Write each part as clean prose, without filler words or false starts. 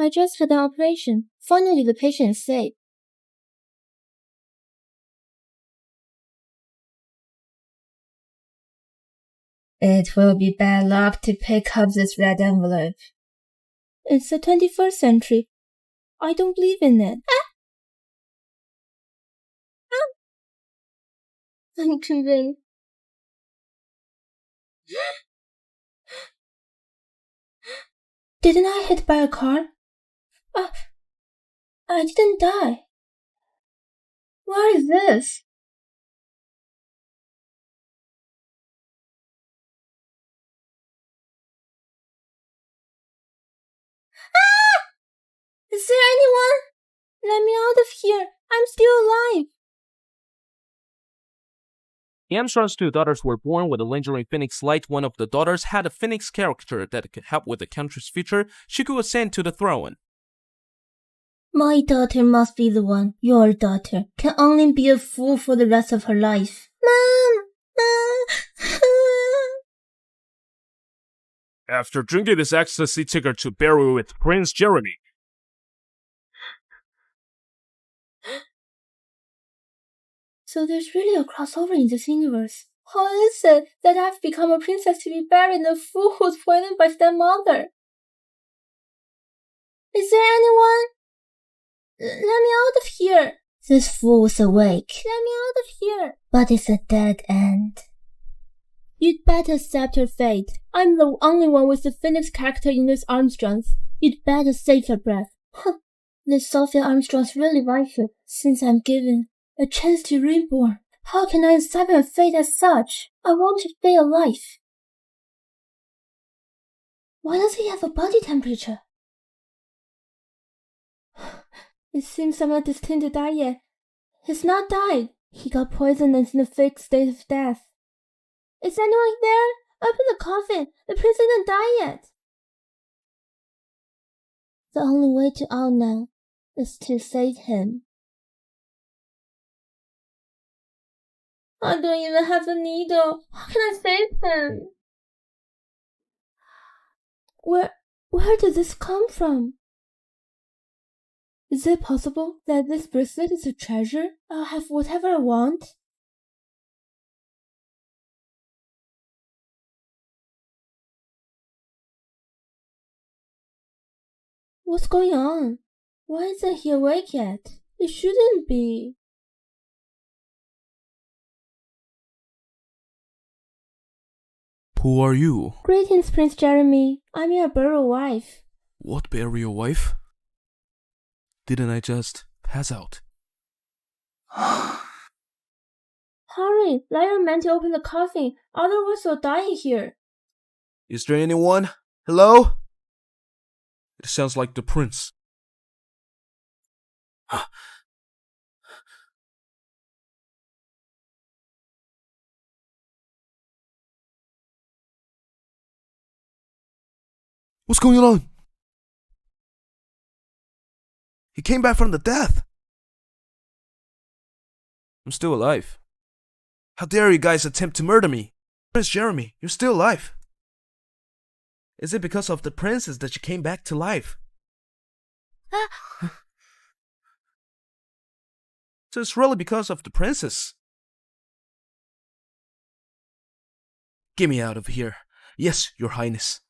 I just had an operation. Finally, the patient is safe. It will be bad luck to pick up this red envelope. It's the 21st century. I don't believe in it. I'm convinced. Didn't I hit by a car? I didn't die. What is this? Is there anyone? Let me out of here. I'm still alive. Armstrong's two daughters were born with a lingering phoenix light. One of the daughters had a phoenix character that could help with the country's future. She could ascend to the throne. My daughter must be the one. Your daughter can only be a fool for the rest of her life. Mom! After drinking this ecstasy, took her to bury with Prince Jeremy. So there's really a crossover in this universe. How is it that I've become a princess to be buried in a fool who's poisoned by stepmother? Is there anyone? Let me out of here. This fool's awake. Let me out of here. But it's a dead end. You'd better accept your fate. I'm the only one with the Phoenix character in this Armstrongs. You'd better save your breath. This Sophia Armstrong's really rightful, since I'm given a chance to reborn. How can I accept my fate as such? I want to stay alive. Why does he have a body temperature? It seems I'm not destined to die yet. He's not died. He got poisoned and is in a fake state of death. Is anyone there? Open the coffin. The prince didn't die yet. The only way to out now is to save him. I don't even have a needle. How can I save him? Where did this come from? Is it possible that this bracelet is a treasure? I'll have whatever I want. What's going on? Why isn't he awake yet? It shouldn't be. Who are you? Greetings, Prince Jeremy. I'm your burial wife. What burial wife? Didn't I just pass out? Hurry, let your man to open the coffin, otherwise you'll die here. Is there anyone? Hello? It sounds like the prince. What's going on? He came back from the death. I'm still alive. How dare you guys attempt to murder me? Prince Jeremy, you're still alive. Is it because of the princess that you came back to life? So it's really because of the princess. Get me out of here. Yes, Your Highness.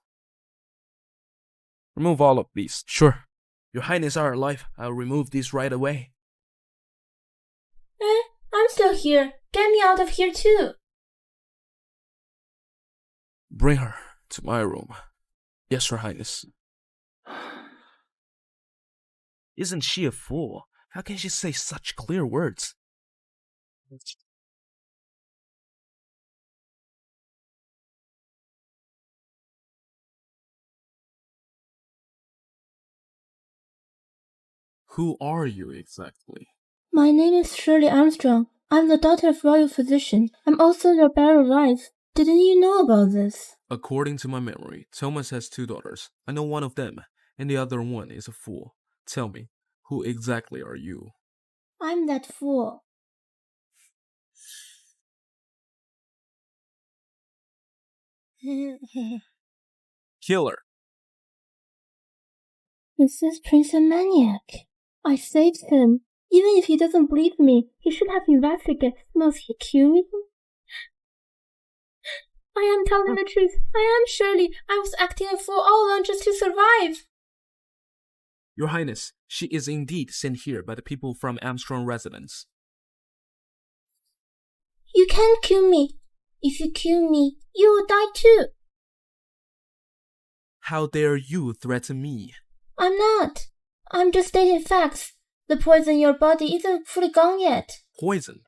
Remove all of these. Sure. Your Highness are alive. I'll remove these right away. I'm still here. Get me out of here too. Bring her to my room. Yes, Your Highness. Isn't she a fool? How can she say such clear words? Who are you exactly? My name is Shirley Armstrong. I'm the daughter of royal physician. I'm also your burial wife. Didn't you know about this? According to my memory, Thomas has two daughters. I know one of them, and the other one is a fool. Tell me, who exactly are you? I'm that fool. Kill her. Is this prince a maniac? I saved him. Even if he doesn't believe me, he should have investigated. Must he kill me? I am telling the truth. I am Shirley. I was acting a fool all along just to survive. Your Highness, she is indeed sent here by the people from Armstrong residence. You can't kill me. If you kill me, you will die too. How dare you threaten me? I'm not. I'm just stating facts. The poison in your body isn't fully gone yet. Poison?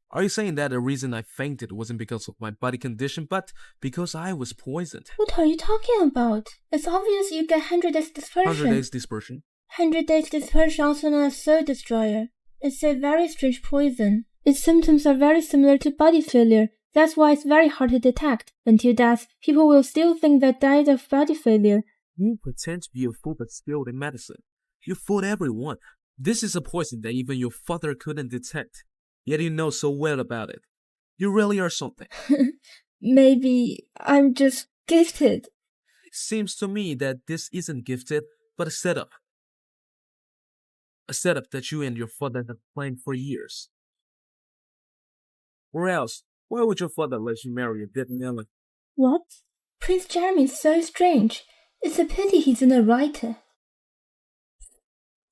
Are you saying that the reason I fainted wasn't because of my body condition, but because I was poisoned? What are you talking about? It's obvious you get 100 days dispersion. 100 days dispersion? 100 days dispersion, also known as soul destroyer. It's a very strange poison. Its symptoms are very similar to body failure. That's why it's very hard to detect. Until death, people will still think they died of body failure. You pretend to be a fool but skilled in medicine. You fooled everyone. This is a poison that even your father couldn't detect. Yet you know so well about it. You really are something. Maybe I'm just gifted. It seems to me that this isn't gifted, but a setup. A setup that you and your father have planned for years. Or else, why would your father let you marry a dead man like... What? Prince Jeremy is so strange. It's a pity he's in a writer.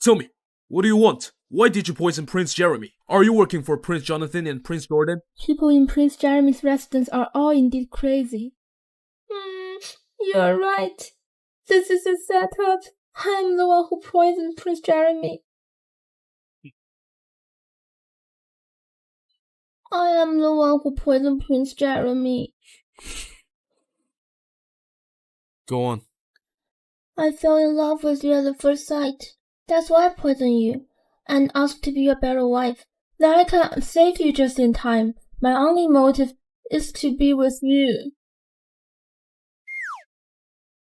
Tell me, what do you want? Why did you poison Prince Jeremy? Are you working for Prince Jonathan and Prince Jordan? People in Prince Jeremy's residence are all indeed crazy. You're right. This is a setup. I'm the one who poisoned Prince Jeremy. I am the one who poisoned Prince Jeremy. Go on. I fell in love with you at the first sight. That's why I poisoned you, and asked to be your better wife. That I can save you just in time. My only motive is to be with you.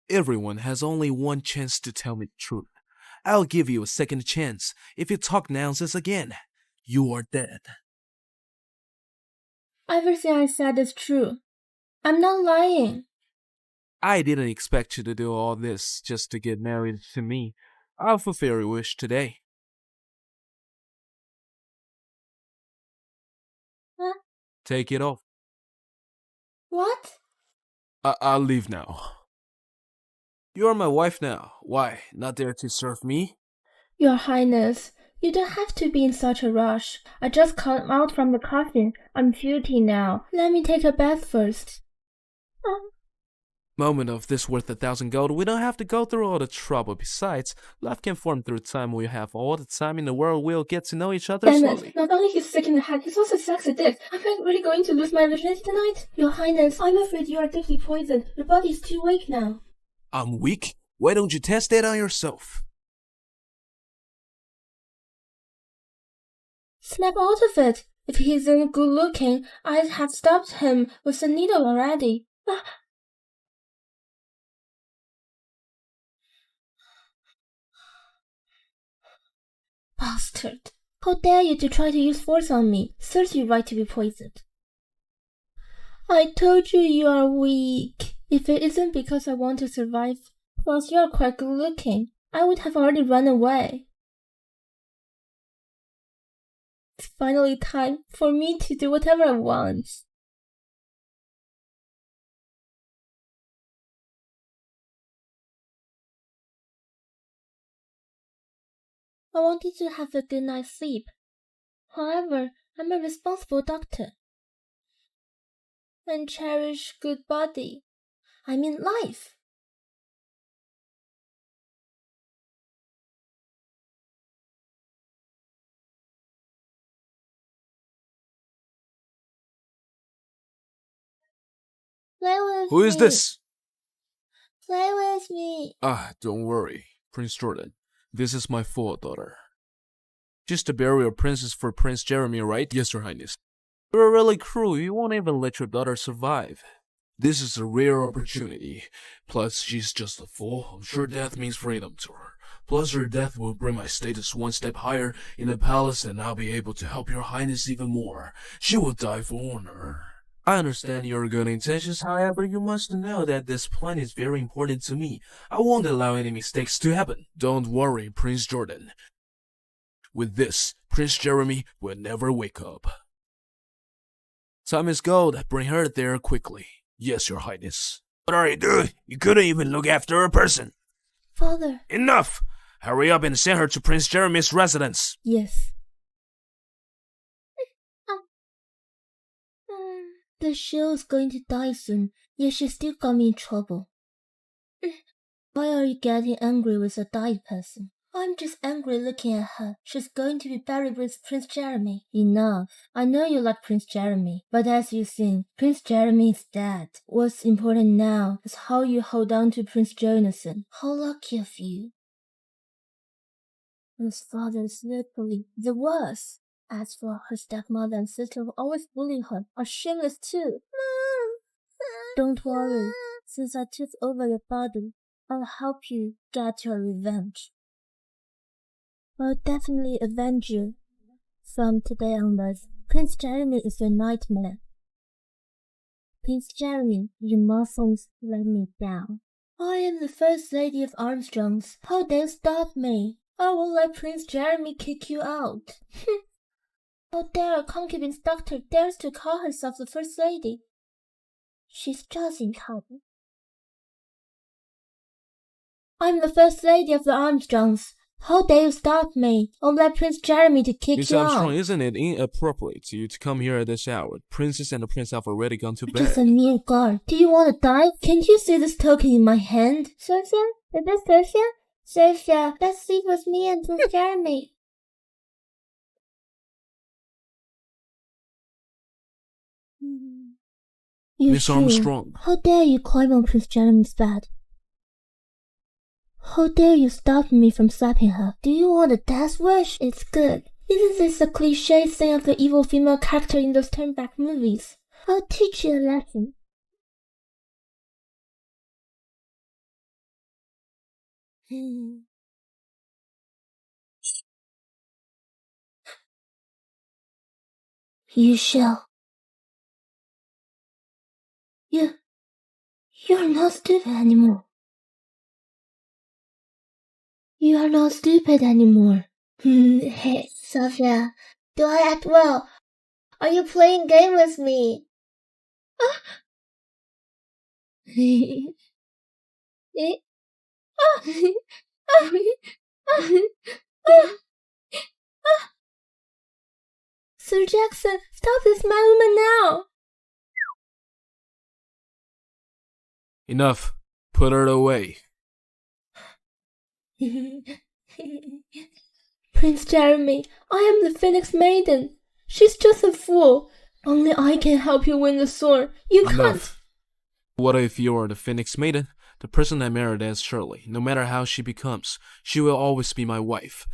Everyone has only one chance to tell me the truth. I'll give you a second chance. If you talk nonsense again, you are dead. Everything I said is true. I'm not lying. I didn't expect you to do all this just to get married to me. I'll fulfill your wish today. Huh? Take it off. What? I'll leave now. You're my wife now. Why, not there to serve me? Your Highness, you don't have to be in such a rush. I just come out from the coffin. I'm guilty now. Let me take a bath first. Moment of this worth 1,000 gold. We don't have to go through all the trouble. Besides, love can form through time. We have all the time in the world. We'll get to know each other Damn slowly. it. Not only he's sick in the head, he's also sex addict. Am I really going to lose my virginity tonight? Your Highness, I'm afraid you are deeply poisoned. Your body is too weak now. I'm weak? Why don't you test that on yourself? Snap out of it. If he isn't good looking, I'd have stabbed him with a needle already. Bastard. How dare you to try to use force on me? Serves you right to be poisoned. I told you you are weak. If it isn't because I want to survive, plus you are quite good looking, I would have already run away. It's finally time for me to do whatever I want. I wanted to have a good night's sleep. However, I'm a responsible doctor. And cherish good body. I mean life. Play with Who is me. this? Play with me. Don't worry, Prince Jordan. This is my full daughter. Just to bury a princess for Prince Jeremy, right? Yes, Your Highness. You're really cruel. You won't even let your daughter survive. This is a rare opportunity. Plus, she's just a fool. I'm sure death means freedom to her. Plus, her death will bring my status one step higher in the palace, and I'll be able to help Your Highness even more. She will die for honor. I understand your good intentions, however, you must know that this plan is very important to me. I won't allow any mistakes to happen. Don't worry, Prince Jordan. With this, Prince Jeremy will never wake up. Time is gold. Bring her there quickly. Yes, Your Highness. What are you doing? You couldn't even look after a person. Father. Enough! Hurry up and send her to Prince Jeremy's residence. Yes. The show's going to die soon, yet she still got me in trouble. Why are you getting angry with a dead person? I'm just angry looking at her. She's going to be buried with Prince Jeremy. Enough. I know you like Prince Jeremy, but as you seen, Prince Jeremy is dead. What's important now is how you hold on to Prince Jonathan. How lucky of you. His father is literally the worst. As for her stepmother and sister who always bully her, are shameless too. Don't worry, since I took over your body, I'll help you get your revenge. I'll definitely avenge you. From today onwards, Prince Jeremy is your nightmare. Prince Jeremy, you morphons let me down. I am the First Lady of Armstrongs. How dare you stop me? I will let Prince Jeremy kick you out. How dare a concubine doctor dares to call herself the First Lady? She's just in trouble. I'm the First Lady of the Armstrongs. How dare you stop me? I'll let Prince Jeremy to kick Miss you Armstrong, out. isn't it inappropriate to you to come here at this hour? The princess and the prince have already gone to Just a bed. mere guard. Do you want to die? Can't you see this token in my hand? Sophia? Is this Sophia? Sophia, let's sleep with me and Prince Jeremy. You Miss sure? Armstrong. How dare you climb on Prince Jeremy's bed? How dare you stop me from slapping her? Do you want a death wish? It's good. Isn't this a cliche thing of the evil female character in those turn-back movies? I'll teach you a lesson. You shall. You're not stupid anymore. You are not stupid anymore. Hey, Sophia, do I act well? Are you playing game with me? Sir Jackson, stop this madwoman now! Enough. Put her away. Prince Jeremy, I am the Phoenix Maiden. She's just a fool. Only I can help you win the sword. You can't. Enough. What if you are the Phoenix Maiden? The person I married as Shirley. No matter how she becomes, she will always be my wife.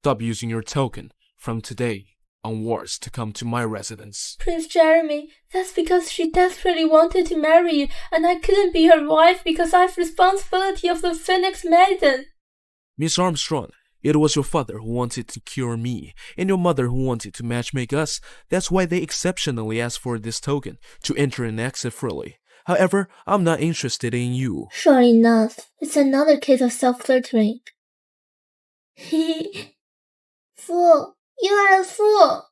Stop using your token from today onwards to come to my residence. Prince Jeremy, that's because she desperately wanted to marry you, and I couldn't be her wife because I have responsibility of the Phoenix Maiden. Miss Armstrong, it was your father who wanted to cure me, and your mother who wanted to matchmake us. That's why they exceptionally asked for this token, to enter and exit freely. However, I'm not interested in you. Sure enough, it's another case of self-filtering. Fool! You are a fool!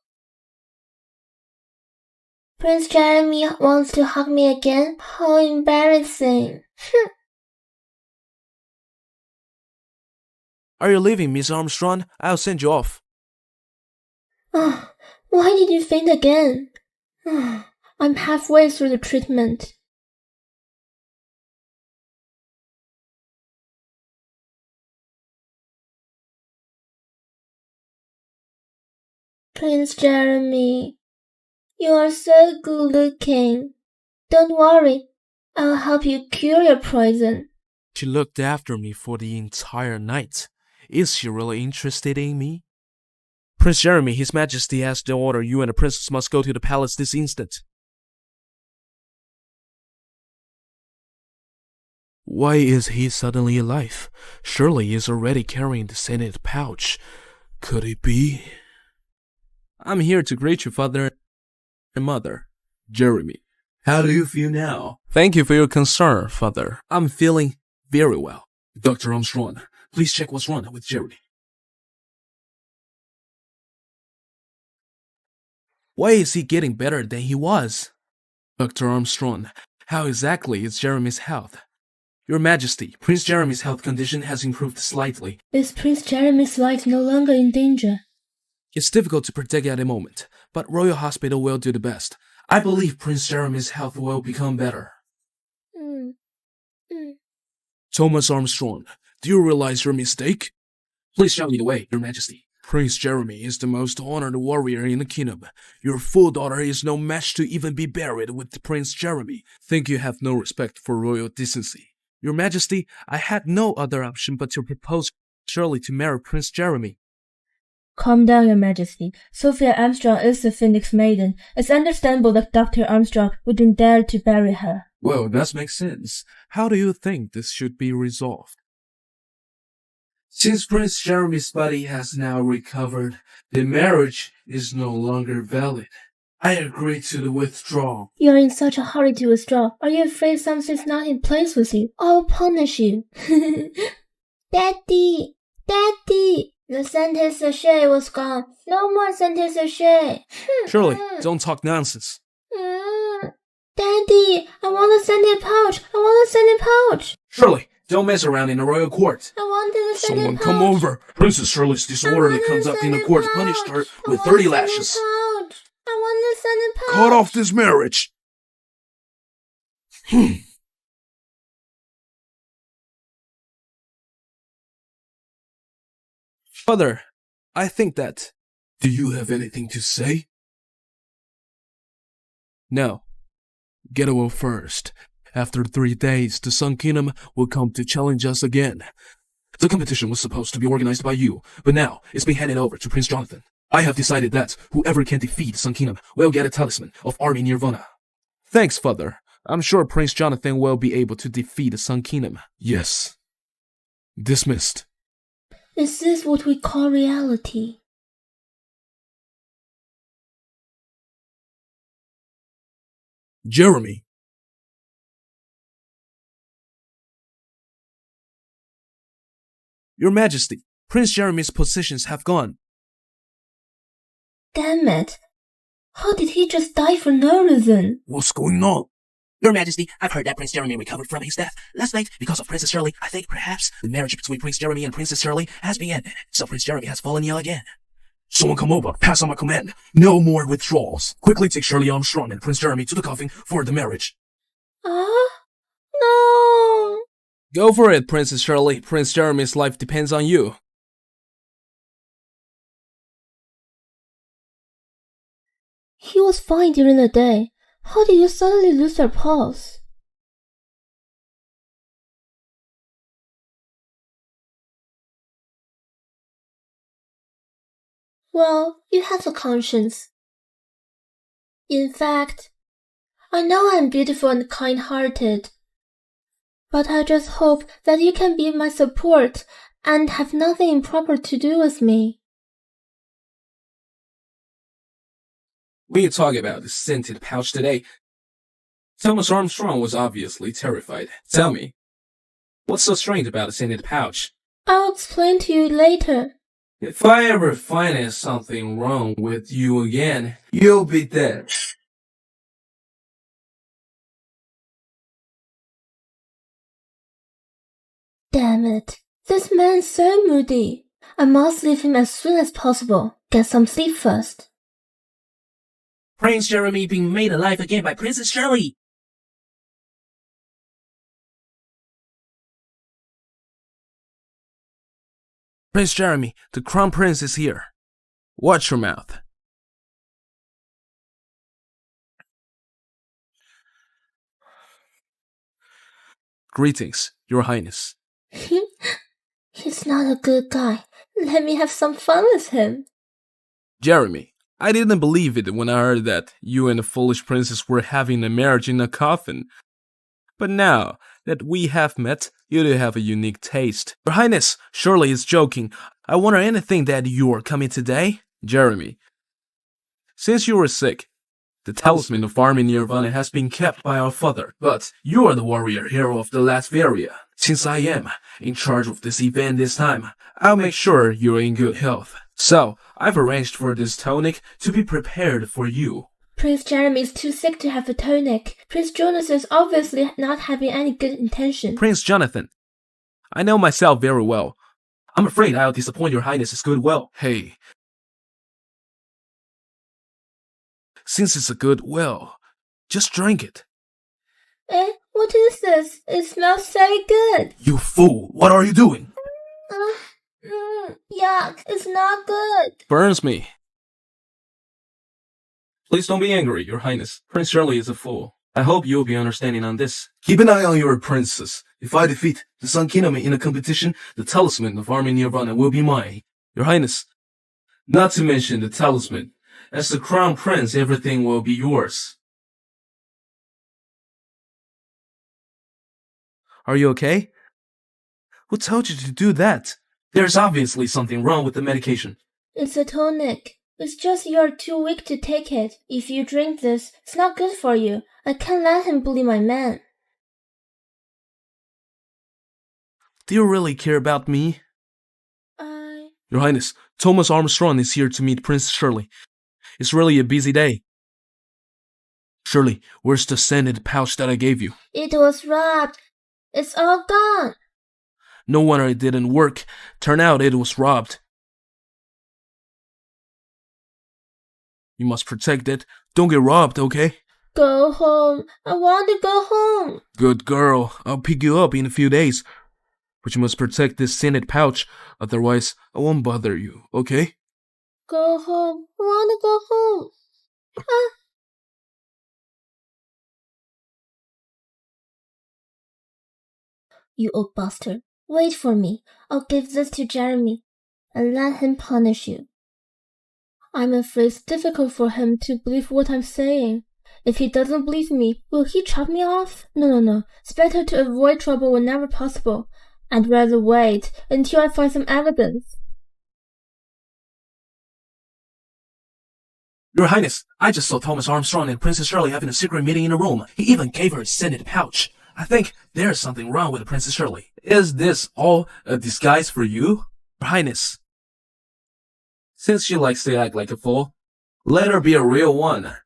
Prince Jeremy wants to hug me again? How embarrassing. Are you leaving, Miss Armstrong? I'll send you off. Why did you faint again? I'm halfway through the treatment. Prince Jeremy, you are so good looking. Don't worry, I'll help you cure your poison. She looked after me for the entire night. Is she really interested in me? Prince Jeremy, His Majesty has the order. You and the princess must go to the palace this instant. Why is he suddenly alive? Surely he is already carrying the Senate pouch. Could it be? I'm here to greet you, father and mother. Jeremy, how do you feel now? Thank you for your concern, Father. I'm feeling very well. Dr. Armstrong, please check what's wrong with Jeremy. Why is he getting better than he was? Dr. Armstrong, how exactly is Jeremy's health? Your Majesty, Prince Jeremy's health condition has improved slightly. Is Prince Jeremy's life no longer in danger? It's difficult to predict at the moment, but Royal Hospital will do the best. I believe Prince Jeremy's health will become better. Thomas Armstrong, do you realize your mistake? Please show me the way, Your Majesty. Prince Jeremy is the most honored warrior in the kingdom. Your full daughter is no match to even be buried with Prince Jeremy. Think you have no respect for royal decency. Your Majesty, I had no other option but to propose Shirley to marry Prince Jeremy. Calm down, Your Majesty. Sophia Armstrong is the Phoenix Maiden. It's understandable that Dr. Armstrong wouldn't dare to bury her. Well, that makes sense. How do you think this should be resolved? Since Prince Jeremy's body has now recovered, the marriage is no longer valid. I agree to the withdrawal. You're in such a hurry to withdraw. Are you afraid something's not in place with you? I'll punish you. Daddy! Daddy! The scented sachet was gone. No more scented sachet. Shirley, don't talk nonsense. Daddy, I want a scented pouch. I want a scented pouch. Shirley, don't mess around in the royal court. I wanted a scented Someone pouch. come over. Princess Shirley's disorderly conduct in the court punished her with 30 lashes. I want a scented pouch. Cut off this marriage. Father, I think that... Do you have anything to say? No. Get well first. After 3 days, the Sun Kingdom will come to challenge us again. The competition was supposed to be organized by you, but now it's been handed over to Prince Jonathan. I have decided that whoever can defeat the Sun Kingdom will get a talisman of Army Nirvana. Thanks, Father. I'm sure Prince Jonathan will be able to defeat the Sun Kingdom. Yes. Dismissed. Is this what we call reality? Jeremy. Your Majesty, Prince Jeremy's possessions have gone. Damn it. How did he just die for no reason? What's going on? Your Majesty, I've heard that Prince Jeremy recovered from his death last night because of Princess Shirley. I think perhaps the marriage between Prince Jeremy and Princess Shirley has been ended, so Prince Jeremy has fallen ill again. Someone come over, pass on my command. No more withdrawals. Quickly take Shirley Armstrong and Prince Jeremy to the coffin for the marriage. No. Go for it, Princess Shirley. Prince Jeremy's life depends on you. He was fine during the day. How did you suddenly lose your pulse? Well, you have a conscience. In fact, I know I'm beautiful and kind-hearted, but I just hope that you can be my support and have nothing improper to do with me. We talk about the scented pouch today. Thomas Armstrong was obviously terrified. Tell me, what's so strange about the scented pouch? I'll explain to you later. If I ever find something wrong with you again, you'll be dead. Damn it. This man's so moody. I must leave him as soon as possible. Get some sleep first. Prince Jeremy being made alive again by Princess Shirley. Prince Jeremy, the Crown Prince is here. Watch your mouth. Greetings, Your Highness. He's not a good guy. Let me have some fun with him. Jeremy, I didn't believe it when I heard that you and the foolish princess were having a marriage in a coffin. But now that we have met, you do have a unique taste. Your Highness, Shirley is joking. I wonder anything that you are coming today? Jeremy, since you were sick, The talisman of army Nirvana has been kept by our father, but you are the warrior hero of the Latveria. Since I am in charge of this event this time, I'll make sure you're in good health. So, I've arranged for this tonic to be prepared for you. Prince Jeremy is too sick to have a tonic. Prince Jonas is obviously not having any good intention. Prince Jonathan, I know myself very well. I'm afraid I'll disappoint your highness's goodwill. Hey. Since it's a goodwill, just drink it. What is this? It smells so good. You fool, what are you doing? Yuck, it's not good. Burns me. Please don't be angry, your highness. Prince Shirley is a fool. I hope you'll be understanding on this. Keep an eye on your princess. If I defeat the Sun Kingdom in a competition, the talisman of Army Nirvana will be mine. Your highness. Not to mention the talisman. As the crown prince, everything will be yours. Are you okay? Who told you to do that? There's obviously something wrong with the medication. It's a tonic. It's just you're too weak to take it. If you drink this, it's not good for you. I can't let him bully my man. Do you really care about me? Your Highness, Thomas Armstrong is here to meet Prince Shirley. It's really a busy day. Shirley, where's the scented pouch that I gave you? It was robbed. It's all gone. No wonder it didn't work. Turned out it was robbed. You must protect it. Don't get robbed, okay? Go home. I want to go home. Good girl. I'll pick you up in a few days. But you must protect this scented pouch. Otherwise, I won't bother you, okay? Go home. I want to go home. You old bastard. Wait for me. I'll give this to Jeremy and let him punish you. I'm afraid it's difficult for him to believe what I'm saying. If he doesn't believe me, will he chop me off? No. It's better to avoid trouble whenever possible. I'd rather wait until I find some evidence. Your Highness, I just saw Thomas Armstrong and Princess Shirley having a secret meeting in a room. He even gave her a scented pouch. I think there's something wrong with Princess Shirley. Is this all a disguise for you? Your Highness, since she likes to act like a fool, let her be a real one.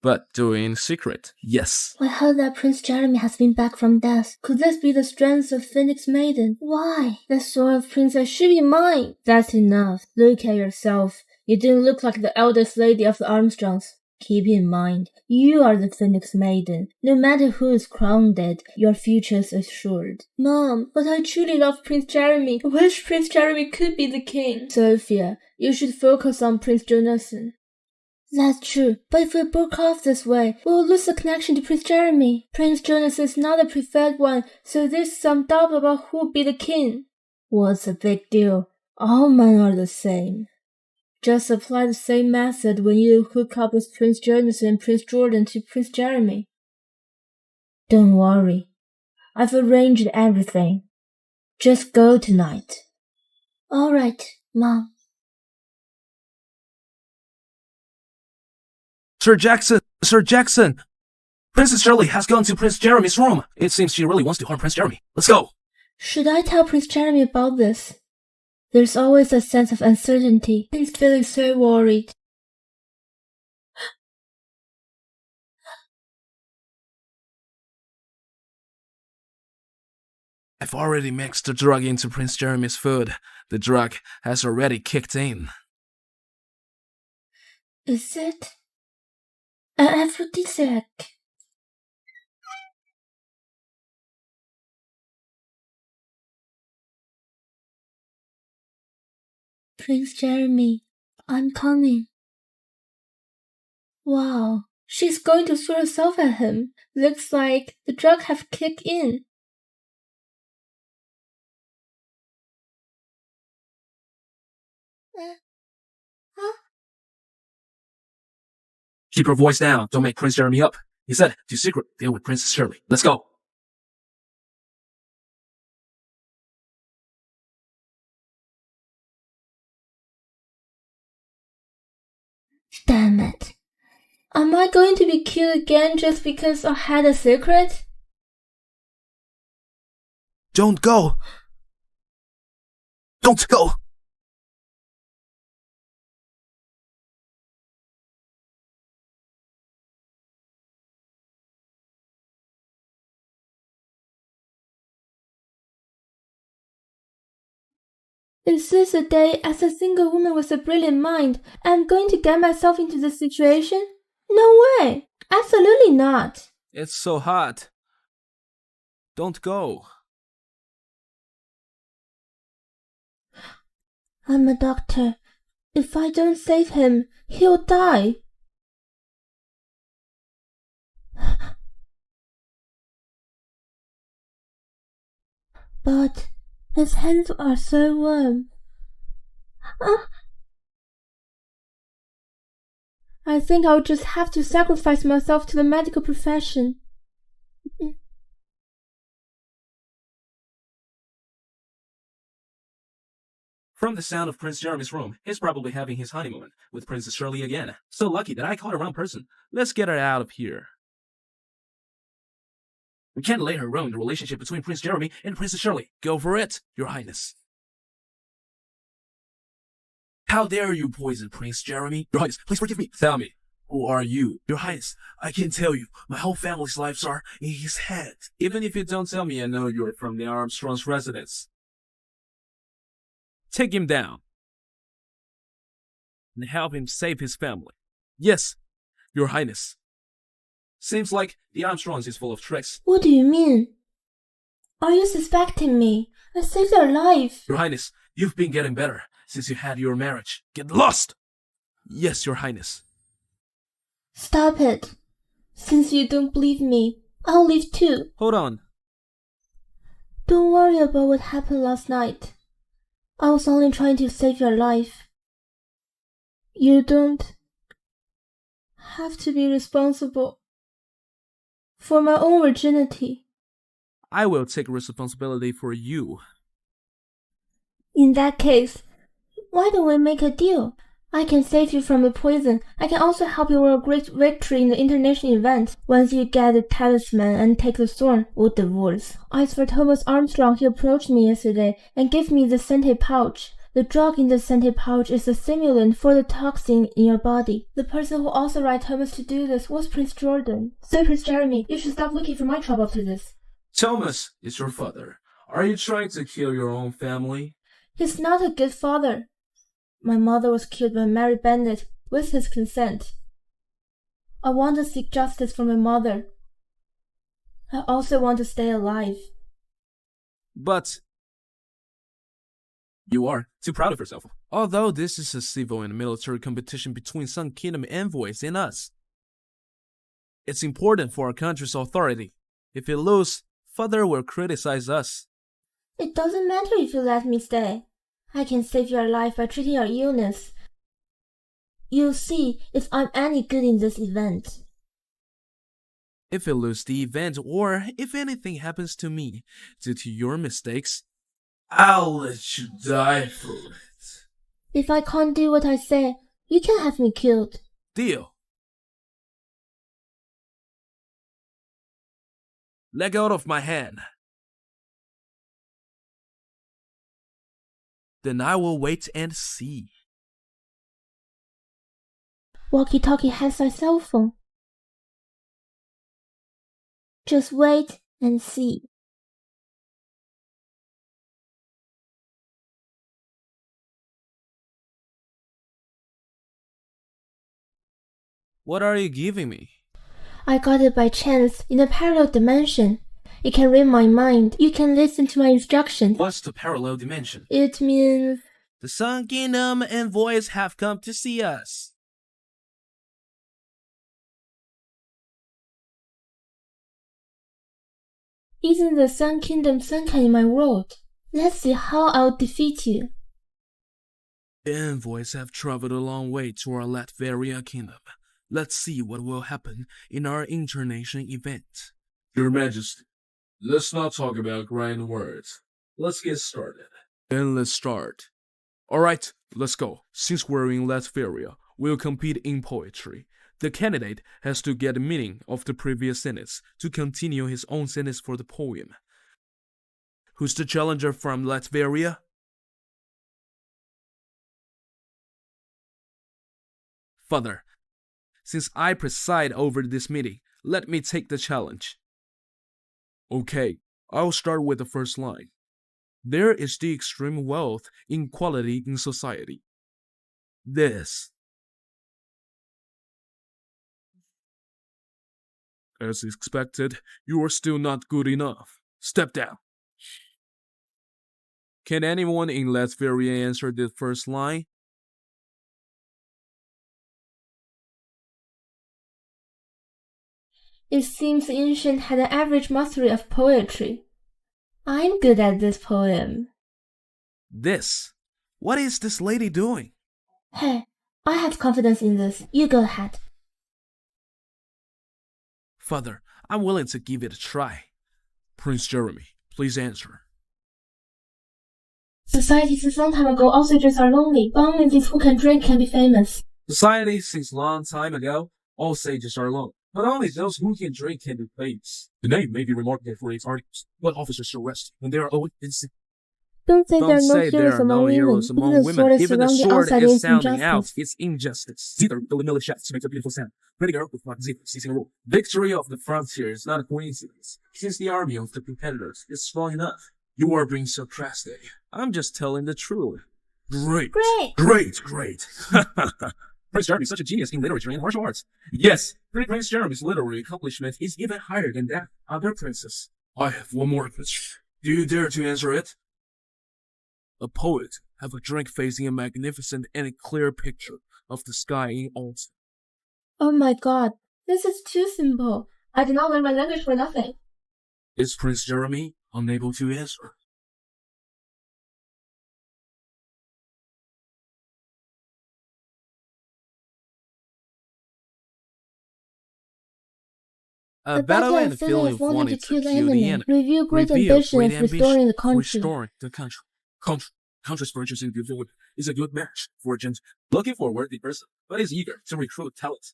But do it in secret, yes. I heard that Prince Jeremy has been back from death. Could this be the strength of Phoenix Maiden? Why? The sword of Princess should be mine. That's enough. Look at yourself. You didn't look like the eldest lady of the Armstrongs. Keep in mind, you are the Phoenix Maiden. No matter who is crowned it, your future is assured. Mom, but I truly love Prince Jeremy. I wish Prince Jeremy could be the king. Sophia, you should focus on Prince Jonathan. That's true, but if we broke off this way, we will lose the connection to Prince Jeremy. Prince Jonas is not the preferred one, so there's some doubt about who will be the king. What's the big deal? All men are the same. Just apply the same method when you hook up with Prince Jonas and Prince Jordan to Prince Jeremy. Don't worry. I've arranged everything. Just go tonight. All right, Mom. Sir Jackson! Princess Shirley has gone to Prince Jeremy's room. It seems she really wants to harm Prince Jeremy. Let's go! Should I tell Prince Jeremy about this? There's always a sense of uncertainty. He's feeling so worried. I've already mixed the drug into Prince Jeremy's food. The drug has already kicked in. Is it an aphrodisiac? Prince Jeremy, I'm coming. Wow, she's going to throw herself at him. Looks like the drug have kicked in. Keep your voice down. Don't make Prince Jeremy up. He said, do secret deal with Princess Shirley. Let's go. Damn it. Am I going to be killed again just because I had a secret? Don't go! Don't go! Is this a day as a single woman with a brilliant mind I'm going to get myself into this situation? No way! Absolutely not! It's so hot. Don't go. I'm a doctor. If I don't save him, he'll die. But his hands are so warm. I think I'll just have to sacrifice myself to the medical profession. From the sound of Prince Jeremy's room, he's probably having his honeymoon with Princess Shirley again. So lucky that I caught the wrong person. Let's get her out of here. We can't let her ruin the relationship between Prince Jeremy and Princess Shirley. Go for it, Your Highness. How dare you poison Prince Jeremy? Your Highness, please forgive me. Tell me, Who are you? Your Highness, I can tell you, my whole family's lives are in his head. even if you don't tell me, I know you're from the Armstrong's residence. Take him down and help him save his family. Yes, Your Highness. Seems like the Armstrongs is full of tricks. What do you mean? Are you suspecting me? I saved their life. Your Highness, you've been getting better since you had your marriage. Get lost! Yes, Your Highness. Stop it. Since you don't believe me, I'll leave too. Hold on. Don't worry about what happened last night. I was only trying to save your life. You don't have to be responsible for my own virginity. I will take responsibility for you. In that case, why don't we make a deal? I can save you from the poison. I can also help you win a great victory in the international event. Once you get the talisman and take the thorn, we'll divorce. As for Thomas Armstrong, he approached me yesterday and gave me the scented pouch. The drug in the scented pouch is a stimulant for the toxin in your body. The person who authorized Thomas to do this was Prince Jordan. So Prince Jeremy, you should stop looking for my trouble after this. Thomas is your father. Are you trying to kill your own family? He's not a good father. My mother was killed by Mary Bennet with his consent. I want to seek justice for my mother. I also want to stay alive. But You are too proud of yourself. although this is a civil and military competition between Sun Kingdom envoys and us, it's important for our country's authority. If we lose, father will criticize us. It doesn't matter if you let me stay. I can save your life by treating your illness. You'll see if I'm any good in this event. If we lose the event, or if anything happens to me due to your mistakes, I'll let you die for it. If I can't do what I say, you can have me killed. deal. Let go of my hand. Then I will wait and see. Walkie-talkie has my cell phone. Just wait and see. What are you giving me? I got it by chance in a parallel dimension. It can read my mind. You can listen to my instructions. What's the parallel dimension? It means The Sun Kingdom envoys have come to see us. isn't the Sun Kingdom sunken in my world? Let's see how I'll defeat you. The envoys have traveled a long way to our Latveria kingdom. Let's see what will happen in our international event. Your Majesty, let's not talk about grand words. Let's get started. Then let's start. Alright, let's go. Since we're in Latveria, we'll compete in poetry. The candidate has to get the meaning of the previous sentence to continue his own sentence for the poem. Who's the challenger from Latveria? Father, since I preside over this meeting, let me take the challenge. Okay, I'll start with the first line. There is the extreme wealth inequality in society. This. As expected, you are still not good enough. Step down. Can anyone in Latveria answer the first line? It seems the ancient had an average mastery of poetry. I'm good at this poem. This. What is this lady doing? Hey, I have confidence in this. You go ahead. Father, I'm willing to give it a try. Prince Jeremy, please answer. Society since long time ago, all sages are lonely, but only those who can drink can be famous. Society since long time ago, all sages are alone, but only those who can drink can be famous. The name may be remarkable for its articles, but officers arrest when they are always innocent. Don't say there are no heroes among women. Even the sword is sounding out its injustice. Zither, the millet shafts makes a beautiful sound. Pretty girl with black zither, seizing a rule. Victory of the frontier is not a coincidence, since the army of the competitors is strong enough. You are being sarcastic. I'm just telling the truth. Great. Prince Jeremy is such a genius in literature and martial arts. Yes, Prince Jeremy's literary accomplishment is even higher than that of other princes. I have one more question. Do you dare to answer it? A poet have a drink facing a magnificent and clear picture of the sky in autumn. Oh my god, this is too simple. I did not learn my language for nothing. Is Prince Jeremy unable to answer? A battle and a feeling of wanting to kill the enemy. Review great ambition of restoring the country. Country's virtues in good is a good match for a gent looking for a worthy person, but is eager to recruit talent.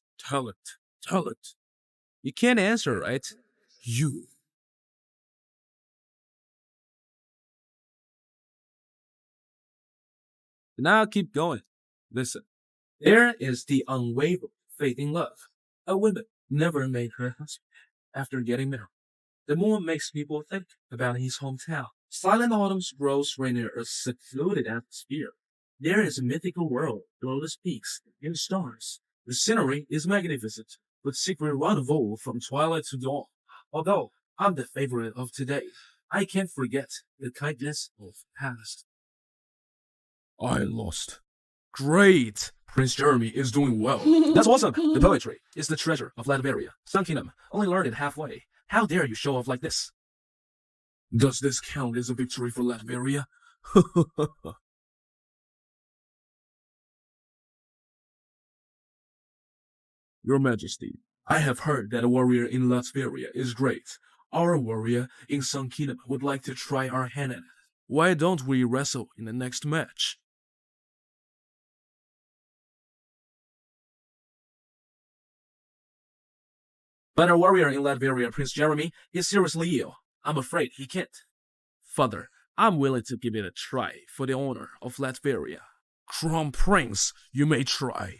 You can't answer, right? You. Now keep going. Listen. There is the unwavering faith in love. A woman never made her husband after getting married. The moon makes people think about his hometown. Silent autumns grows rainier, a secluded atmosphere. There is a mythical world below the peaks and stars. The scenery is magnificent, with secret rendezvous from twilight to dawn. Although I'm the favorite of today, I can't forget the kindness of the past. I lost. Great! Prince Jeremy is doing well. That's awesome! The poetry is the treasure of Latveria. Sun Kingdom only learned it halfway. How dare you show off like this? Does this count as a victory for Latveria? Your Majesty, I have heard that a warrior in Latveria is great. Our warrior in Sun Kingdom would like to try our hand at it. Why don't we wrestle in the next match? But our warrior in Latveria, Prince Jeremy, is seriously ill. I'm afraid he can't. Father, I'm willing to give it a try for the honor of Latveria. Crown Prince, you may try.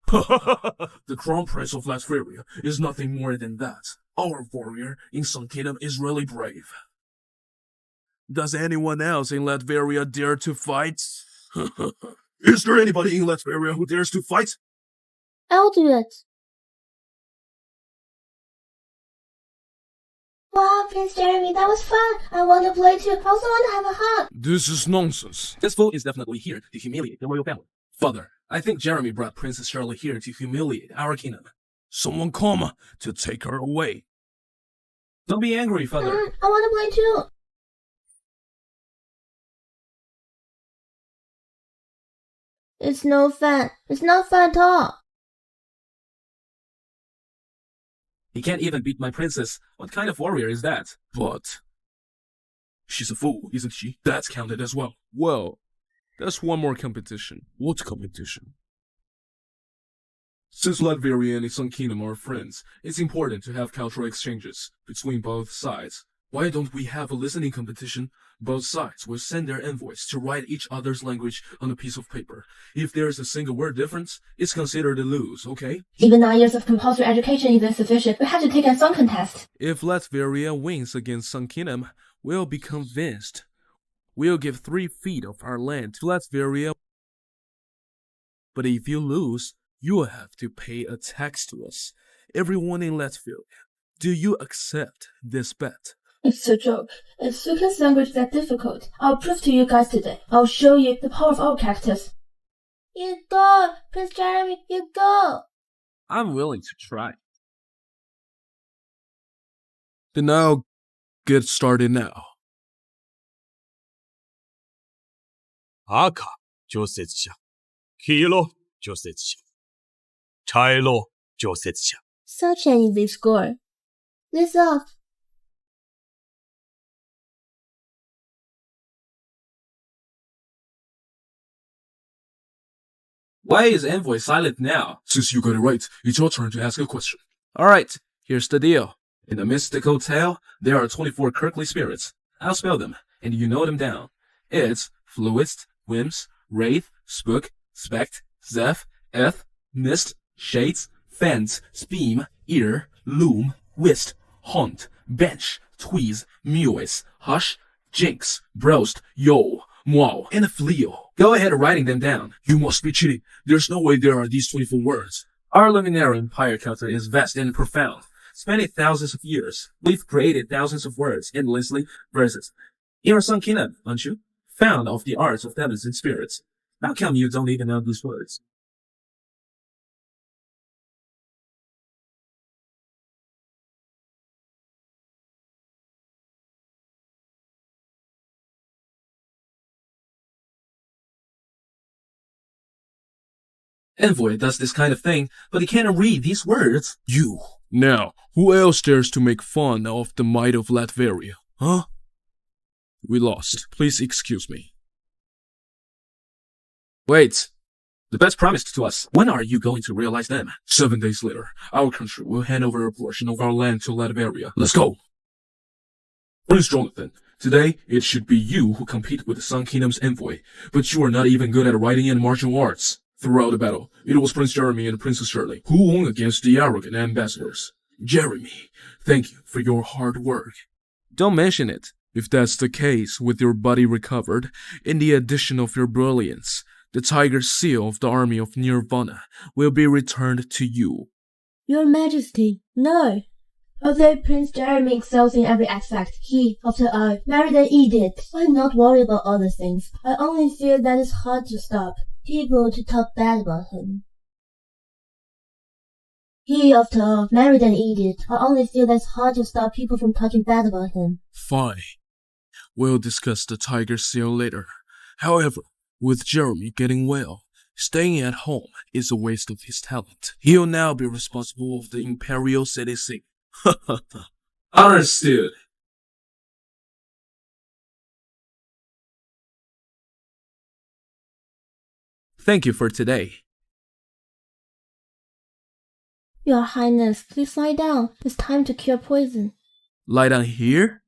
The Crown Prince of Latveria is nothing more than that. Our warrior in Sun Kingdom is really brave. Does anyone else in Latveria dare to fight? Is there anybody in Latveria who dares to fight? I'll do it. Wow, Prince Jeremy, that was fun. I want to play too. I also want to have a hug. This is nonsense. This fool is definitely here to humiliate the royal family. Father, I think Jeremy brought Princess Shirley here to humiliate our kingdom. Someone come to take her away. Don't be angry, Father. I want to play too. It's no fun. It's not fun at all. He can't even beat my princess. What kind of warrior is that? But She's a fool, isn't she? That's counted as well. Well, that's one more competition. What competition? Since Latveria and Sun Kingdom are friends, it's important to have cultural exchanges between both sides. Why don't we have a listening competition? Both sides will send their envoys to write each other's language on a piece of paper. If there is a single word difference, it's considered a lose, okay? Even 9 years of compulsory education isn't sufficient. We have to take a song contest. If Latveria wins against Sun Kingdom, we'll be convinced. We'll give 3 feet of our land to Latveria. But if you lose, you will have to pay a tax to us. Everyone in Latvia, do you accept this bet? It's a joke. Is Sukin's language that difficult? I'll prove to you guys today. I'll show you the power of our characters. You go! Prince Jeremy, you go! I'm willing to try. Then I'll get started now. 赤除雪者、黄色除雪者、茶色除雪者。 Such an easy score. This off. Why is Envoy silent now? Since you got it right, it's your turn to ask a question. Alright, here's the deal. In the mystical tale, there are 24 Kirkly spirits. I'll spell them, and you know them down. It's Fluist, Whims, Wraith, Spook, Spect, Zeph, Eth, Mist, Shades, Fence, Speam, Ear, Loom, Whist, Haunt, Bench, Tweeze, Mewis, Hush, Jinx, Broast, Yo, Mow, and Fleo. Go ahead writing them down. You must be cheating. There's no way there are these 24 words. Our luminary empire culture is vast and profound. Spanning thousands of years, we've created thousands of words endlessly verses. You're Sun Kingdom, aren't you? Found of the arts of devils and spirits. How come you don't even know these words? Envoy does this kind of thing, but he can't read these words. You. Now, who else dares to make fun of the might of Latveria? Huh? We lost. Please excuse me. Wait. The bets promised to us. When are you going to realize them? 7 days later, our country will hand over a portion of our land to Latveria. Let's go! Prince Jonathan, today it should be you who compete with the Sun Kingdom's envoy, but you are not even good at writing and martial arts. Throughout the battle, it was Prince Jeremy and Princess Shirley who won against the arrogant ambassadors. Jeremy, thank you for your hard work. Don't mention it. If that's the case, with your body recovered, in the addition of your brilliance, the tiger seal of the army of Nirvana will be returned to you. Your Majesty, no. Although Prince Jeremy excels in every aspect, he, after all, married an idiot. I'm not worried about other things. I only feel that it's hard to stop people to talk bad about him. He, after all, married an idiot. I only feel that it's hard to stop people from talking bad about him. Fine. We'll discuss the tiger seal later. However, with Jeremy getting well, staying at home is a waste of his talent. He'll now be responsible of the Imperial City. Understood. Thank you for today. Your Highness, please lie down. It's time to cure poison. Lie down here?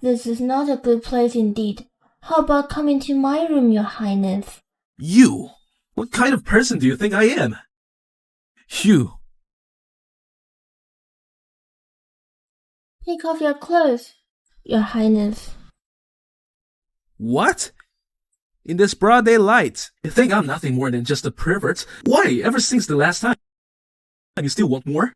This is not a good place indeed. How about coming to my room, Your Highness? You? What kind of person do you think I am? You. Take off your clothes, Your Highness. What? In this broad daylight? You think I'm nothing more than just a pervert? Why? Ever since the last time? You still want more?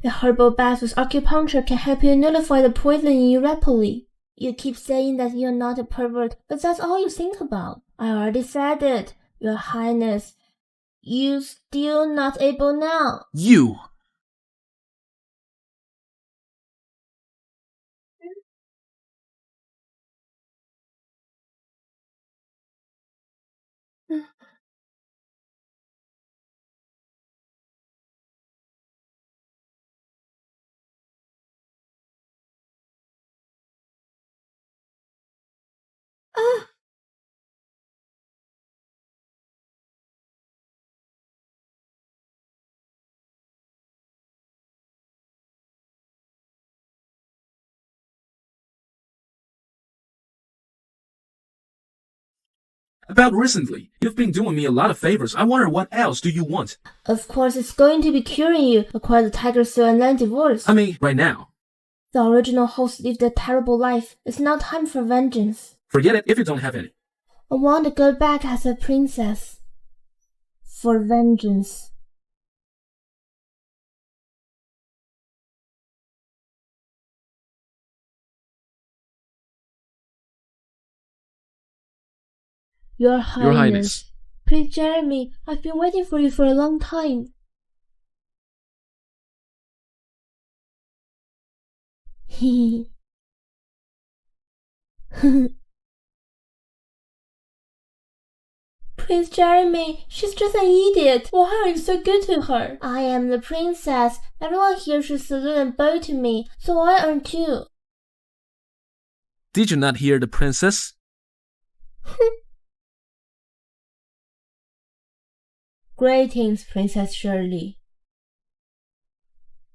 A herbal bath with acupuncture can help you nullify the poison in you rapidly. You keep saying that you're not a pervert, but that's all you think about. I already said it, Your Highness. You still not able now. You. About recently. You've been doing me a lot of favors. I wonder what else do you want? Of course, it's going to be curing you, acquire the tiger seal and land divorce. I mean, right now. The original host lived a terrible life. It's now time for vengeance. Forget it if you don't have any. I want to go back as a princess. For vengeance. Your Highness. Prince Jeremy, I've been waiting for you for a long time. Prince Jeremy, she's just an idiot. Why are you so good to her? I am the princess. Everyone here should salute and bow to me, so I earn too. Did you not hear the princess? Greetings, Princess Shirley.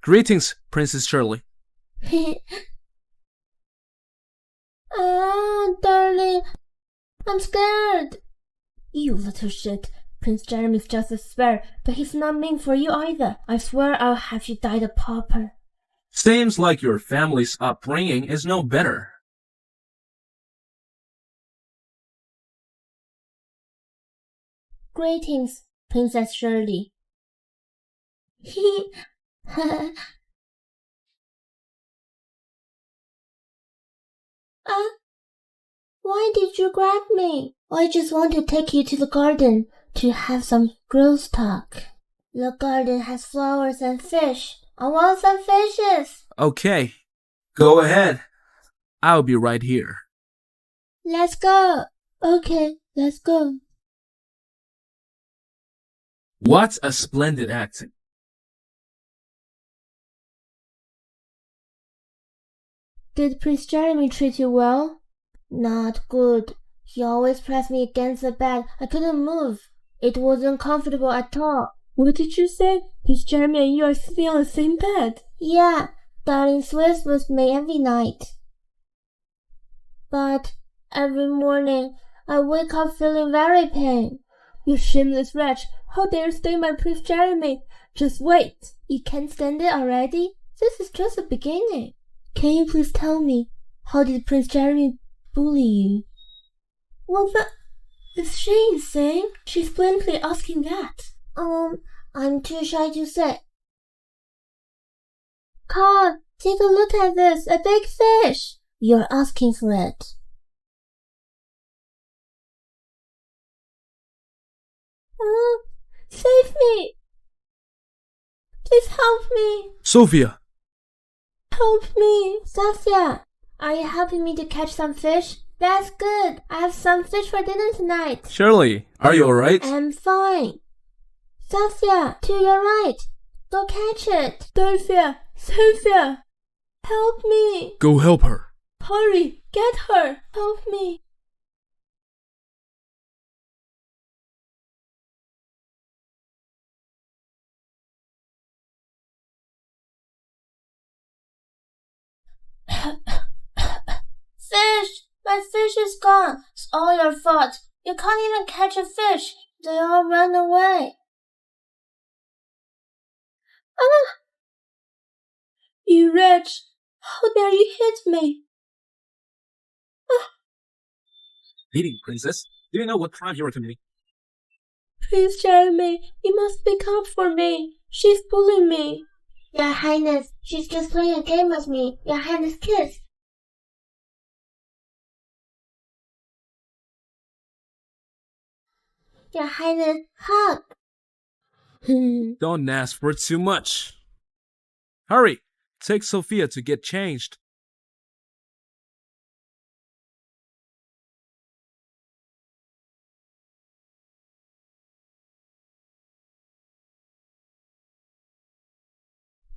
Greetings, Princess Shirley. Darling, I'm scared. You little shit. Prince Jeremy's just a swear, but he's not mean for you either. I swear I'll have you die a pauper. Seems like your family's upbringing is no better. Greetings, Princess Shirley. Why did you grab me? I just want to take you to the garden to have some girls' talk. The garden has flowers and fish. I want some fishes. Okay, Go ahead. I'll be right here. Let's go. Okay, let's go. What a splendid acting. Did Prince Jeremy treat you well? Not good. He always pressed me against the bed. I couldn't move. It wasn't comfortable at all. What did you say? Prince Jeremy and you are sleeping on the same bed? Yeah, darling sleeps with me every night. But every morning I wake up feeling very pain. You shameless wretch! How dare you stay my Prince Jeremy? Just wait. You can't stand it already? This is just the beginning. Can you please tell me, how did Prince Jeremy bully you? Well, is she insane? She's bluntly asking that. I'm too shy to say. Carl, take a look at this, a big fish. You're asking for it. Save me! Please help me! Sophia! Help me! Sophia! Are you helping me to catch some fish? That's good! I have some fish for dinner tonight! Shirley, Are you alright? I'm fine! Sophia, to your right! Go catch it! Sophia! Sophia! Help me! go help her. Hurry! Get her! Help me! Fish! My fish is gone! It's all your fault! You can't even catch a fish! They all ran away! Ah! You wretch! How dare you hit me? Leading princess, do you know what crime you are committing? Prince Jeremy, you must speak up for me. She's bullying me. Your Highness, she's just playing a game with me. Your Highness, kiss. Your Highness, hug. Don't ask for too much. Hurry, take Sophia to get changed.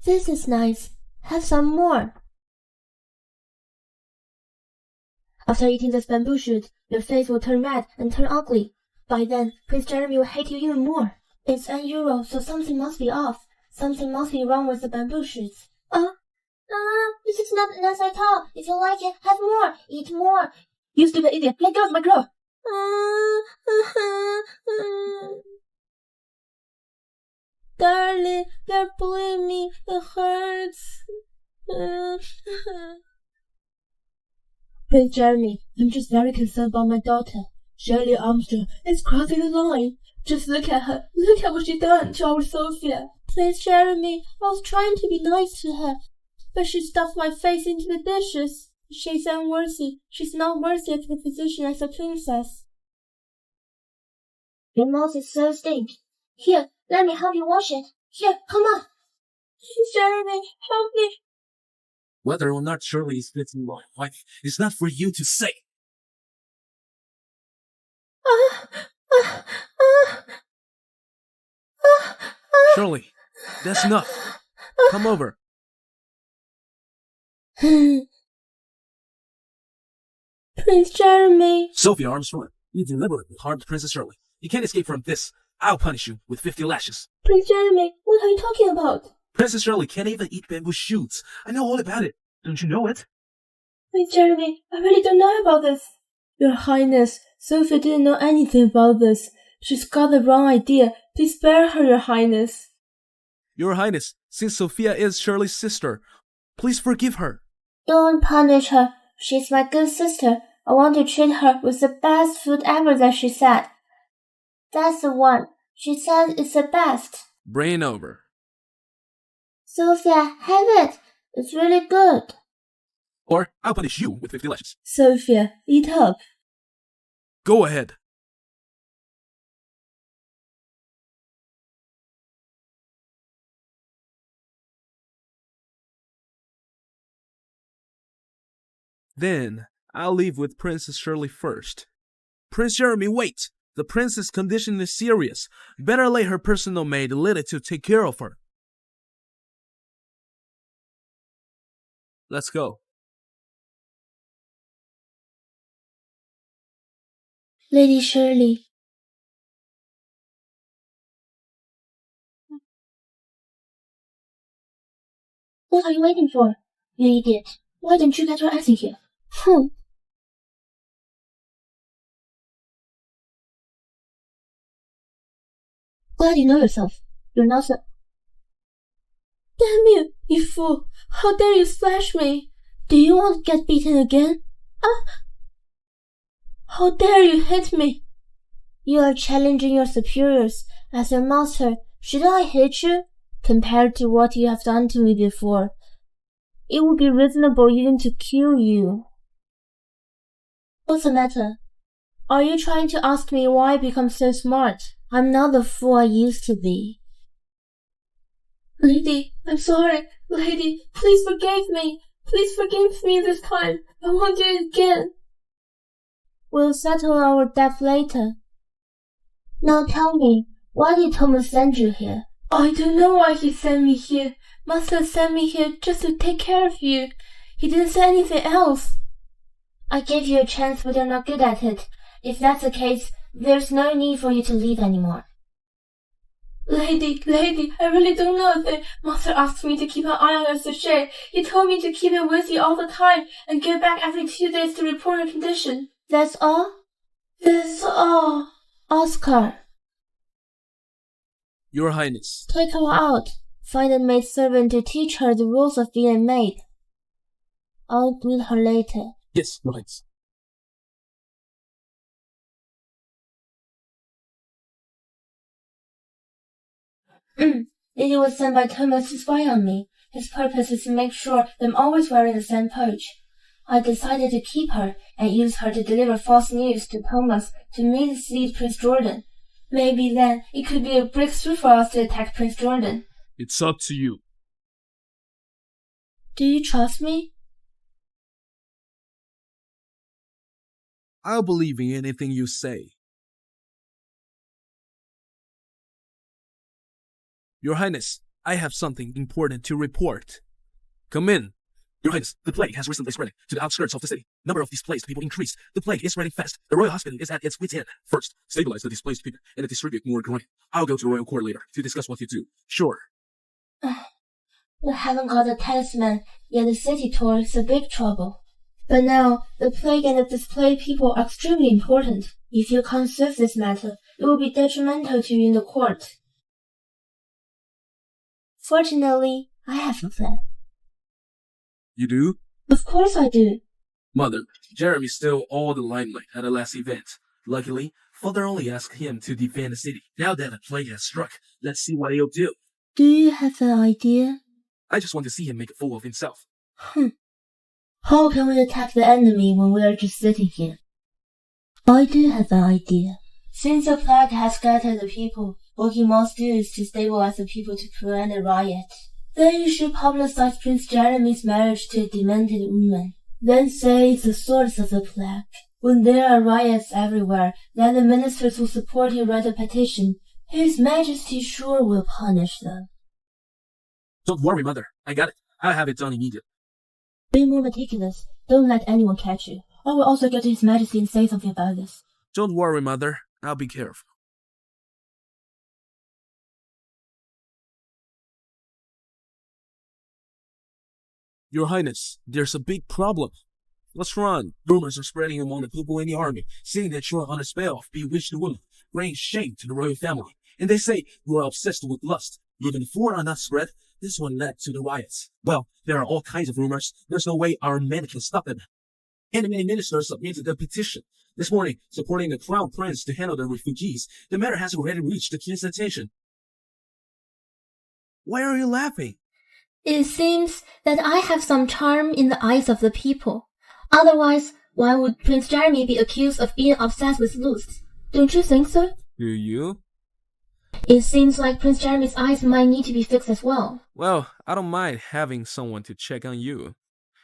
This is nice. Have some more. After eating this bamboo shoot, your face will turn red and turn ugly. By then, Prince Jeremy will hate you even more. It's unusual, so something must be off. Something must be wrong with the bamboo shoots. This is not nice at all. If you like it, have more. Eat more. You stupid idiot, let go of my girl. Darling, they're pulling me. It hurts. Prince Jeremy, I'm just very concerned about my daughter. Shirley Armstrong is crossing the line. Just look at her. Look at what she's done to our Sophia. Prince Jeremy, I was trying to be nice to her, but she stuffed my face into the dishes. She's unworthy. She's not worthy of the position as a princess. Your mouth is so stink. Here, let me help you wash it. Here, come on. Prince Jeremy, help me. Whether or not Shirley is fit to my wife is not for you to say. Shirley, that's enough. Come over. Prince Jeremy. Sophia Armstrong, you deliberately harmed Princess Shirley. You can't escape from this. I'll punish you with 50 lashes. Prince Jeremy, what are you talking about? Princess Shirley can't even eat bamboo shoots. I know all about it. Don't you know it? Prince Jeremy, I really don't know about this. Your Highness, Sophia didn't know anything about this. She's got the wrong idea. Please spare her, Your Highness. Your Highness, since Sophia is Shirley's sister, please forgive her. Don't punish her. She's my good sister. I want to treat her with the best food ever that she said. That's the one. She said it's the best. Bring it over. Sophia, have it. It's really good. Or I'll punish you with 50 lashes. Sophia, eat up. Go ahead. Then, I'll leave with Princess Shirley first. Prince Jeremy, wait! The princess' condition is serious. Better let her personal maid Lily to take care of her. Let's go. Lady Shirley. What are you waiting for? You idiot. Why don't you get your ass in here? Glad you know yourself. You're not so... Damn you, you fool! How dare you splash me? Do you want to get beaten again? How dare you hit me? You are challenging your superiors. As your master, should I hit you? Compared to what you have done to me before, it would be reasonable even to kill you. What's the matter? Are you trying to ask me why I become so smart? I'm not the fool I used to be. Lady, I'm sorry. Lady, please forgive me. Please forgive me this time. I won't do it again. We'll settle our debt later. Now tell me, why did Thomas send you here? I don't know why he sent me here. Master sent me here just to take care of you. He didn't say anything else. I gave you a chance, but you're not good at it. If that's the case, there's no need for you to leave anymore. Lady, I really don't know if Master asked me to keep an eye on your sachet. He told me to keep it with you all the time and go back every 2 days to report your condition. That's all? That's all. Oscar. Your Highness. Take her out. Find a maid servant to teach her the rules of being a maid. I'll greet her later. Yes, Your Highness. Lady was sent by Thomas to spy on me. His purpose is to make sure that I'm always wearing the same pouch. I decided to keep her and use her to deliver false news to Thomas to mislead Prince Jordan. Maybe then it could be a breakthrough for us to attack Prince Jordan. It's up to you. Do you trust me? I'll believe in anything you say. Your Highness, I have something important to report. Come in. Your Highness, the plague has recently spread to the outskirts of the city. Number of displaced people increased. The plague is spreading fast. The royal hospital is at its wit's end. First, stabilize the displaced people and distribute more grain. I'll go to the royal court later to discuss what to do. Sure. We haven't got a talisman, yet the city tour is a big trouble. But now, the plague and the displaced people are extremely important. If you can't solve this matter, it will be detrimental to you in the court. Fortunately, I have a plan. You do? Of course I do. Mother, Jeremy stole all the limelight at the last event. Luckily, Father only asked him to defend the city. Now that the plague has struck, let's see what he'll do. Do you have an idea? I just want to see him make a fool of himself. How can we attack the enemy when we are just sitting here? I do have an idea. Since the plague has scattered the people, what you must do is to stabilize the people to prevent a riot. Then you should publicize Prince Jeremy's marriage to a demented woman. Then say it's the source of the plague. When there are riots everywhere, then the ministers who support you write a petition. His Majesty sure will punish them. Don't worry, Mother. I got it. I'll have it done immediately. Be more meticulous. Don't let anyone catch you. I will also go to His Majesty and say something about this. Don't worry, Mother. I'll be careful. Your Highness, there's a big problem. Let's run. Rumors are spreading among the people in the army, saying that you're on a spell of bewitched woman, bringing shame to the royal family. And they say you are obsessed with lust. Even if word are not spread, this one led to the riots. Well, there are all kinds of rumors. There's no way our men can stop them. And many ministers submitted a petition this morning supporting the crown prince to handle the refugees. The matter has already reached the king's attention. Why are you laughing? It seems that I have some charm in the eyes of the people. Otherwise, why would Prince Jeremy be accused of being obsessed with lust? Don't you think so? Do you? It seems like Prince Jeremy's eyes might need to be fixed as well. Well, I don't mind having someone to check on you.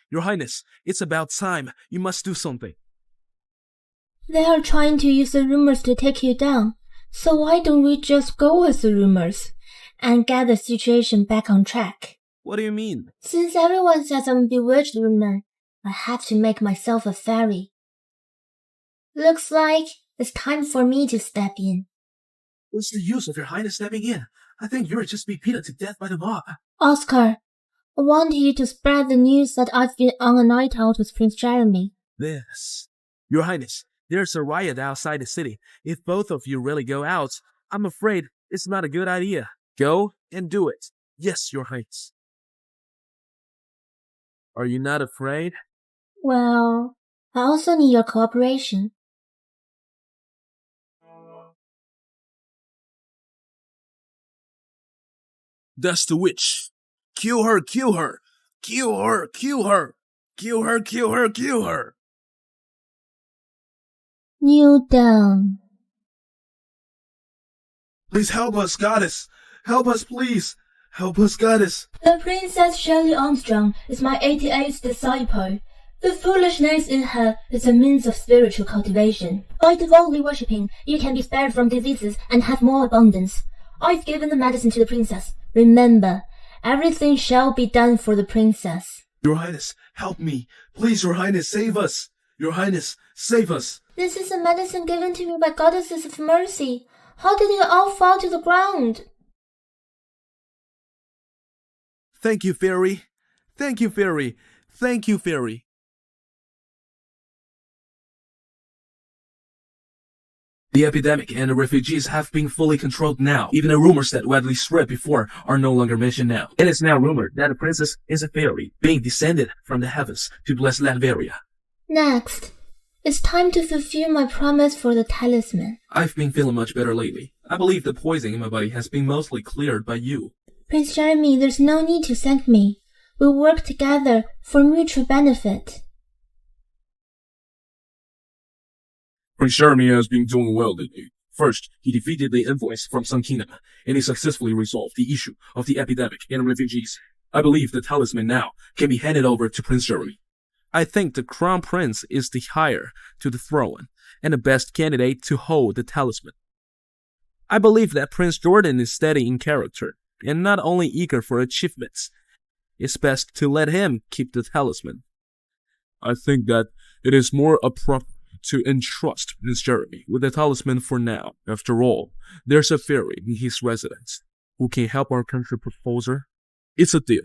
Your Highness, it's about time. You must do something. They are trying to use the rumors to take you down. So why don't we just go with the rumors and get the situation back on track? What do you mean? Since everyone says I'm a bewitched woman, I have to make myself a fairy. Looks like it's time for me to step in. What's the use of your Highness stepping in? I think you'll just be beaten to death by the mob. Oscar, I want you to spread the news that I've been on a night out with Prince Jeremy. This. Your Highness, there's a riot outside the city. If both of you really go out, I'm afraid it's not a good idea. Go and do it. Yes, Your Highness. Are you not afraid? Well, I also need your cooperation. That's the witch. Kill her, kill her. Kill her, kill her. Kill her, kill her, kill her. Kneel down. Please help us, goddess. Help us, please. Help us, goddess. The Princess Shirley Armstrong is my 88th disciple. The foolishness in her is a means of spiritual cultivation. By devoutly worshipping, you can be spared from diseases and have more abundance. I've given the medicine to the princess. Remember, everything shall be done for the princess. Your Highness, help me. Please, Your Highness, save us. Your Highness, save us. This is a medicine given to me by goddesses of mercy. How did it all fall to the ground? Thank you, Fairy. Thank you, Fairy. Thank you, Fairy. The epidemic and the refugees have been fully controlled now. Even the rumors that widely spread before are no longer mentioned now. It is now rumored that the princess is a fairy, being descended from the heavens to bless Latveria. Next, it's time to fulfill my promise for the talisman. I've been feeling much better lately. I believe the poison in my body has been mostly cleared by you. Prince Jeremy, there's no need to thank me. We'll work together for mutual benefit. Prince Jeremy has been doing well lately. First, he defeated the envoys from Sun Kingdom, and he successfully resolved the issue of the epidemic and refugees. I believe the talisman now can be handed over to Prince Jeremy. I think the crown prince is the heir to the throne and the best candidate to hold the talisman. I believe that Prince Jordan is steady in character and not only eager for achievements. It's best to let him keep the talisman. I think that it is more appropriate to entrust Prince Jeremy with the talisman for now. After all, there's a fairy in his residence who can help our country propose her. It's a deal.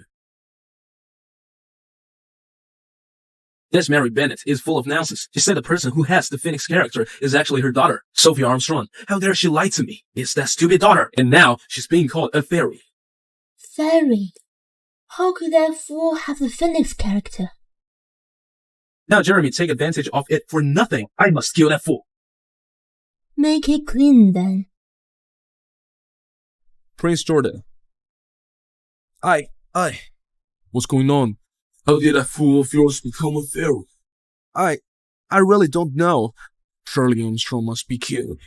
This Mary Bennett is full of nonsense. She said the person who has the Phoenix character is actually her daughter, Sophia Armstrong. How dare she lie to me? It's that stupid daughter. And now she's being called a fairy. Fairy? How could that fool have the Phoenix character? Now Jeremy take advantage of it for nothing. I must kill that fool. Make it clean then. Prince Jordan. What's going on? How did that fool of yours become a fairy? I really don't know. Shirley Armstrong must be killed.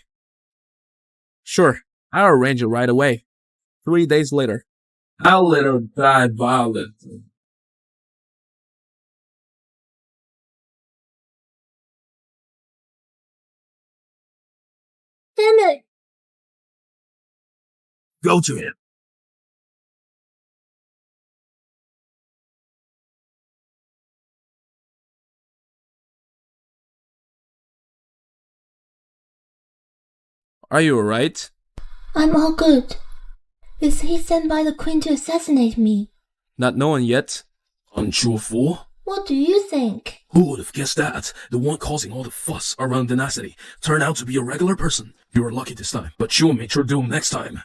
Sure, I'll arrange it right away. 3 days later. I'll let her die violently. Damn it! Go to him. Are you alright? I'm all good. Is he sent by the Queen to assassinate me? Not knowing yet. Aren't you a fool? What do you think? Who would have guessed that? The one causing all the fuss around Dynasty turned out to be a regular person. You were lucky this time, but you'll meet your doom next time.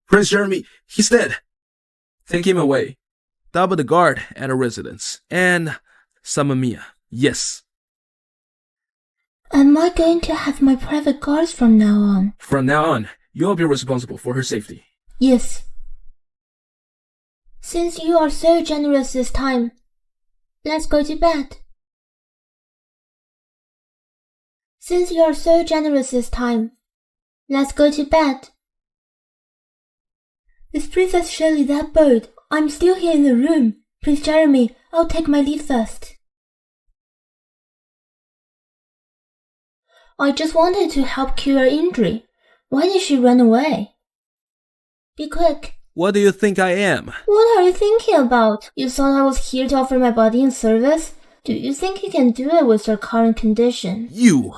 Prince Jeremy, he's dead. Take him away. Double the guard at a residence. And summon Mia. Yes. Am I going to have my private guards from now on? From now on, you'll be responsible for her safety. Yes. Since you are so generous this time, let's go to bed. Since you are so generous this time, let's go to bed. Is Princess Shirley that bold? I'm still here in the room. Prince Jeremy, I'll take my leave first. I just wanted to help cure her injury. Why did she run away? Be quick. What do you think I am? What are you thinking about? You thought I was here to offer my body in service? Do you think you can do it with your current condition? You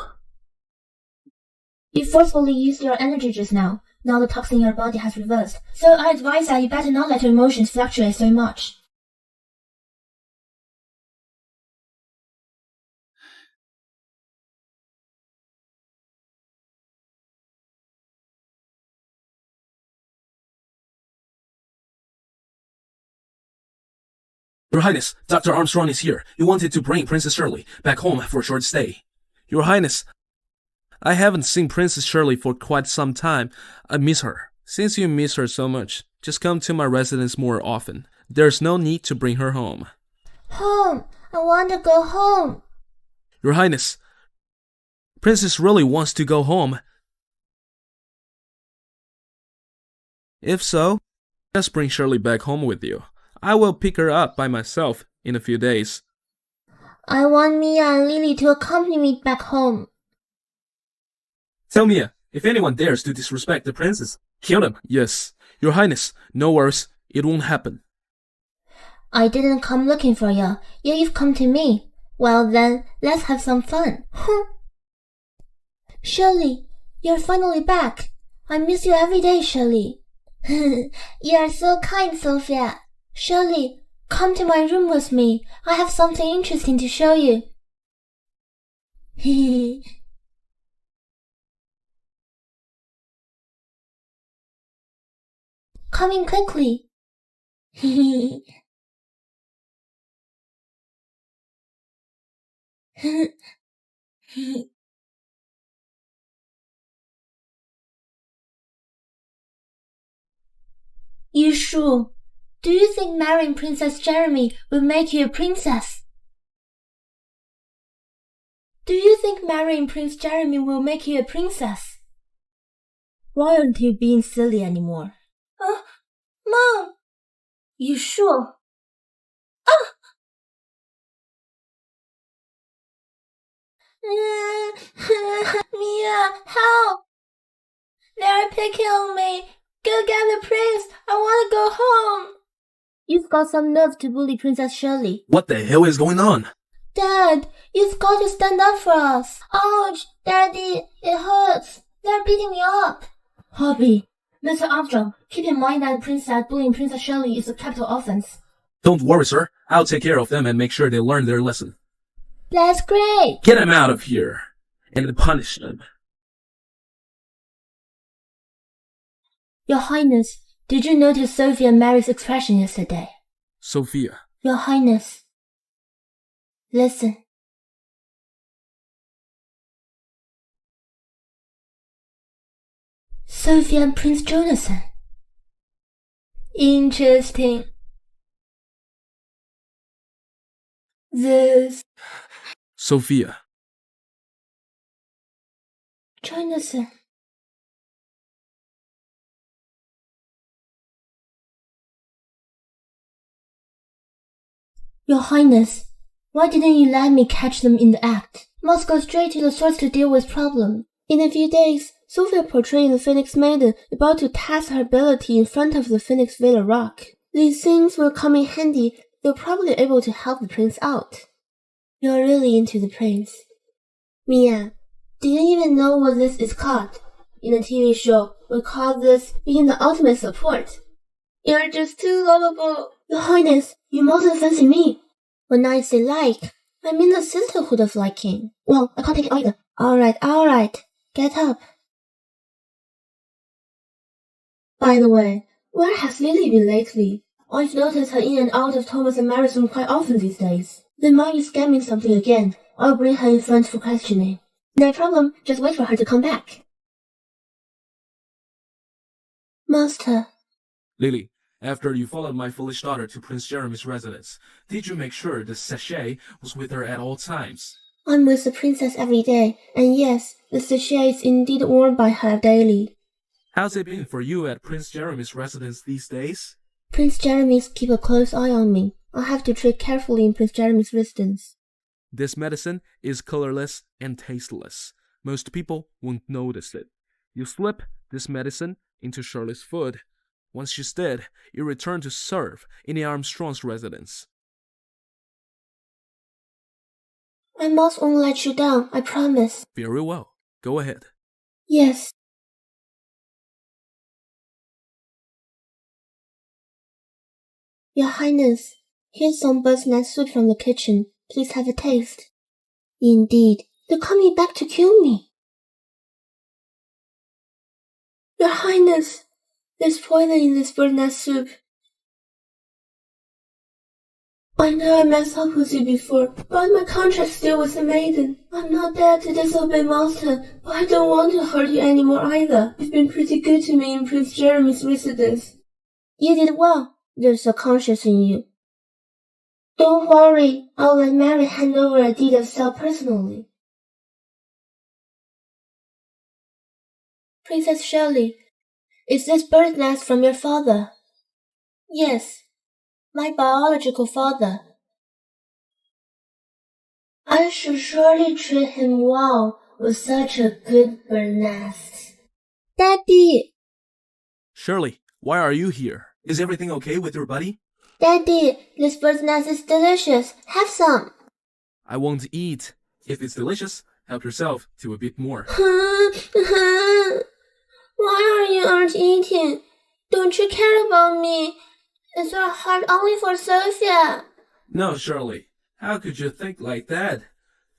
forcefully used your energy just now. Now the toxin in your body has reversed. So I advise that you better not let your emotions fluctuate so much. Your Highness, Dr. Armstrong is here. He wanted to bring Princess Shirley back home for a short stay. Your Highness, I haven't seen Princess Shirley for quite some time. I miss her. Since you miss her so much, just come to my residence more often. There's no need to bring her home. Home! I want to go home! Your Highness, Princess really wants to go home. If so, just bring Shirley back home with you. I will pick her up by myself in a few days. I want Mia and Lily to accompany me back home. Tell Mia, if anyone dares to disrespect the princess, kill them. Yes, Your Highness, no worries, it won't happen. I didn't come looking for you, yet you've come to me. Well then, let's have some fun. Shirley, you're finally back. I miss you every day, Shirley. You are so kind, Sophia. Shirley, come to my room with me. I have something interesting to show you. Come in quickly. You sure? Do you think marrying Princess Jeremy will make you a princess? Do you think marrying Prince Jeremy will make you a princess? Why aren't you being silly anymore? Mom! You sure? Mia, help! They're picking on me. Go get the prince. I want to go home. You've got some nerve to bully Princess Shirley. What the hell is going on? Dad, you've got to stand up for us. Ouch, Daddy, it hurts. They're beating me up. Hobby, Mr. Armstrong, keep in mind that bullying Princess Shirley is a capital offense. Don't worry, sir. I'll take care of them and make sure they learn their lesson. That's great. Get them out of here and punish them. Your Highness, did you notice Sophia and Mary's expression yesterday? Sophia. Your Highness, listen. Sophia and Prince Jonathan. Interesting. This... Sophia. Jonathan. Your Highness, why didn't you let me catch them in the act? Must go straight to the source to deal with problem. In a few days, Sophia portraying the Phoenix Maiden about to test her ability in front of the Phoenix Villa Rock. These things will come in handy. They're probably able to help the prince out. You're really into the prince. Mia, do you even know what this is called? In the TV show, we call this being the ultimate support. You're just too lovable. Your Highness, you mustn't fancy me. When I say like, I mean the sisterhood of liking. Well, I can't take it either. Alright. Get up. By the way, where has Lily been lately? I've noticed her in and out of Thomas and Mary's room quite often these days. They might be scamming something again. I'll bring her in front for questioning. No problem, just wait for her to come back. Master. Lily, after you followed my foolish daughter to Prince Jeremy's residence, did you make sure the sachet was with her at all times? I'm with the princess every day, and yes, the sachet is indeed worn by her daily. How's it been for you at Prince Jeremy's residence these days? Prince Jeremy's keep a close eye on me. I have to tread carefully in Prince Jeremy's residence. This medicine is colorless and tasteless. Most people won't notice it. You slip this medicine into Shirley's food. Once she's dead, you return to serve in the Armstrong's residence. I must won't let you down, I promise. Very well. Go ahead. Yes. Your Highness, here's some bird's nest soup from the kitchen. Please have a taste. Indeed, they're coming back to kill me. Your Highness, there's poison in this bird's nest soup. I know I messed up with you before, but my contract's still with the maiden. I'm not there to disobey master, but I don't want to hurt you anymore either. You've been pretty good to me in Prince Jeremy's residence. You did well. There's a conscience in you. Don't worry, I'll let Mary hand over a deed of sale personally. Princess Shirley, is this bird's nest from your father? Yes, my biological father. I should surely treat him well with such a good bird nest. Daddy! Shirley, why are you here? Is everything okay with your buddy? Daddy, this bird's nest is delicious. Have some. I won't eat. If it's delicious, help yourself to a bit more. Why aren't you eating? Don't you care about me? Is your heart only for Sophia? No, Shirley. How could you think like that?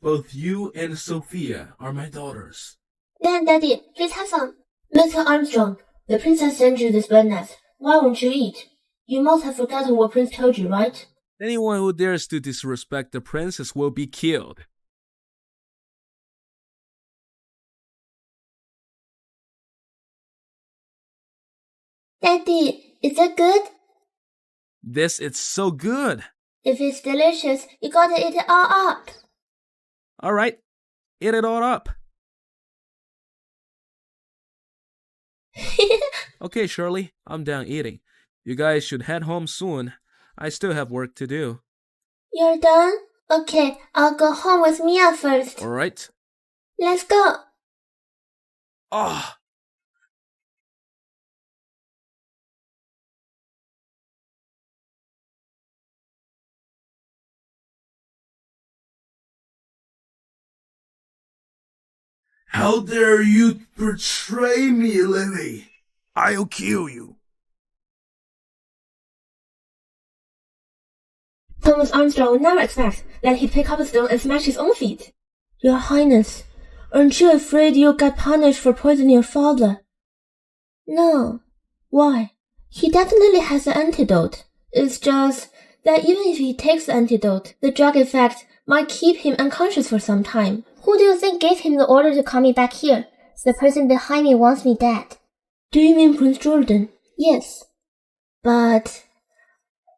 Both you and Sophia are my daughters. Then, Daddy, please have some. Mr. Armstrong, the princess sent you this bird nest. Why won't you eat? You must have forgotten what Prince told you, right? Anyone who dares to disrespect the princess will be killed. Daddy, is that good? This is so good. If it's delicious, you gotta eat it all up. All right, eat it all up. Okay, Shirley, I'm done eating. You guys should head home soon. I still have work to do. You're done? Okay, I'll go home with Mia first. All right. Let's go. Ah. How dare you betray me, Lily? I'll kill you. Thomas Armstrong would never expect that he'd pick up a stone and smash his own feet. Your Highness, aren't you afraid you'll get punished for poisoning your father? No. Why? He definitely has the antidote. It's just that even if he takes the antidote, the drug effect might keep him unconscious for some time. Who do you think gave him the order to call me back here? The person behind me wants me dead. Do you mean Prince Jordan? Yes. But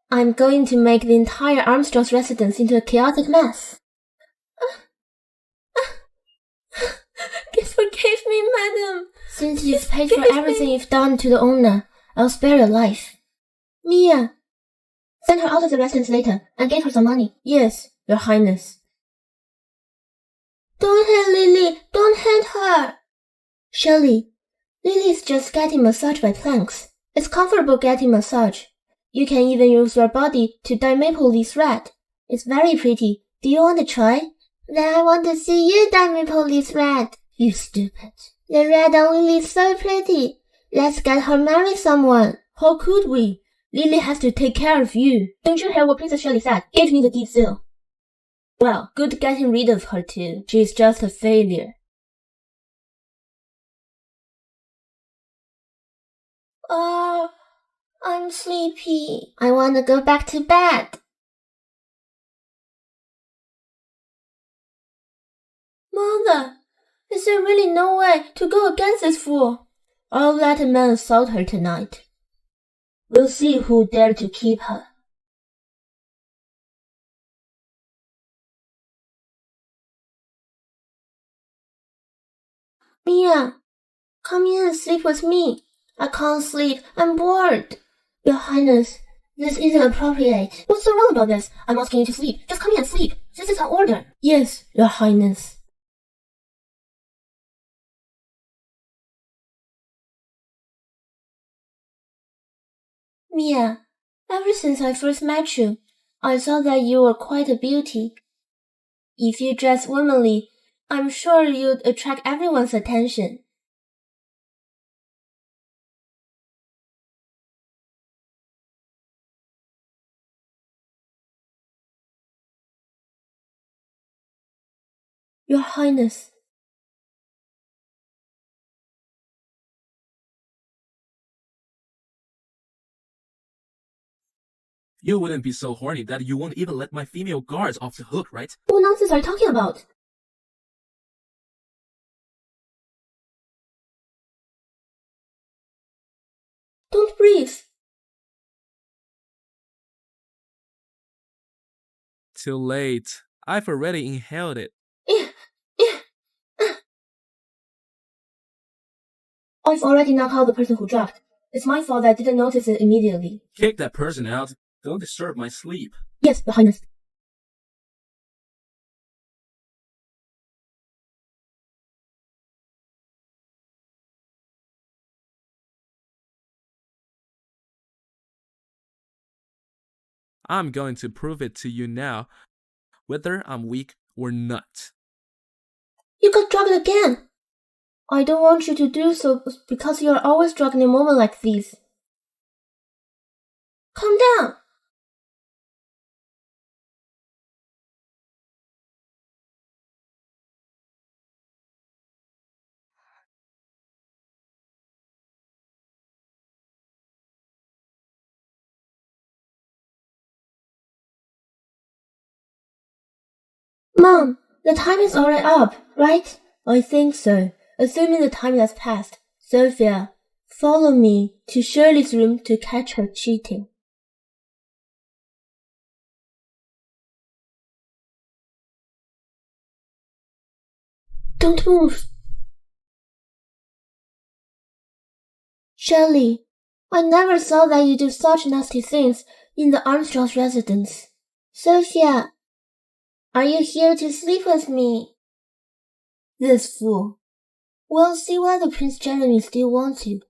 I'm going to make the entire Armstrong's residence into a chaotic mess. Forgive me, madam. Since you've paid for everything you've done to the owner, I'll spare your life. Mia. Send her out of the residence later and give her some money. Yes, Your Highness. Don't hit Lily! Don't hit her! Shelley, Lily's just getting massaged by planks. It's comfortable getting massage. You can even use your body to dye maple leaves red. It's very pretty. Do you want to try? Then I want to see you dye maple leaves red. You stupid. The red on Lily's so pretty. Let's get her marry someone. How could we? Lily has to take care of you. Don't you hear what Princess Shelley said? Give me the deed seal. Well, good getting rid of her too. She's just a failure. Oh, I'm sleepy. I want to go back to bed. Mother, is there really no way to go against this fool? I'll let a man assault her tonight. We'll see who dared to keep her. Mia, come in and sleep with me. I can't sleep. I'm bored. Your Highness, this isn't appropriate. What's so wrong about this? I'm asking you to sleep. Just come in and sleep. This is an order. Yes, Your Highness. Mia, ever since I first met you, I saw that you were quite a beauty. If you dress womanly, I'm sure you'd attract everyone's attention. Your Highness. You wouldn't be so horny that you won't even let my female guards off the hook, right? What nonsense are you talking about? Don't breathe. Too late. I've already inhaled it. I've already knocked out the person who dropped. It's my fault that I didn't notice it immediately. Kick that person out. Don't disturb my sleep. Yes, Your Highness. I'm going to prove it to you now, whether I'm weak or not. You got drugged again. I don't want you to do so because you are always drugged in a moment like this. Calm down. Mom, the time is already up, right? I think so. Assuming the time has passed. Sophia, follow me to Shirley's room to catch her cheating. Don't move. Shirley, I never saw that you do such nasty things in the Armstrong's residence. Sophia, are you here to sleep with me? This fool. We'll see whether Prince Jeremy still wants you.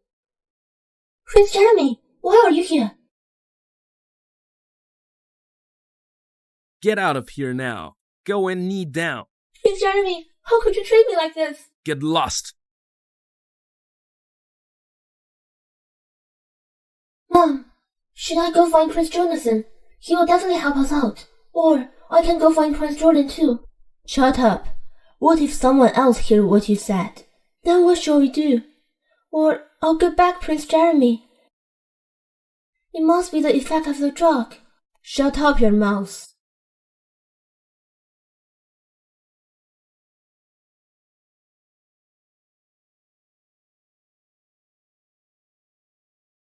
Prince Jeremy, why are you here? Get out of here now. Go and knee down. Prince Jeremy, how could you treat me like this? Get lost. Mom, should I go find Prince Jonathan? He will definitely help us out. Or I can go find Prince Jordan too. Shut up. What if someone else hears what you said? Then what shall we do? Or I'll get back Prince Jeremy. It must be the effect of the drug. Shut up your mouth.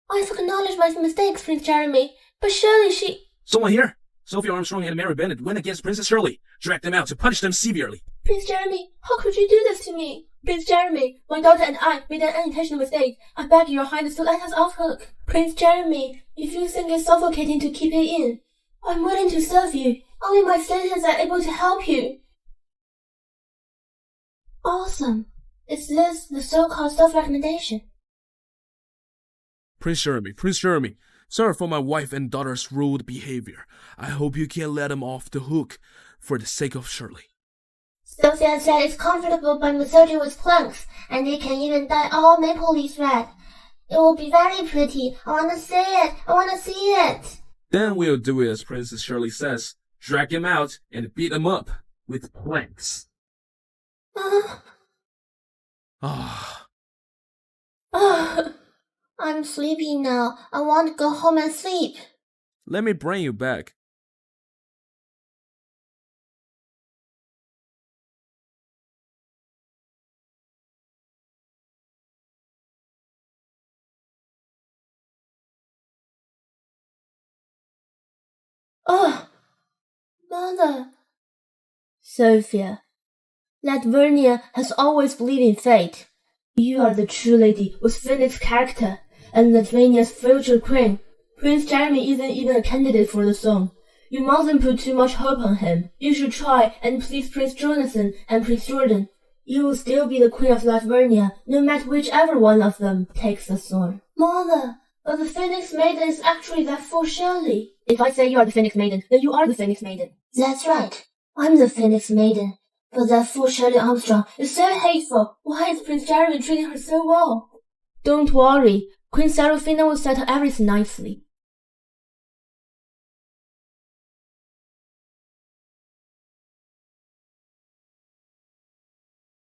I've acknowledged my mistakes, Prince Jeremy, but surely she... Someone here? Sophia Armstrong and Mary Bennett went against Princess Shirley. Drag them out to punish them severely. Prince Jeremy, how could you do this to me? Prince Jeremy, my daughter and I made an unintentional mistake. I beg your highness to let us off hook. Prince Jeremy, if you think it's suffocating to keep it in, I'm willing to serve you. Only my status are able to help you. Awesome. Is this the so-called self-recommendation? Prince Jeremy, sorry for my wife and daughter's rude behavior. I hope you can let them off the hook for the sake of Shirley. Sophia said it's comfortable by massaging with planks, and they can even dye all maple leaves red. It will be very pretty. I want to see it. I want to see it. Then we'll do it as Princess Shirley says. Drag him out and beat him up with planks. I'm sleepy now. I want to go home and sleep. Let me bring you back. Mother. Sophia, Latvernia has always believed in fate. You are the true lady with Phoenix character and Latvernia's future queen. Prince Jeremy isn't even a candidate for the throne. You mustn't put too much hope on him. You should try and please Prince Jonathan and Prince Jordan. You will still be the queen of Latvernia, no matter whichever one of them takes the throne. Mother, but the Phoenix Maiden is actually that fool Shirley. If I say you are the Phoenix Maiden, then you are the Phoenix Maiden. That's right. I'm the Phoenix Maiden. But that fool Shirley Armstrong is so hateful. Why is Prince Jeremy treating her so well? Don't worry. Queen Seraphina will settle everything nicely.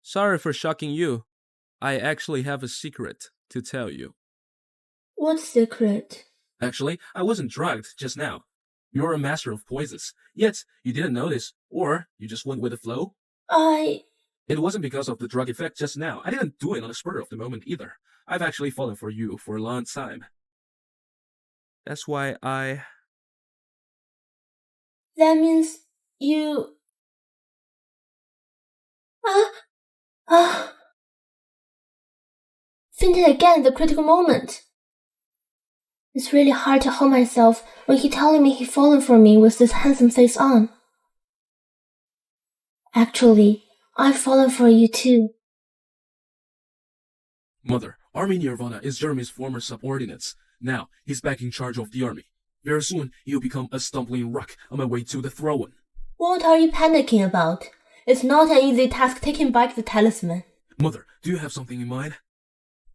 Sorry for shocking you. I actually have a secret to tell you. What secret? Actually, I wasn't drugged just now. You're a master of poisons, yet you didn't notice, or you just went with the flow. It wasn't because of the drug effect just now. I didn't do it on the spur of the moment either. I've actually fallen for you for a long time. That's why I... That means you... Fainted again at the critical moment. It's really hard to hold myself when he telling me he fallen for me with this handsome face on. Actually, I've fallen for you too. Mother, Army Nirvana is Jeremy's former subordinate. Now, he's back in charge of the army. Very soon, he'll become a stumbling rock on my way to the throne. What are you panicking about? It's not an easy task taking back the talisman. Mother, do you have something in mind?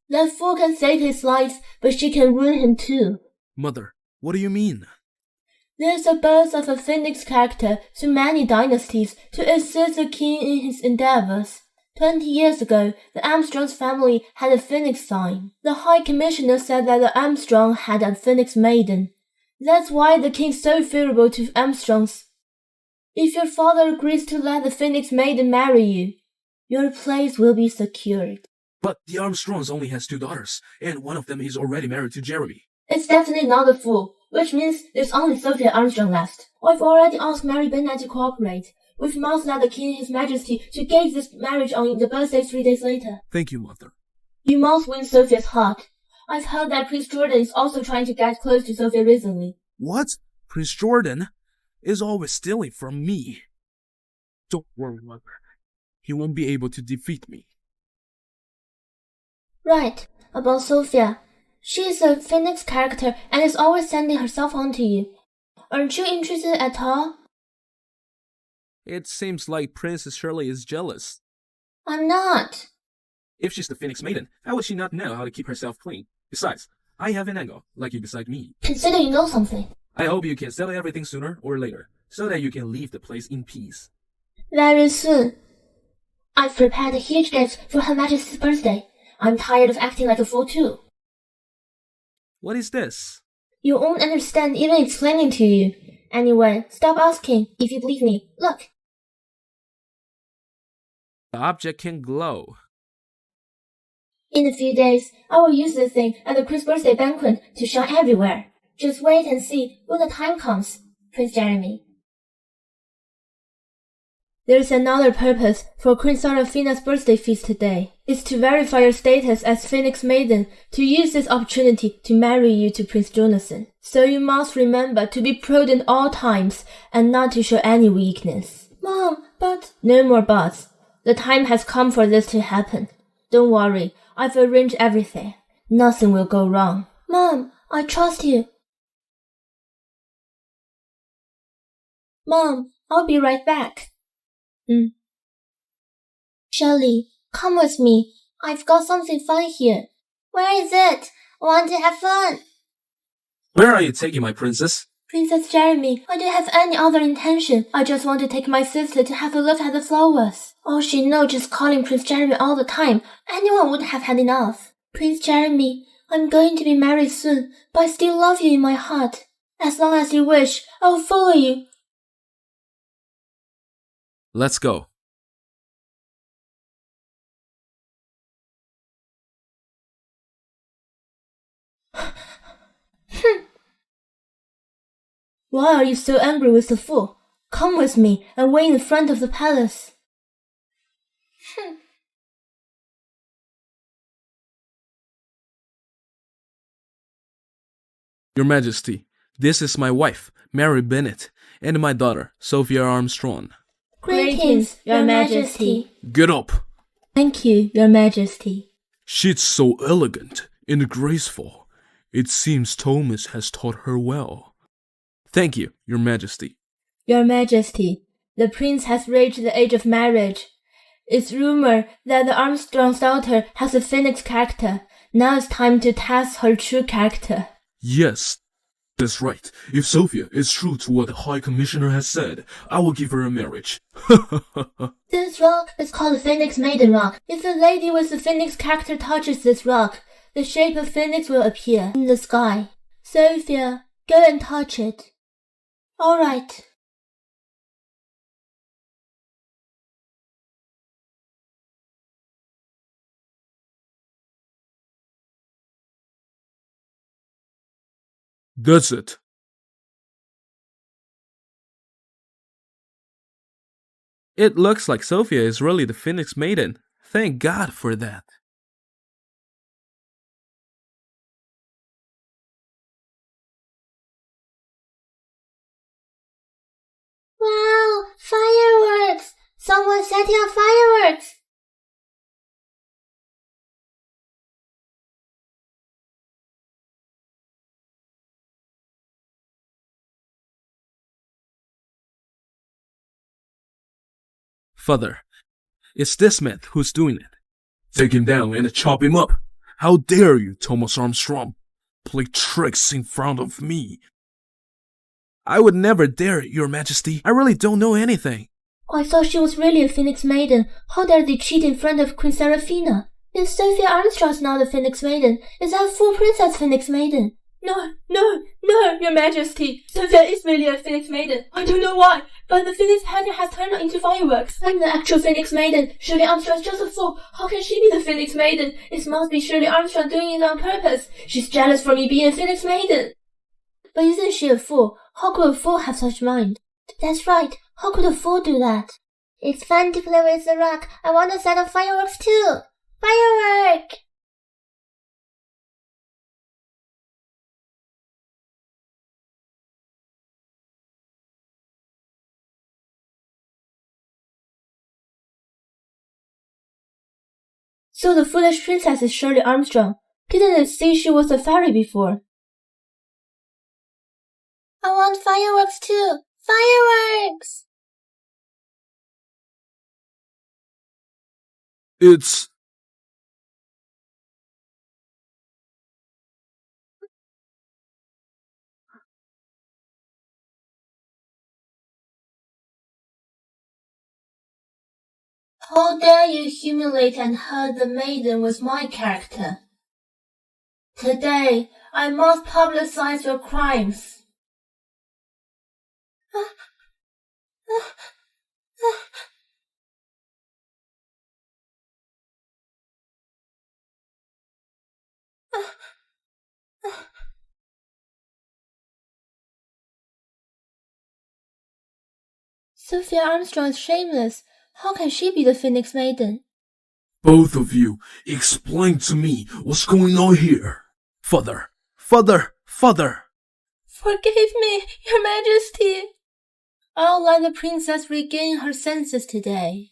That fool can save his life, but she can ruin him too. Mother, what do you mean? There's the birth of a phoenix character through many dynasties to assist the king in his endeavors. 20 years ago, the Armstrong's family had a phoenix sign. The High Commissioner said that the Armstrong had a phoenix maiden. That's why the king's so favorable to Armstrongs. If your father agrees to let the phoenix maiden marry you, your place will be secured. But the Armstrongs only has 2 daughters, and one of them is already married to Jeremy. It's definitely not a fool, which means there's only Sophia Armstrong left. I've already asked Mary Bennett to cooperate. We must let the King His Majesty to gauge this marriage on the birthday 3 days later. Thank you, Mother. You must win Sophia's heart. I've heard that Prince Jordan is also trying to get close to Sophia recently. What? Prince Jordan is always stealing from me. Don't worry, Mother. He won't be able to defeat me. Right, about Sophia. She is a Phoenix character and is always sending herself on to you. Aren't you interested at all? It seems like Princess Shirley is jealous. I'm not. If she's the Phoenix Maiden, how would she not know how to keep herself clean? Besides, I have an angle, like you beside me. Consider you know something. I hope you can settle everything sooner or later. so that you can leave the place in peace. Very soon. I've prepared a huge gift for Her Majesty's birthday. I'm tired of acting like a fool too. What is this? You won't understand even explaining to you. Anyway, stop asking if you believe me. Look. The object can glow. In a few days, I will use the thing at the Queen's birthday banquet to shine everywhere. Just wait and see when the time comes, Prince Jeremy. There's another purpose for Queen Serafina's birthday feast today. It's to verify your status as Phoenix Maiden, to use this opportunity to marry you to Prince Jonathan. So you must remember to be prudent all times and not to show any weakness. Mom, but... No more buts. The time has come for this to happen. Don't worry, I've arranged everything. Nothing will go wrong. Mom, I trust you. Mom, I'll be right back. Shelley, come with me. I've got something fun here. Where is it? I want to have fun. Where are you taking my princess? Princess Jeremy, I don't have any other intention. I just want to take my sister to have a look at the flowers. All she knows is calling Prince Jeremy all the time. Anyone would have had enough. Prince Jeremy, I'm going to be married soon, but I still love you in my heart. As long as you wish, I will follow you. Let's go. Why are you so angry with the fool? Come with me and wait in front of the palace. Your Majesty, this is my wife, Mary Bennet, and my daughter, Sophia Armstrong. Greetings, Your Majesty. Get up! Thank you, Your Majesty. She's so elegant and graceful. It seems Thomas has taught her well. Thank you, Your Majesty. Your Majesty, the prince has reached the age of marriage. It's rumored that the Armstrong's daughter has a phoenix character. Now it's time to test her true character. Yes, that's right. If Sophia is true to what the High Commissioner has said, I will give her a marriage. This rock is called the Phoenix Maiden Rock. If a lady with the phoenix character touches this rock, the shape of phoenix will appear in the sky. Sophia, go and touch it. All right. That's it. It looks like Sophia is really the Phoenix Maiden. Thank God for that. Wow, fireworks! Someone's setting off fireworks! Father, it's this man who's doing it. Take him down and chop him up. How dare you, Thomas Armstrong, play tricks in front of me? I would never dare, Your Majesty. I really don't know anything. I thought she was really a Phoenix Maiden. How dare they cheat in front of Queen Serafina? If Sophia Armstrong's not a Phoenix Maiden, is that full Princess Phoenix Maiden? No, Your Majesty. Sophia is really a Phoenix Maiden. I don't know why, but the Phoenix pattern has turned into fireworks. I'm the actual Phoenix Maiden. Shirley Armstrong's just a fool. How can she be the Phoenix Maiden? It must be Shirley Armstrong doing it on purpose. She's jealous for me being a Phoenix Maiden. But isn't she a fool? How could a fool have such mind? That's right. How could a fool do that? It's fun to play with the rock. I want to set off fireworks too. Firework! So the foolish princess is Shirley Armstrong. Didn't it see she was a fairy before? I want fireworks too. Fireworks! It's... How dare you humiliate and hurt the maiden with my character? Today, I must publicize your crimes. Sophia Armstrong is shameless. How can she be the Phoenix Maiden? Both of you, explain to me what's going on here. Father, father, father. Forgive me, Your Majesty. I'll let the princess regain her senses today.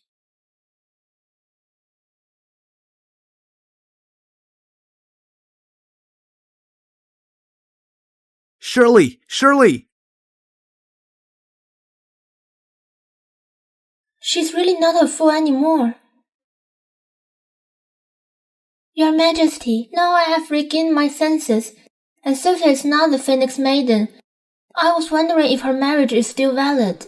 Shirley! Shirley! She's really not a fool anymore. Your Majesty, now I have regained my senses, and Sophia is not the Phoenix Maiden. I was wondering if her marriage is still valid.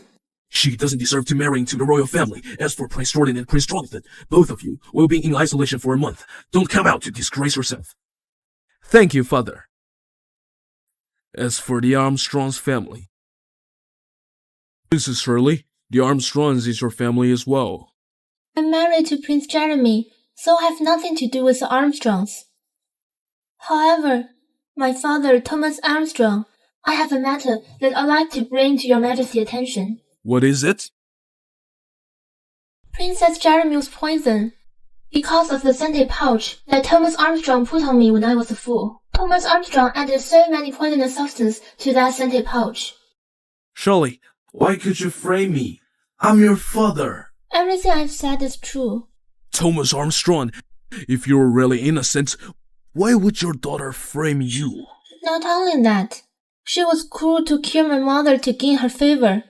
She doesn't deserve to marry into the royal family. As for Prince Jordan and Prince Jonathan, both of you will be in isolation for a month. Don't come out to disgrace yourself. Thank you, Father. As for the Armstrongs family, Princess Shirley, the Armstrongs is your family as well. I'm married to Prince Jeremy, so I have nothing to do with the Armstrongs. However, my father, Thomas Armstrong, I have a matter that I'd like to bring to Your Majesty's attention. What is it? Princess Jeremy was poisoned because of the scented pouch that Thomas Armstrong put on me when I was a fool. Thomas Armstrong added so many poisonous substances to that scented pouch. Shirley, Why could you frame me? I'm your father. Everything I've said is true. Thomas Armstrong, if you're really innocent, why would your daughter frame you? Not only that, she was cruel to kill my mother to gain her favor.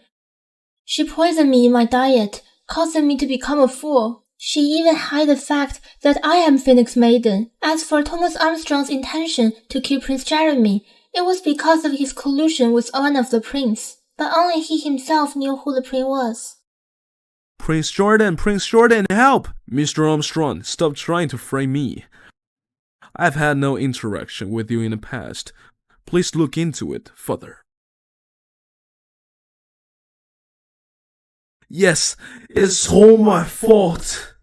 She poisoned me in my diet, causing me to become a fool. She even hid the fact that I am Phoenix Maiden. As for Thomas Armstrong's intention to kill Prince Jeremy, it was because of his collusion with one of the princes. But only he himself knew who the prince was. Prince Jordan, help! Mr. Armstrong, stop trying to frame me. I've had no interaction with you in the past. Please look into it, Father. Yes, It's all my fault.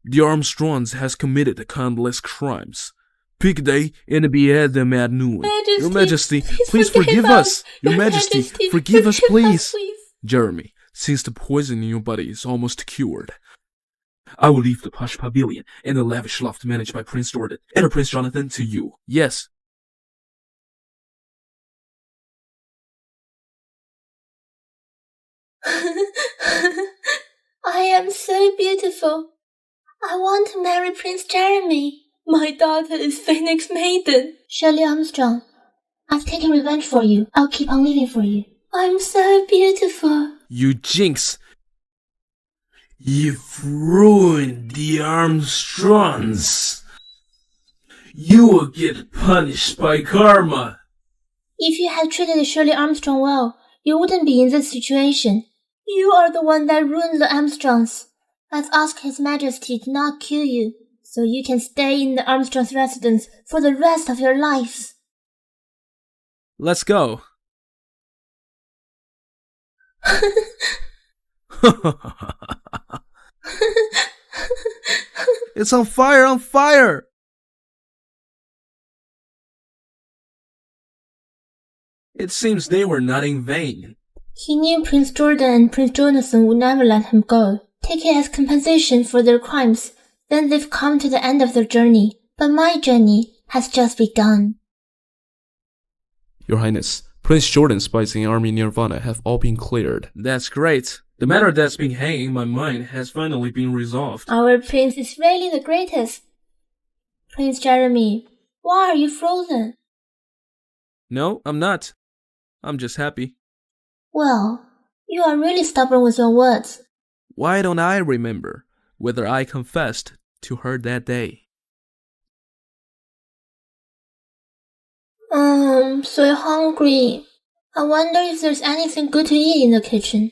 the Armstrongs has committed countless crimes. Pick day and behead them at noon. Your Majesty, please forgive us. Your Majesty, forgive us, please. Jeremy, since the poison in your body is almost cured, I will leave the posh pavilion and the lavish loft managed by Prince Jordan and Prince Jonathan to you. yes, I am so beautiful. I want to marry Prince Jeremy. My daughter is Phoenix Maiden. Shirley Armstrong, I've taken revenge for you. I'll keep on living for you. I'm so beautiful. you jinx. You've ruined the Armstrongs. You will get punished by karma. If you had treated Shirley Armstrong well, you wouldn't be in this situation. You are the one that ruined the Armstrongs. I've asked His Majesty to not kill you, so you can stay in the Armstrongs' residence for the rest of your lives. Let's go. It's on fire, on fire! It seems they were not in vain. He knew Prince Jordan and Prince Jonathan would never let him go. Take it as compensation for their crimes. Then they've come to the end of their journey. But my journey has just begun. Your Highness, Prince Jordan's spies in Army Nirvana have all been cleared. That's great. The matter that's been hanging in my mind has finally been resolved. Our prince is really the greatest. Prince Jeremy, why are you frozen? No, I'm not. I'm just happy. Well, you are really stubborn with your words. Why don't I remember whether I confessed to her that day? So hungry. I wonder if there's anything good to eat in the kitchen.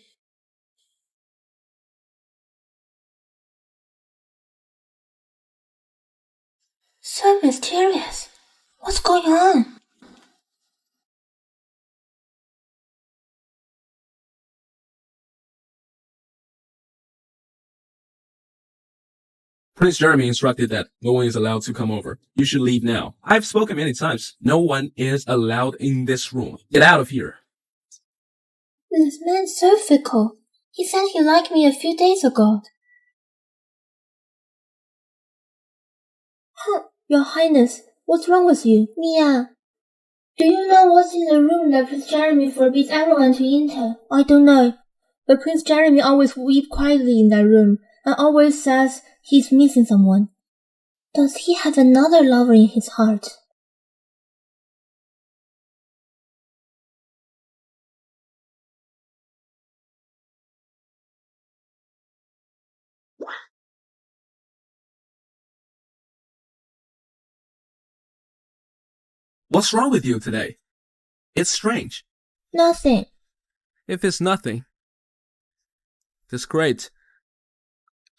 So mysterious. What's going on? Prince Jeremy instructed that no one is allowed to come over. You should leave now. I've spoken many times. No one is allowed in this room. Get out of here. This man's so fickle. He said he liked me a few days ago. Your Highness, what's wrong with you? Mia, Do you know what's in the room that Prince Jeremy forbids everyone to enter? I don't know, but Prince Jeremy always weeps quietly in that room and always says he's missing someone. does he have another lover in his heart? What's wrong with you today? It's strange. Nothing. If it's nothing, that's great.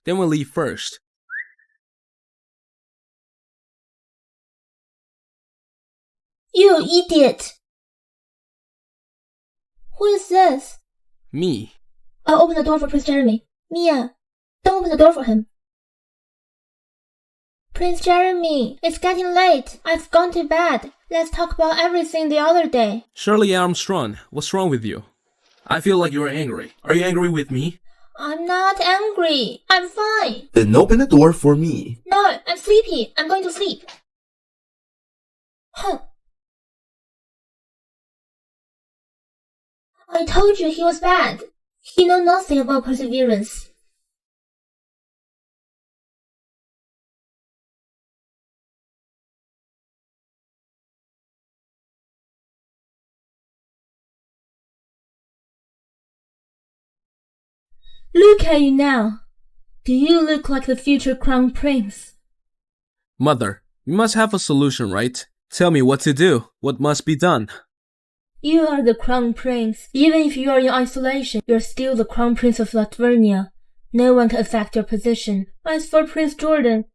Then we'll leave first. You idiot! Who is this? Me. I'll open the door for Prince Jeremy. Mia, Don't open the door for him. Prince Jeremy, it's getting late. I've gone to bed. Let's talk about everything the other day. Shirley Armstrong, what's wrong with you? I feel like you're angry. Are you angry with me? I'm not angry. I'm fine. Then open the door for me. No, I'm sleepy. I'm going to sleep. I told you he was bad. He knows nothing about perseverance. Look at you now. Do you look like the future crown prince? Mother, you must have a solution, right? Tell me what to do. What must be done? You are the crown prince. Even if you are in isolation, you're still the crown prince of Latvernia. No one can affect your position. As for Prince Jordan,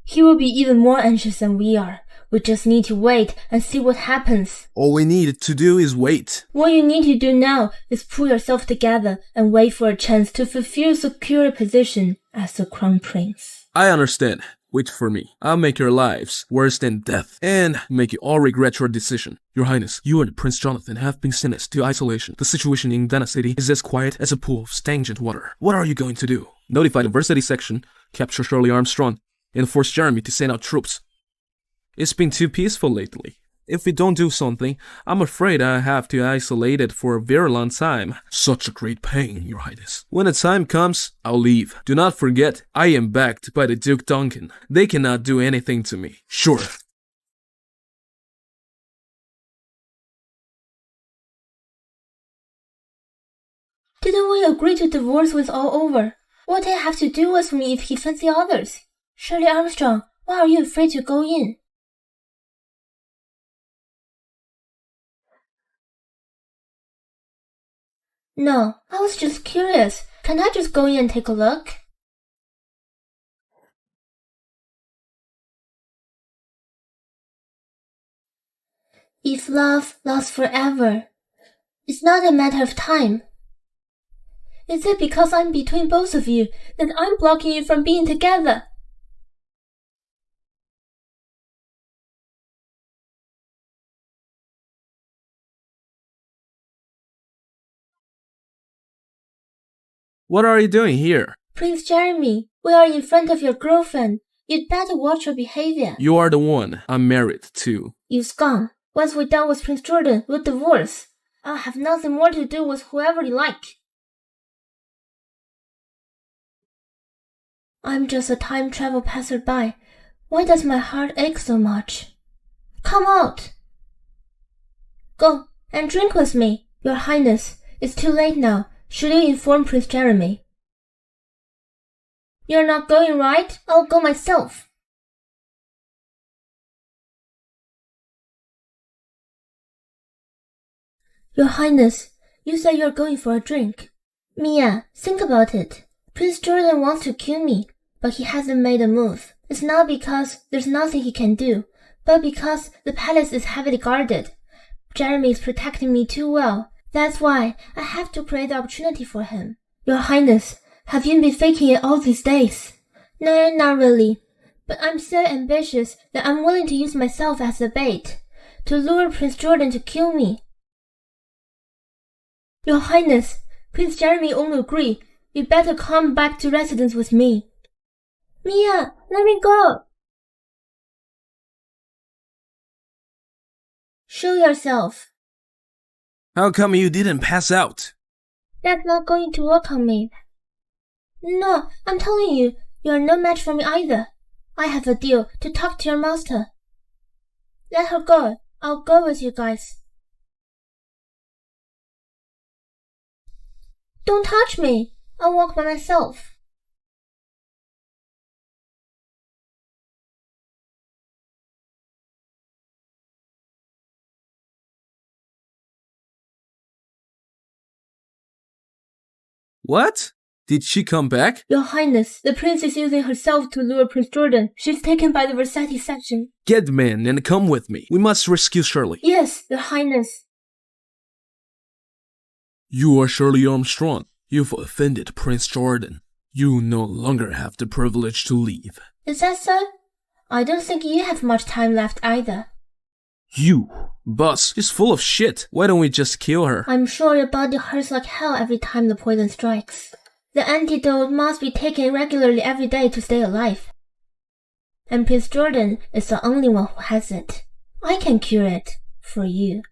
he will be even more anxious than we are. We just need to wait and see what happens. All we need to do is wait. What you need to do now is pull yourself together and wait for a chance to fulfill a secure position as the crown prince. I understand. Wait for me. I'll make your lives worse than death and make you all regret your decision. Your Highness, you and Prince Jonathan have been sentenced to isolation. The situation in Dana City is as quiet as a pool of stagnant water. What are you going to do? Notify the Varsity section, capture Shirley Armstrong, and force Jeremy to send out troops. It's been too peaceful lately. If we don't do something, I'm afraid I have to isolate it for a very long time. Such a great pain, Your Highness. When the time comes, I'll leave. Do not forget, I am backed by the Duke Duncan. They cannot do anything to me. Sure. Didn't we agree to divorce when it's all over? What did it have to do with me if he fancy others? Shirley Armstrong, why are you afraid to go in? No, I was just curious. Can I just go in and take a look? If love lasts forever, it's not a matter of time. Is it because I'm between both of you that I'm blocking you from being together? What are you doing here? Prince Jeremy, we are in front of your girlfriend. You'd better watch your behavior. You are the one I'm married to. You scum. Once we're done with Prince Jordan, we'll divorce. I'll have nothing more to do with whoever you like. I'm just a time travel passerby. Why does my heart ache so much? Come out. Go and drink with me. Your Highness, it's too late now. Should you inform Prince Jeremy? You're not going, right? I'll go myself. Your Highness, you said you're going for a drink. Mia, think about it. Prince Jordan wants to kill me, but he hasn't made a move. It's not because there's nothing he can do, but because the palace is heavily guarded. Jeremy is protecting me too well. That's why I have to create the opportunity for him. Your Highness, have you been faking it all these days? No, not really. But I'm so ambitious that I'm willing to use myself as a bait, to lure Prince Jordan to kill me. Your Highness, Prince Jeremy won't agree. You'd better come back to residence with me. Mia, let me go. Show yourself. How come you didn't pass out? That's not going to work on me. No, I'm telling you, you're no match for me either. I have a deal to talk to your master. Let her go. I'll go with you guys. Don't touch me. I'll walk by myself. What? Did she come back? Your Highness, the prince is using herself to lure Prince Jordan. She's taken by the Versailles section. Get the man and come with me. We must rescue Shirley. Yes, Your Highness. You are Shirley Armstrong. You've offended Prince Jordan. You no longer have the privilege to leave. Is that so? I don't think you have much time left either. You, boss, is full of shit. Why don't we just kill her? I'm sure your body hurts like hell every time the poison strikes. The antidote must be taken regularly every day to stay alive. And Prince Jordan is the only one who has it. I can cure it for you.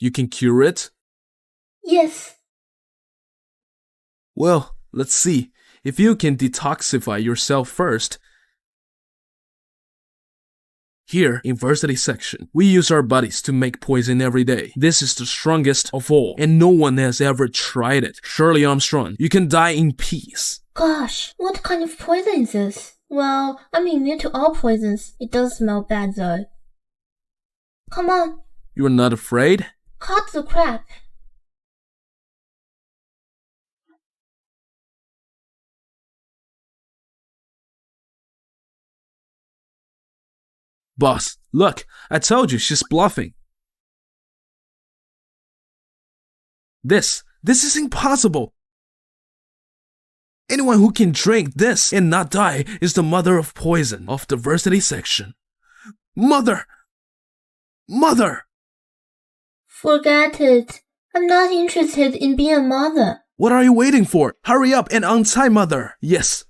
You can cure it? Yes. Well, let's see. If you can detoxify yourself first. Here, in Versailles section, we use our bodies to make poison every day. This is the strongest of all, and no one has ever tried it. Shirley Armstrong, you can die in peace. Gosh, what kind of poison is this? Well, I'm immune to all poisons. It does smell bad though. Come on. You're not afraid? Cut the crap. Boss, look, I told you she's bluffing. This is impossible. Anyone who can drink this and not die is the mother of poison of the Versailles section. Mother! Mother! Forget it. I'm not interested in being a mother. What are you waiting for? Hurry up and untie Mother. Yes.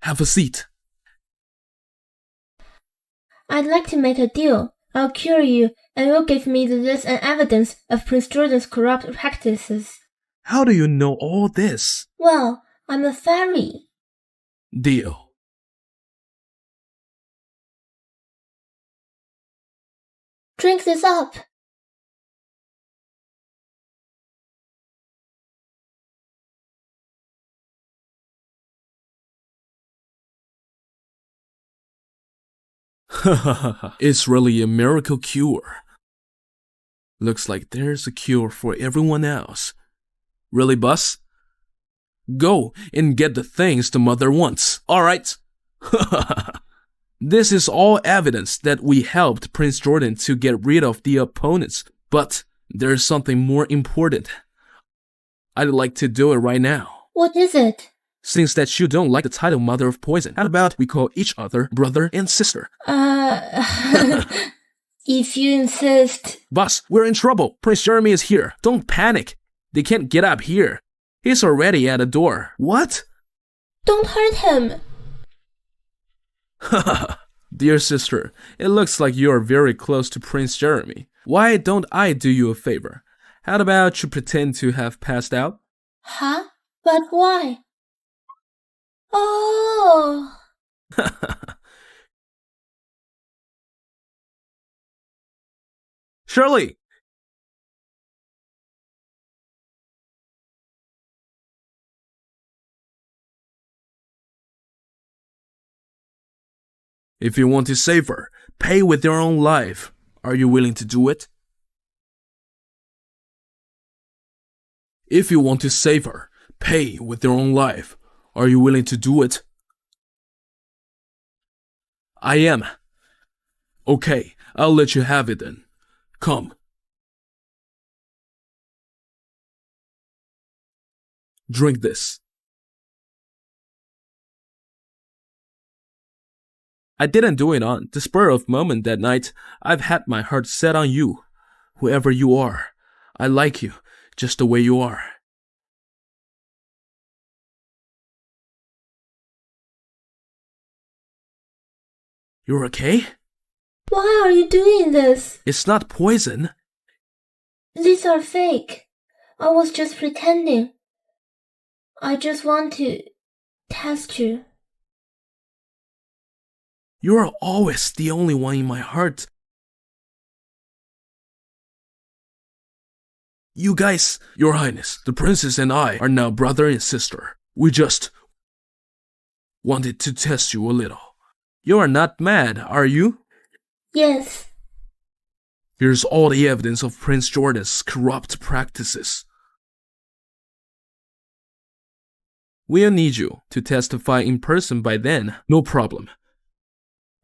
Have a seat. I'd like to make a deal. I'll cure you, and you'll give me the list and evidence of Prince Jordan's corrupt practices. How do you know all this? Well, I'm a fairy. Deal. Drink this up. It's really a miracle cure. Looks like there's a cure for everyone else. Really, boss? Go and get the things the mother wants, alright? This is all evidence that we helped Prince Jordan to get rid of the opponents, but there's something more important. I'd like to do it right now. What is it? Since that you don't like the title Mother of Poison, how about we call each other brother and sister? If you insist. Boss, we're in trouble. Prince Jeremy is here. Don't panic. They can't get up here. He's already at the door. What? Don't hurt him. Dear sister, it looks like you are very close to Prince Jeremy. Why don't I do you a favor? How about you pretend to have passed out? Huh? But why? Oh! Shirley! If you want to save her, pay with your own life. Are you willing to do it? If you want to save her, pay with your own life. Are you willing to do it? I am. Okay, I'll let you have it then. Come. Drink this. I didn't do it on the spur of moment that night. I've had my heart set on you. Whoever you are, I like you just the way you are. You're okay? Why are you doing this? It's not poison. These are fake. I was just pretending. I just want to test you. You're always the only one in my heart. You guys, Your Highness, the princess and I are now brother and sister. We just wanted to test you a little. You are not mad, are you? Yes. Here's all the evidence of Prince Jordan's corrupt practices. We'll need you to testify in person by then. No problem.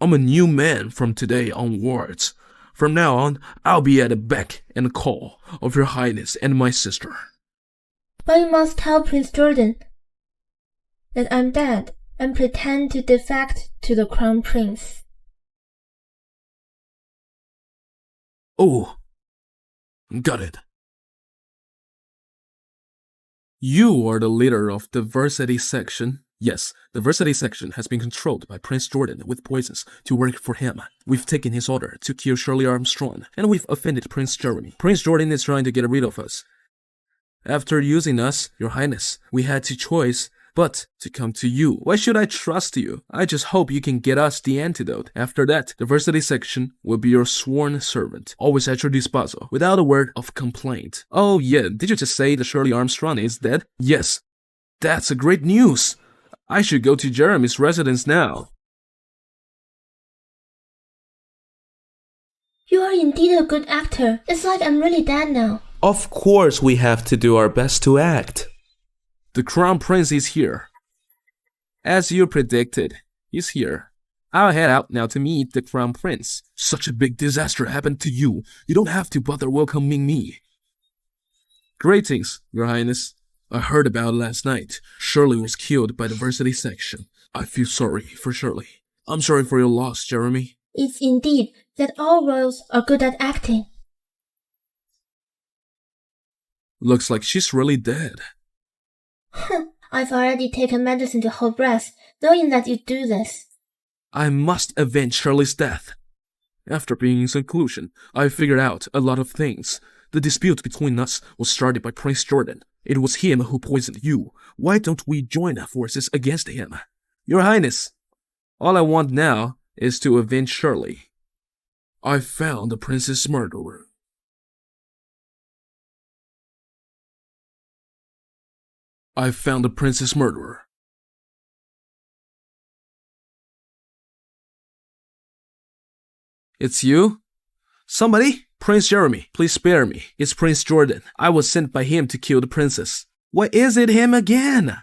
I'm a new man from today onwards. From now on, I'll be at the beck and call of Your Highness and my sister. But you must tell Prince Jordan that I'm dead and pretend to defect to the crown prince. Oh, got it. You are the leader of the Varsity section. Yes, the Varsity section has been controlled by Prince Jordan with poisons to work for him. We've taken his order to kill Shirley Armstrong, and we've offended Prince Jeremy. Prince Jordan is trying to get rid of us. After using us, Your Highness, we had to choice but to come to you. Why should I trust you? I just hope you can get us the antidote. After that, the Varsity section will be your sworn servant, always at your disposal, without a word of complaint. Oh yeah, did you just say that Shirley Armstrong is dead? Yes. That's a great news. I should go to Jeremy's residence now. You are indeed a good actor. It's like I'm really dead now. Of course we have to do our best to act. The Crown Prince is here. As you predicted, he's here. I'll head out now to meet the Crown Prince. Such a big disaster happened to you. You don't have to bother welcoming me. Greetings, Your Highness. I heard about it last night. Shirley was killed by the Varsity section. I feel sorry for Shirley. I'm sorry for your loss, Jeremy. It's indeed that all royals are good at acting. Looks like she's really dead. I've already taken medicine to hold breath, knowing that you'd do this. I must avenge Shirley's death. After being in seclusion, I figured out a lot of things. The dispute between us was started by Prince Jordan. It was him who poisoned you. Why don't we join forces against him? Your Highness, all I want now is to avenge Shirley. I found the prince's murderer. I found the prince's murderer. It's you? Somebody? Prince Jeremy, please spare me. It's Prince Jordan. I was sent by him to kill the princess. Why is it him again?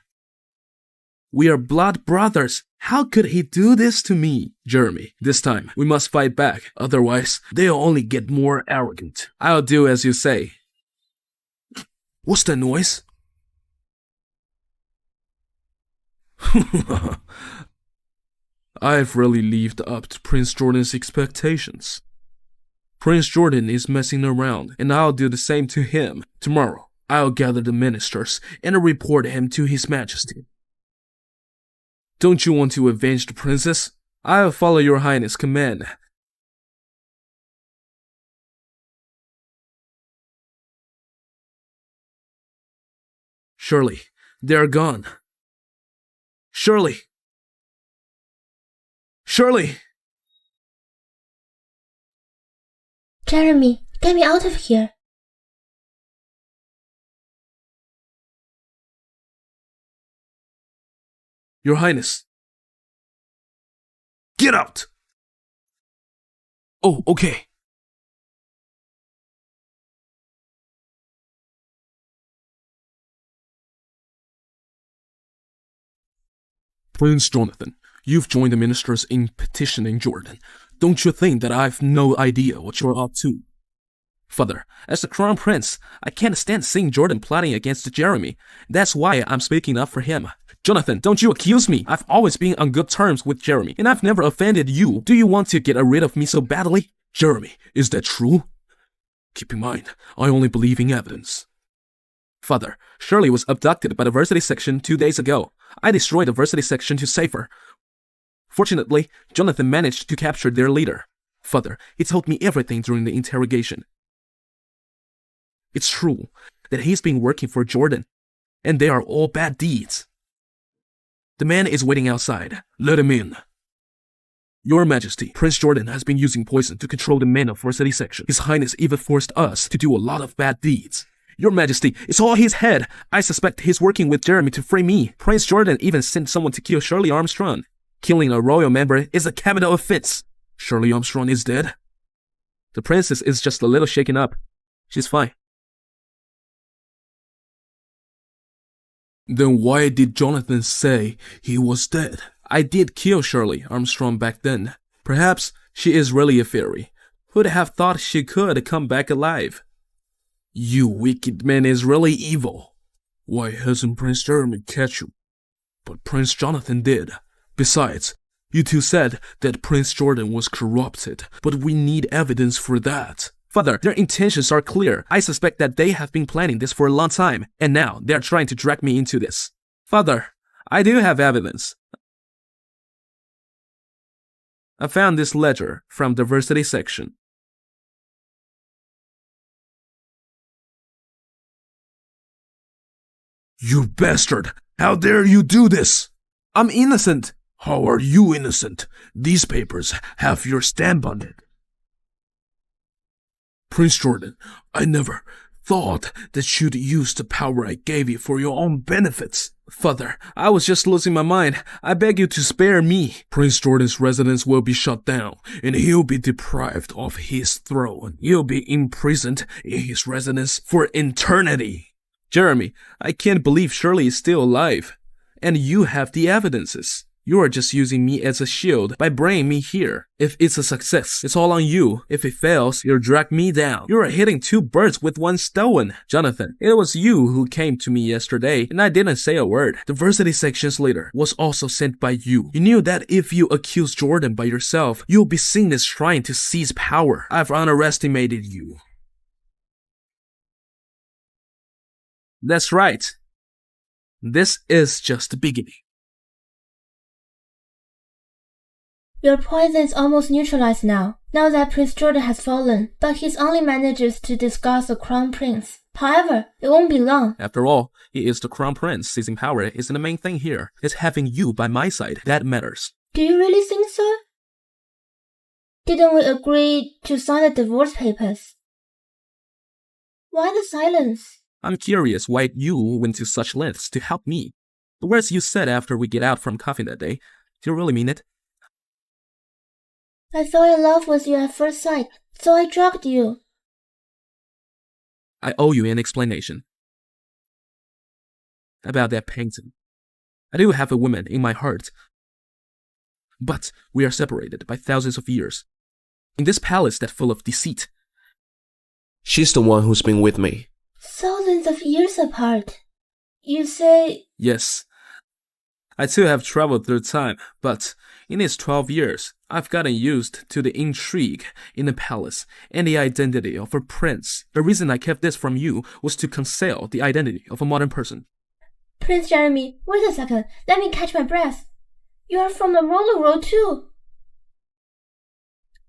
We are blood brothers. How could he do this to me? Jeremy, this time we must fight back. Otherwise, they'll only get more arrogant. I'll do as you say. What's that noise? I've really lived up to Prince Jordan's expectations. Prince Jordan is messing around, and I'll do the same to him. Tomorrow, I'll gather the ministers and report him to His Majesty. Don't you want to avenge the princess? I'll follow Your Highness' command. Shirley, they're gone. Shirley! Shirley! Jeremy, get me out of here. Your Highness. Get out! Oh, okay. Prince Jonathan, you've joined the ministers in petitioning Jordan. Don't you think that I've no idea what you're up to? Father, as the crown prince, I can't stand seeing Jordan plotting against Jeremy. That's why I'm speaking up for him. Jonathan, don't you accuse me. I've always been on good terms with Jeremy, and I've never offended you. Do you want to get rid of me so badly? Jeremy, is that true? Keep in mind, I only believe in evidence. Father, Shirley was abducted by the varsity section 2 days ago. I destroyed the varsity section to save her. Fortunately, Jonathan managed to capture their leader. Father, he told me everything during the interrogation. It's true that he's been working for Jordan, and they are all bad deeds. The man is waiting outside. Let him in. Your Majesty, Prince Jordan has been using poison to control the men of varsity section. His Highness even forced us to do a lot of bad deeds. Your Majesty, it's all his head. I suspect he's working with Jeremy to free me. Prince Jordan even sent someone to kill Shirley Armstrong. Killing a royal member is a capital offense. Shirley Armstrong is dead? The princess is just a little shaken up. She's fine. Then why did Jonathan say he was dead? I did kill Shirley Armstrong back then. Perhaps she is really a fairy. Who'd have thought she could come back alive? You wicked man is really evil. Why hasn't Prince Jeremy catch you? But Prince Jonathan did. Besides, you two said that Prince Jordan was corrupted, but we need evidence for that. Father, their intentions are clear. I suspect that they have been planning this for a long time, and now they're trying to drag me into this. Father, I do have evidence. I found this letter from the varsity section. You bastard! How dare you do this? I'm innocent. How are you innocent? These papers have your stamp on it. Prince Jordan, I never thought that you'd use the power I gave you for your own benefits. Father, I was just losing my mind. I beg you to spare me. Prince Jordan's residence will be shut down, and he'll be deprived of his throne. He'll be imprisoned in his residence for eternity. Jeremy, I can't believe Shirley is still alive. And you have the evidences. You are just using me as a shield by bringing me here. If it's a success, it's all on you. If it fails, you'll drag me down. You are hitting two birds with one stone. Jonathan, it was you who came to me yesterday, and I didn't say a word. The varsity section's leader was also sent by you. You knew that if you accuse Jordan by yourself, you'll be seen as trying to seize power. I've underestimated you. That's right. This is just the beginning. Your poison is almost neutralized now that Prince Jordan has fallen, but he only manages to disgust the crown prince. However, it won't be long. After all, he is the crown prince. Seizing power isn't the main thing here. It's having you by my side that matters. Do you really think so? Didn't we agree to sign the divorce papers? Why the silence? I'm curious why you went to such lengths to help me. The words you said after we get out from coffee that day, do you really mean it? I fell in love with you at first sight, so I drugged you. I owe you an explanation. About that painting. I do have a woman in my heart. But we are separated by thousands of years. In this palace that's full of deceit. She's the one who's been with me. Thousands of years apart. You say... Yes. I too have traveled through time, but in these 12 years, I've gotten used to the intrigue in the palace and the identity of a prince. The reason I kept this from you was to conceal the identity of a modern person. Prince Jeremy, wait a second. Let me catch my breath. You are from the roller world too.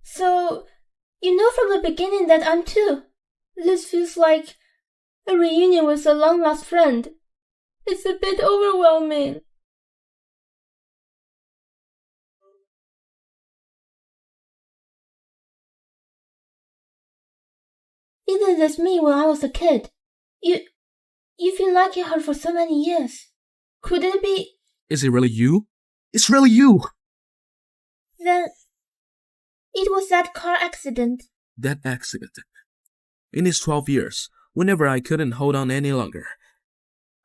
So, you know from the beginning that I'm too. This feels like a reunion with a long-lost friend. It's a bit overwhelming. Isn't this me when I was a kid? You've been liking her for so many years. Could it be... Is it really you? It's really you! Then... it was that car accident. That accident. In these 12 years, whenever I couldn't hold on any longer,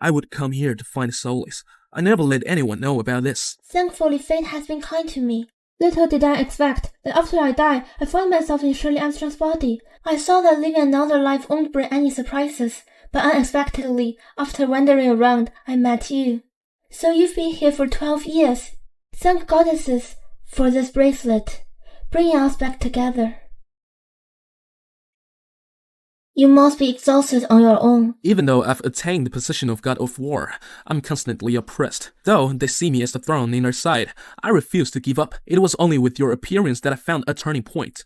I would come here to find solace. I never let anyone know about this. Thankfully, fate has been kind to me. Little did I expect that after I die, I find myself in Shirley Armstrong's body. I saw that living another life won't bring any surprises, but unexpectedly, after wandering around, I met you. So you've been here for 12 years. Thank goddesses for this bracelet, bringing us back together. You must be exhausted on your own. Even though I've attained the position of God of War, I'm constantly oppressed. Though they see me as the thorn in their side, I refuse to give up. It was only with your appearance that I found a turning point.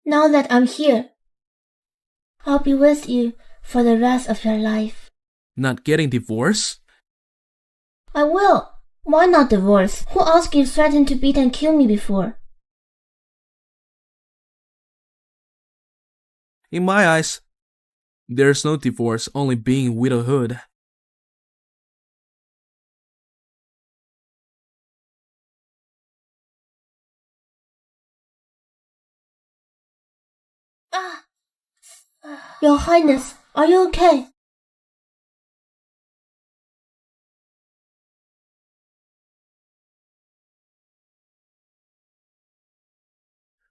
Now that I'm here, I'll be with you for the rest of your life. Not getting divorced? I will. Why not divorce? Who asked you threatened to beat and kill me before? In my eyes, there's no divorce, only being widowhood. Your Highness, are you okay?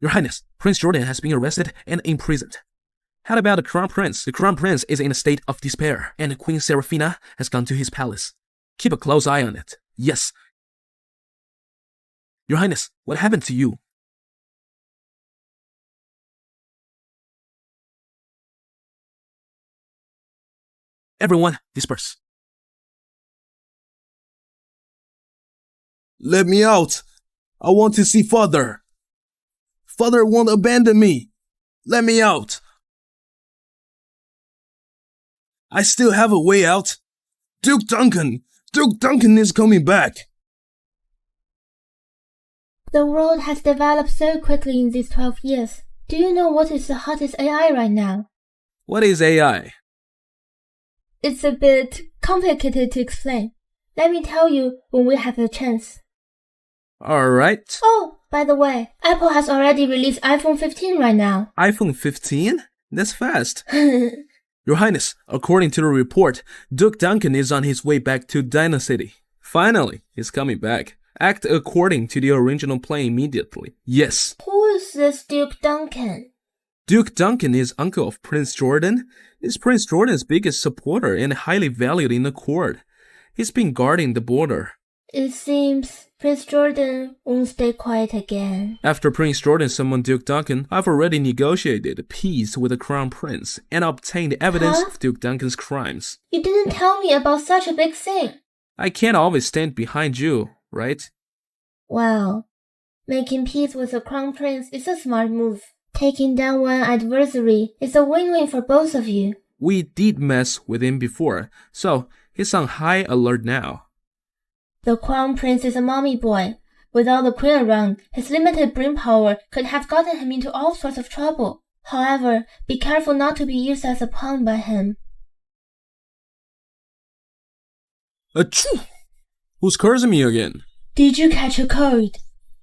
Your Highness, Prince Jordan has been arrested and imprisoned. How about the Crown Prince? The Crown Prince is in a state of despair, and Queen Seraphina has gone to his palace. Keep a close eye on it. Yes. Your Highness, what happened to you? Everyone, disperse. Let me out. I want to see Father. Father won't abandon me. Let me out. I still have a way out. Duke Duncan! Duke Duncan is coming back! The world has developed so quickly in these 12 years. Do you know what is the hottest AI right now? What is AI? It's a bit complicated to explain. Let me tell you when we have a chance. Alright. Oh, by the way, Apple has already released iPhone 15 right now. iPhone 15? That's fast. Your Highness, according to the report, Duke Duncan is on his way back to Dino City. Finally, he's coming back. Act according to the original plan immediately. Yes. Who is this Duke Duncan? Duke Duncan is uncle of Prince Jordan. He's Prince Jordan's biggest supporter and highly valued in the court. He's been guarding the border. It seems Prince Jordan won't stay quiet again. After Prince Jordan summoned Duke Duncan, I've already negotiated peace with the Crown Prince and obtained evidence of Duke Duncan's crimes. You didn't tell me about such a big thing. I can't always stand behind you, right? Well, making peace with the Crown Prince is a smart move. Taking down one adversary is a win-win for both of you. We did mess with him before, so he's on high alert now. The Crown Prince is a mommy boy. Without the Queen around, his limited brain power could have gotten him into all sorts of trouble. However, be careful not to be used as a pawn by him. Achoo! Who's cursing me again? Did you catch a cold?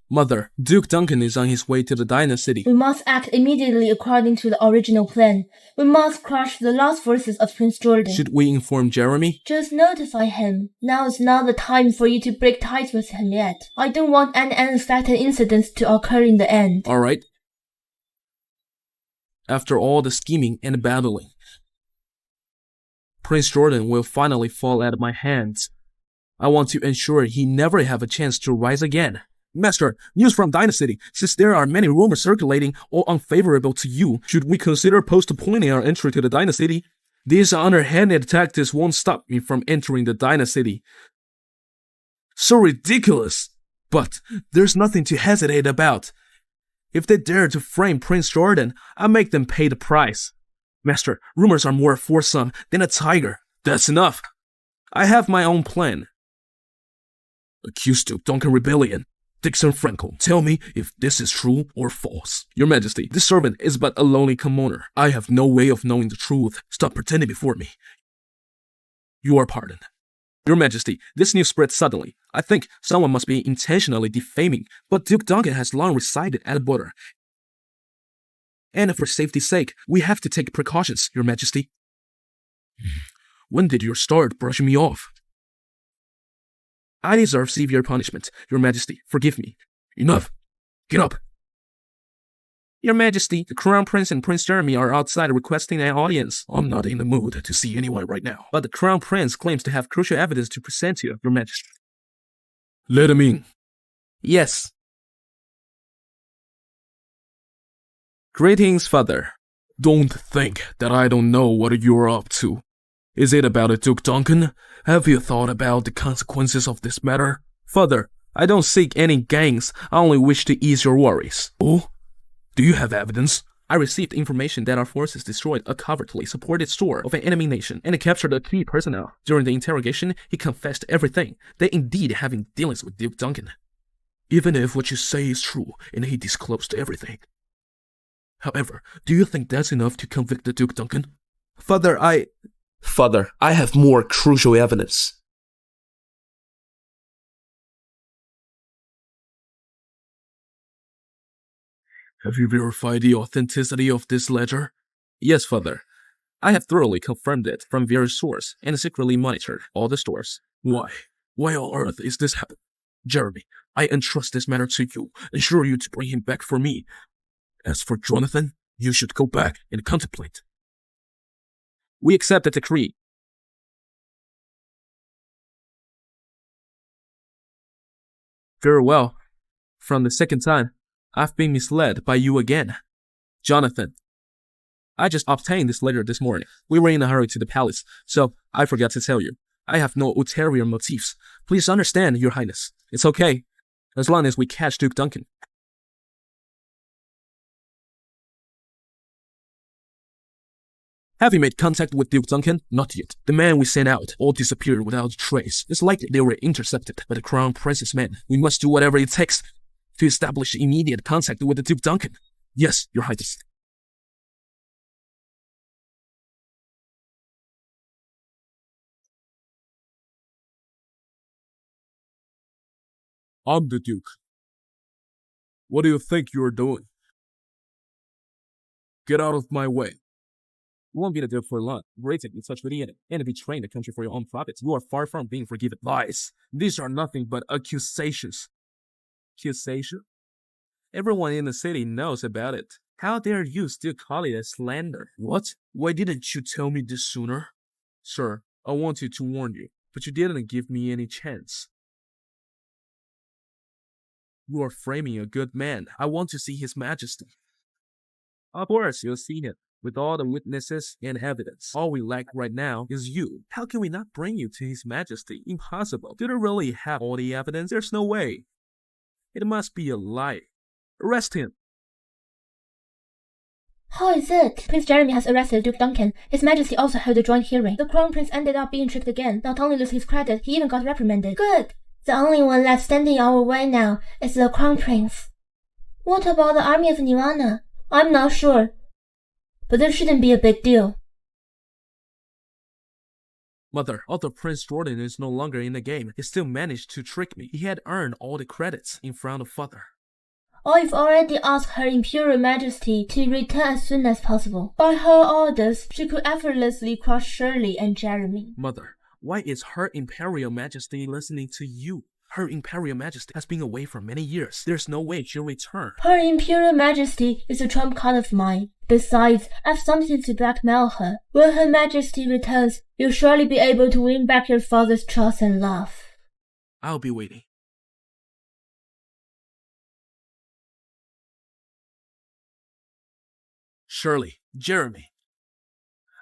Mother, Duke Duncan is on his way to the Dino City. We must act immediately according to the original plan. We must crush the lost forces of Prince Jordan. Should we inform Jeremy? Just notify him. Now is not the time for you to break ties with him yet. I don't want any unexpected incidents to occur in the end. Alright. After all the scheming and battling, Prince Jordan will finally fall at my hands. I want to ensure he never have a chance to rise again. Master, news from Dino City. Since there are many rumors circulating, all unfavorable to you, should we consider postponing our entry to the Dino City? These underhanded tactics won't stop me from entering the Dino City. So ridiculous! But there's nothing to hesitate about. If they dare to frame Prince Jordan, I'll make them pay the price. Master, rumors are more fearsome than a tiger. That's enough. I have my own plan. Accused Duke Duncan rebellion. Dixon Franco, tell me if this is true or false. Your Majesty, this servant is but a lonely commoner. I have no way of knowing the truth. Stop pretending before me. You are pardoned. Your Majesty, this news spread suddenly. I think someone must be intentionally defaming, but Duke Duncan has long resided at the border. And for safety's sake, we have to take precautions, Your Majesty. When did you start brushing me off? I deserve severe punishment. Your Majesty, forgive me. Enough. Get up. Your Majesty, the Crown Prince and Prince Jeremy are outside requesting an audience. I'm not in the mood to see anyone right now. But the Crown Prince claims to have crucial evidence to present to you, Your Majesty. Let him in. Yes. Greetings, Father. Don't think that I don't know what you're up to. Is it about Duke Duncan? Have you thought about the consequences of this matter? Father, I don't seek any gains. I only wish to ease your worries. Oh? Do you have evidence? I received information that our forces destroyed a covertly supported store of an enemy nation and captured a key personnel. During the interrogation, he confessed everything. They indeed having dealings with Duke Duncan. Even if what you say is true and he disclosed everything. However, do you think that's enough to convict the Duke Duncan? Father, I have more crucial evidence. Have you verified the authenticity of this ledger? Yes, Father. I have thoroughly confirmed it from various sources and secretly monitored all the stores. Why? Why on earth is this happening? Jeremy, I entrust this matter to you, ensure you to bring him back for me. As for Jonathan, you should go back and contemplate. We accept the decree. Very well. From the second time, I've been misled by you again. Jonathan, I just obtained this letter this morning. We were in a hurry to the palace, so I forgot to tell you. I have no ulterior motives. Please understand, Your Highness. It's okay, as long as we catch Duke Duncan. Have you made contact with Duke Duncan? Not yet. The man we sent out All disappeared without a trace. It's likely they were intercepted by the Crown Prince's men. We must do whatever it takes to establish immediate contact with the Duke Duncan. Yes, Your Highness. I'm the Duke. What do you think you're doing? Get out of my way. You won't be the Duke for long. Rated in such with the enemy and betraying the country for your own profits. You are far from being forgiven. Lies. These are nothing but accusations. Accusation? Everyone in the city knows about it. How dare you still call it a slander? What? Why didn't you tell me this sooner? Sir, I wanted to warn you, but you didn't give me any chance. You are framing a good man. I want to see His Majesty. Of course, you'll see him, with all the witnesses and evidence. All we lack right now is you. How can we not bring you to His Majesty? Impossible. Do they really have all the evidence? There's no way. It must be a lie. Arrest him. How is it? Prince Jeremy has arrested Duke Duncan. His Majesty also held a joint hearing. The Crown Prince ended up being tricked again. Not only lost his credit, he even got reprimanded. Good. The only one left standing our way now is the Crown Prince. What about the army of Nirvana? I'm not sure. But there shouldn't be a big deal. Mother, although Prince Jordan is no longer in the game, he still managed to trick me. He had earned all the credits in front of Father. I've already asked Her Imperial Majesty to return as soon as possible. By her orders, she could effortlessly crush Shirley and Jeremy. Mother, why is Her Imperial Majesty listening to you? Her Imperial Majesty has been away for many years. There's no way she'll return. Her Imperial Majesty is a trump card of mine. Besides, I've something to blackmail her. When Her Majesty returns, you'll surely be able to win back your father's trust and love. I'll be waiting. Shirley, Jeremy,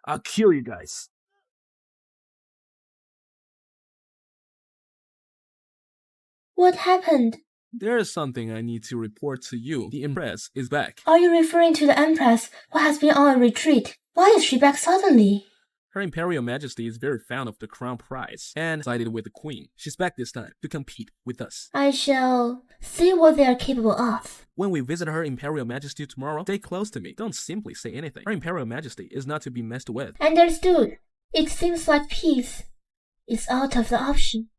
I'll kill you guys. What happened? There is something I need to report to you. The Empress is back. Are you referring to the Empress who has been on a retreat? Why is she back suddenly? Her Imperial Majesty is very fond of the crown prize and sided with the Queen. She's back this time to compete with us. I shall see what they are capable of. When we visit Her Imperial Majesty tomorrow, stay close to me. Don't simply say anything. Her Imperial Majesty is not to be messed with. Understood. It seems like peace is out of the option.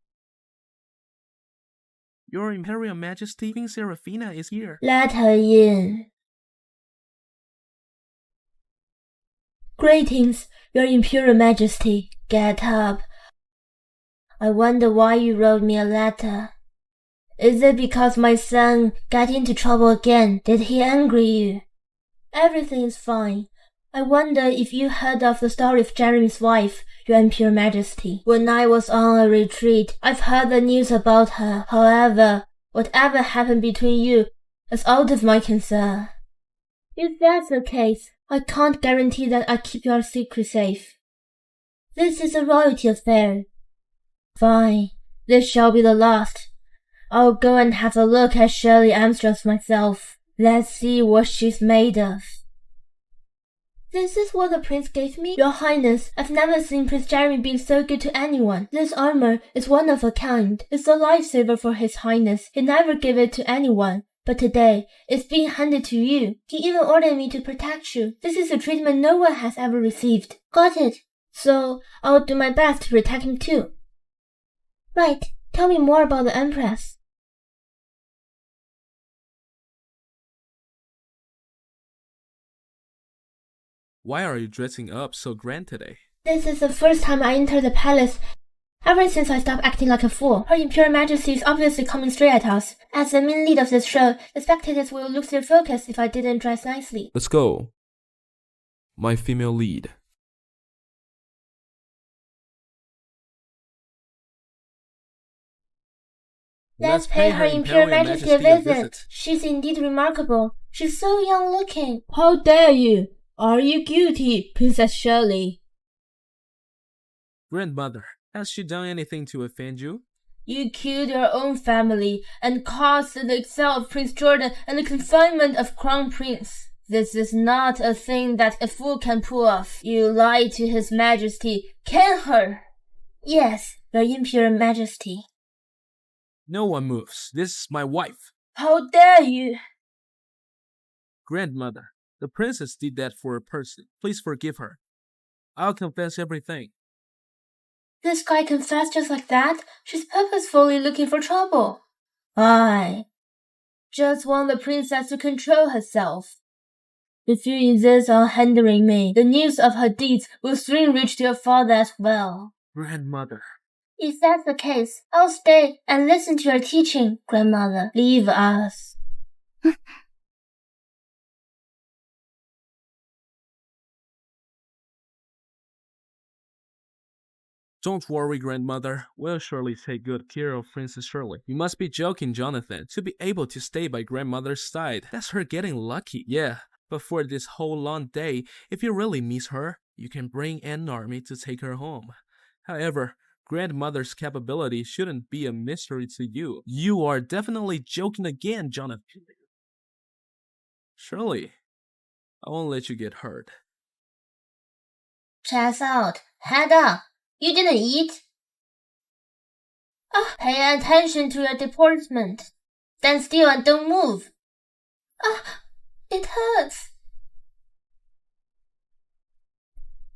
Your Imperial Majesty, Queen Serafina is here. Let her in. Greetings, Your Imperial Majesty. Get up. I wonder why you wrote me a letter. Is it because my son got into trouble again? Did he anger you? Everything is fine. I wonder if you heard of the story of Jeremy's wife, Your Imperial Majesty. When I was on a retreat, I've heard the news about her. However, whatever happened between you is out of my concern. If that's the case, I can't guarantee that I keep your secret safe. This is a royalty affair. Fine. This shall be the last. I'll go and have a look at Shirley Armstrong myself. Let's see what she's made of. This is what the prince gave me? Your Highness, I've never seen Prince Jeremy being so good to anyone. This armor is one of a kind. It's a lifesaver for His Highness. He never gave it to anyone. But today, it's being handed to you. He even ordered me to protect you. This is a treatment no one has ever received. Got it. So, I'll do my best to protect him too. Right. Tell me more about the Empress. Why are you dressing up so grand today? This is the first time I enter the palace ever since I stopped acting like a fool. Her Imperial Majesty is obviously coming straight at us. As the main lead of this show, the spectators will lose their focus if I didn't dress nicely. Let's go. My female lead. Let's pay Her Imperial Majesty a visit. She's indeed remarkable. She's so young looking. How dare you! Are you guilty, Princess Shirley? Grandmother, has she done anything to offend you? You killed your own family and caused the exile of Prince Jordan and the confinement of Crown Prince. This is not a thing that a fool can pull off. You lied to His Majesty. Can her? Yes, Your Imperial Majesty. No one moves. This is my wife. How dare you! Grandmother, the princess did that for a person. Please forgive her. I'll confess everything. This guy confessed just like that? She's purposefully looking for trouble. I just want the princess to control herself. If you insist on hindering me, the news of her deeds will soon reach to your father as well. Grandmother. If that's the case, I'll stay and listen to your teaching, Grandmother. Leave us. Don't worry, Grandmother. We'll surely take good care of Princess Shirley. You must be joking, Jonathan. To be able to stay by Grandmother's side, that's her getting lucky. Yeah, but for this whole long day, if you really miss her, you can bring an army to take her home. However, Grandmother's capability shouldn't be a mystery to you. You are definitely joking again, Jonathan. Shirley, I won't let you get hurt. Chest out. Head up. You didn't eat? Pay attention to your deportment. Stand still and don't move. It hurts.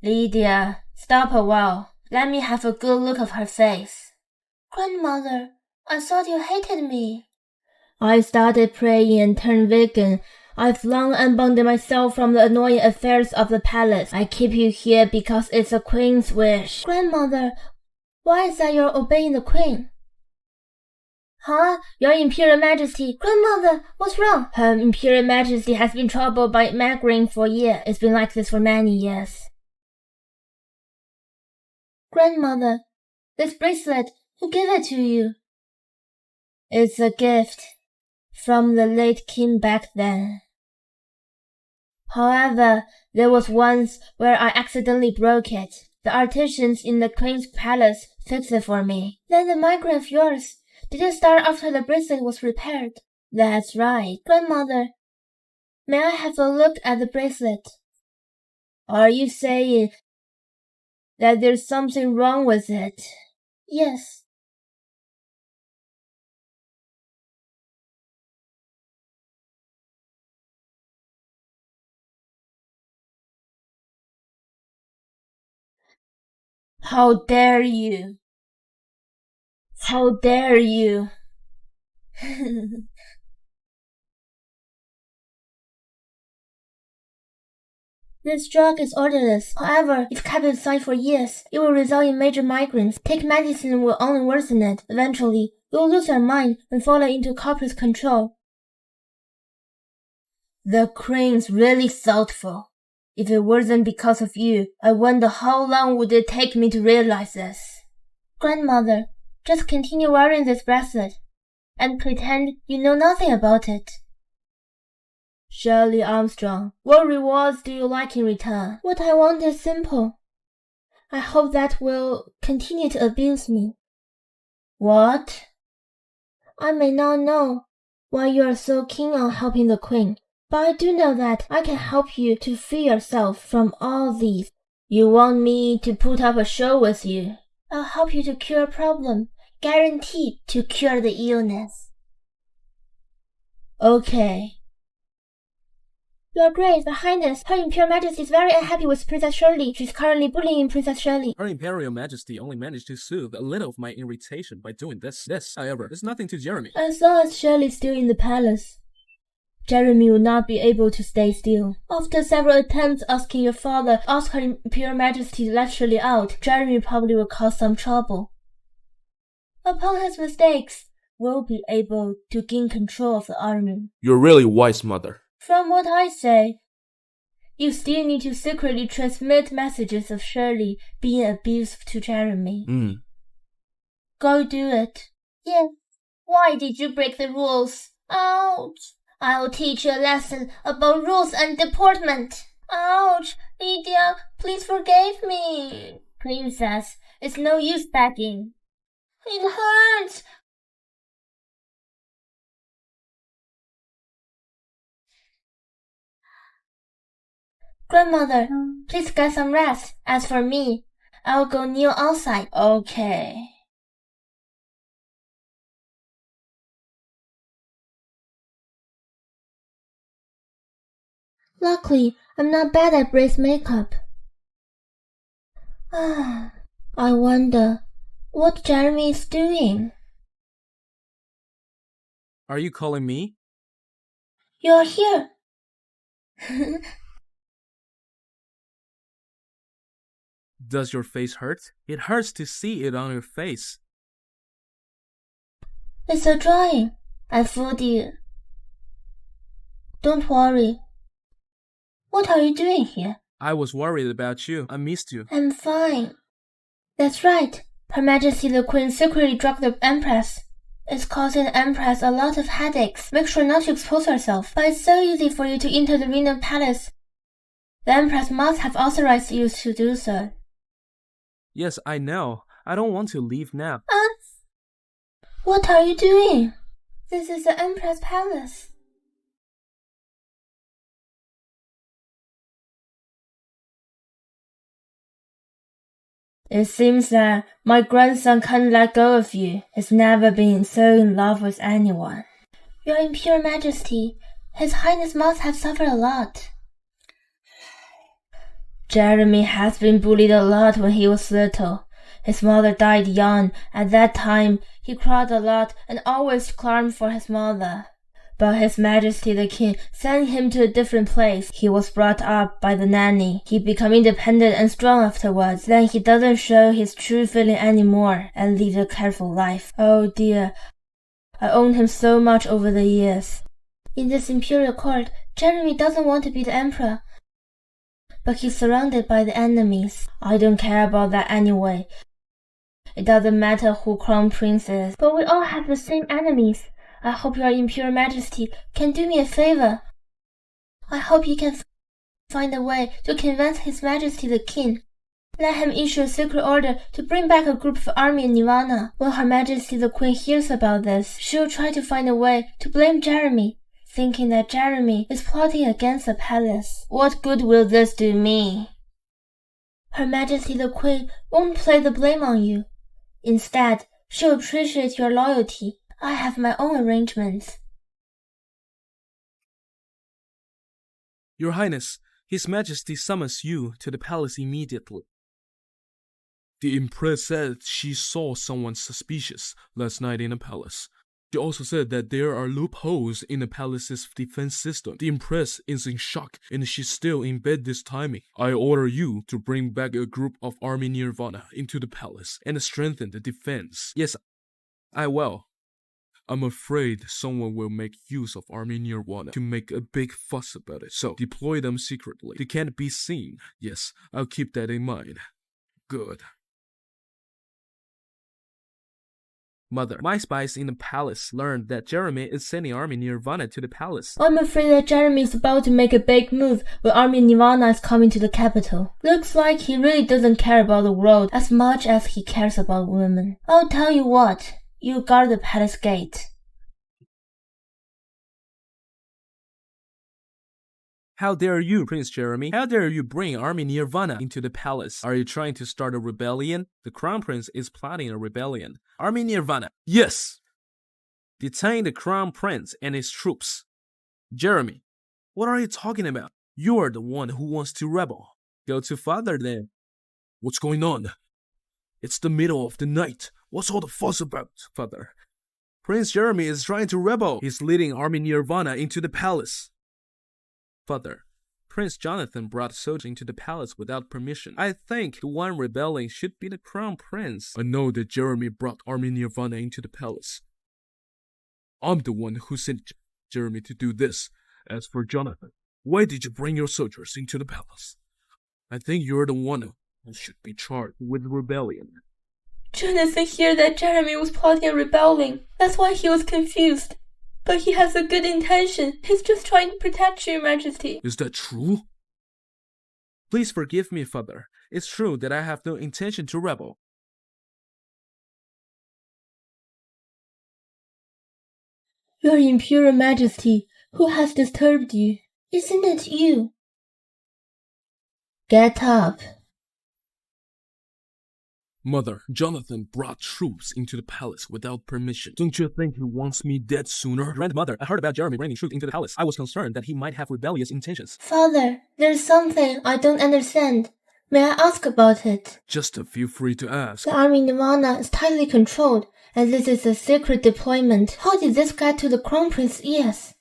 Lydia, stop a while. Let me have a good look of her face. Grandmother, I thought you hated me. I started praying and turned vegan. I've long unbounded myself from the annoying affairs of the palace. I keep you here because it's a queen's wish. Grandmother, why is that you're obeying the queen? Huh? Your Imperial Majesty. Grandmother, what's wrong? Her Imperial Majesty has been troubled by migraine for years. It's been like this for many years. Grandmother, this bracelet, who gave it to you? It's a gift from the late king back then. However, there was once where I accidentally broke it. The artisans in the queen's palace fixed it for me. Then the migraine of yours, did it start after the bracelet was repaired? That's right. Grandmother, may I have a look at the bracelet? Are you saying that there's something wrong with it? Yes. How dare you? How dare you? This drug is odorless. However, if kept inside for years, it will result in major migraines. Take medicine will only worsen it. Eventually, you will lose your mind and fall into corporate control. The Queen's really thoughtful. If it wasn't because of you, I wonder how long would it take me to realize this. Grandmother, just continue wearing this bracelet and pretend you know nothing about it. Shirley Armstrong, what rewards do you like in return? What I want is simple. I hope that will continue to abuse me. What? I may not know why you are so keen on helping the Queen, but I do know that I can help you to free yourself from all these. You want me to put up a show with you? I'll help you to cure a problem, guaranteed to cure the illness. Okay. Your Grace, Your Highness, Her Imperial Majesty is very unhappy with Princess Shirley. She's currently bullying Princess Shirley. Her Imperial Majesty only managed to soothe a little of my irritation by doing this. This, however, is nothing to Jeremy. As long as Shirley's still in the palace, Jeremy will not be able to stay still. After several attempts asking your father to ask Her Imperial Majesty to let Shirley out, Jeremy probably will cause some trouble. Upon his mistakes, we'll be able to gain control of the army. You're really wise, Mother. From what I say, you still need to secretly transmit messages of Shirley being abusive to Jeremy. Go do it. Yes. Why did you break the rules? Ouch. I'll teach you a lesson about rules and deportment. Ouch. Lydia, please forgive me. Princess, it's no use begging. It hurts. Grandmother, please get some rest. As for me, I'll go kneel outside. Okay. Luckily, I'm not bad at brace makeup. I wonder what Jeremy is doing. Are you calling me? You're here. Does your face hurt? It hurts to see it on your face. It's a drawing. I fooled you. Don't worry. What are you doing here? I was worried about you. I missed you. I'm fine. That's right. Her Majesty the Queen secretly drugged the Empress. It's causing the Empress a lot of headaches. Make sure not to expose herself. But it's so easy for you to enter the Regnal Palace. The Empress must have authorized you to do so. Yes, I know. I don't want to leave now. What are you doing? This is the Empress Palace. It seems that my grandson can't let go of you. He's never been so in love with anyone. Your Imperial Majesty, His Highness must have suffered a lot. Jeremy has been bullied a lot when he was little. His mother died young. At that time, he cried a lot and always clamored for his mother. But His Majesty the King sent him to a different place. He was brought up by the nanny. He became independent and strong afterwards. Then he doesn't show his true feeling anymore and live a careful life. Oh dear, I owned him so much over the years. In this imperial court, Jeremy doesn't want to be the emperor. But he's surrounded by the enemies. I don't care about that anyway. It doesn't matter who Crown Prince is. But we all have the same enemies. I hope your Imperial Majesty can do me a favor. I hope you can find a way to convince His Majesty the King. Let him issue a secret order to bring back a group of army in Nirvana. When Her Majesty the Queen hears about this, she'll try to find a way to blame Jeremy, thinking that Jeremy is plotting against the palace. What good will this do me? Her Majesty the Queen won't play the blame on you. Instead, she'll appreciate your loyalty. I have my own arrangements. Your Highness, His Majesty summons you to the palace immediately. The Empress said she saw someone suspicious last night in the palace. She also said that there are loopholes in the palace's defense system. The Empress is in shock and she's still in bed this timing. I order you to bring back a group of Army Nirvana into the palace and strengthen the defense. Yes, I will. I'm afraid someone will make use of Army Nirvana to make a big fuss about it, so deploy them secretly. They can't be seen. Yes, I'll keep that in mind. Good. Mother, my spies in the palace learned that Jeremy is sending Army Nirvana to the palace. I'm afraid that Jeremy is about to make a big move when Army Nirvana is coming to the capital. Looks like he really doesn't care about the world as much as he cares about women. I'll tell you what, you guard the palace gate. How dare you, Prince Jeremy? How dare you bring Army Nirvana into the palace? Are you trying to start a rebellion? The Crown Prince is plotting a rebellion. Army Nirvana, yes! Detain the Crown Prince and his troops. Jeremy, what are you talking about? You are the one who wants to rebel. Go to father then. What's going on? It's the middle of the night. What's all the fuss about, father? Prince Jeremy is trying to rebel. He's leading Army Nirvana into the palace. Father, Prince Jonathan brought soldiers into the palace without permission. I think the one rebelling should be the Crown Prince. I know that Jeremy brought Army Nirvana into the palace. I'm the one who sent Jeremy to do this. As for Jonathan, why did you bring your soldiers into the palace? I think you're the one who should be charged with rebellion. Jonathan heard that Jeremy was plotting a rebellion. That's why he was confused. But he has a good intention. He's just trying to protect you, Your Majesty. Is that true? Please forgive me, Father. It's true that I have no intention to rebel. Your Imperial Majesty, who has disturbed you? Isn't it you? Get up. Mother, Jonathan brought troops into the palace without permission. Don't you think he wants me dead sooner? Grandmother, I heard about Jeremy bringing troops into the palace. I was concerned that he might have rebellious intentions. Father, there's something I don't understand. May I ask about it? Just feel free to ask. The Army Nirvana is tightly controlled, and this is a secret deployment. How did this get to the Crown Prince's ears?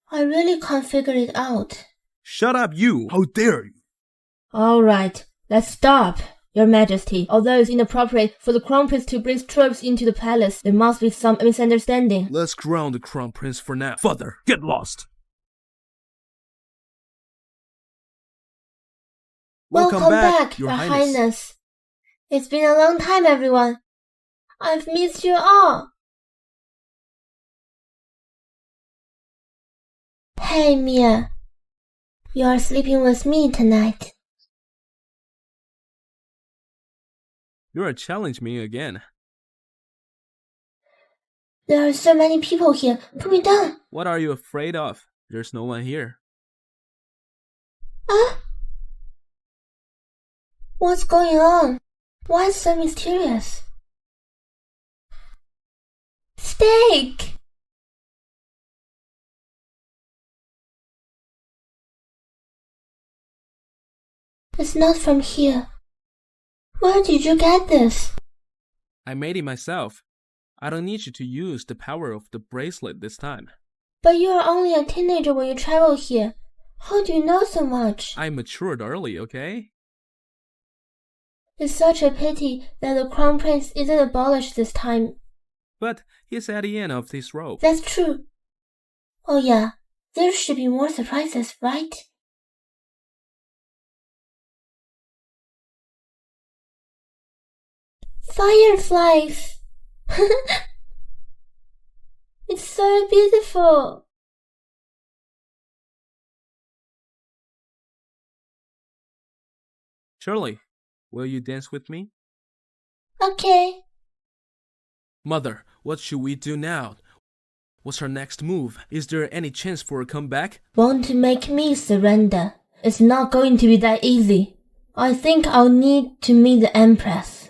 I really can't figure it out. Shut up, you! How dare you! All right, let's stop. Your Majesty, although it's inappropriate for the Crown Prince to bring troops into the palace, there must be some misunderstanding. Let's ground the Crown Prince for now. Father, get lost! Welcome back, Your Highness. It's been a long time, everyone. I've missed you all. Hey, Mia. You are sleeping with me tonight. You're challenging me again. There are so many people here. Put me down. What are you afraid of? There's no one here. What's going on? Why is it so mysterious? Steak! It's not from here. Where did you get this? I made it myself. I don't need you to use the power of the bracelet this time. But you are only a teenager when you travel here. How do you know so much? I matured early, okay? It's such a pity that the Crown Prince isn't abolished this time. But he's at the end of this rope. That's true. Oh yeah, there should be more surprises, right? Fireflies! It's so beautiful! Shirley, will you dance with me? Okay. Mother, what should we do now? What's our next move? Is there any chance for a comeback? Want to make me surrender? It's not going to be that easy. I think I'll need to meet the Empress.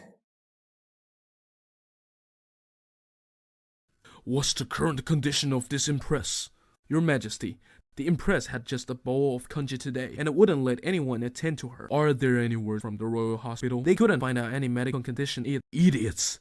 What's the current condition of this Empress? Your Majesty, the Empress had just a bowl of congee today, and it wouldn't let anyone attend to her. Are there any word from the royal hospital? They couldn't find out any medical condition either. Idiots!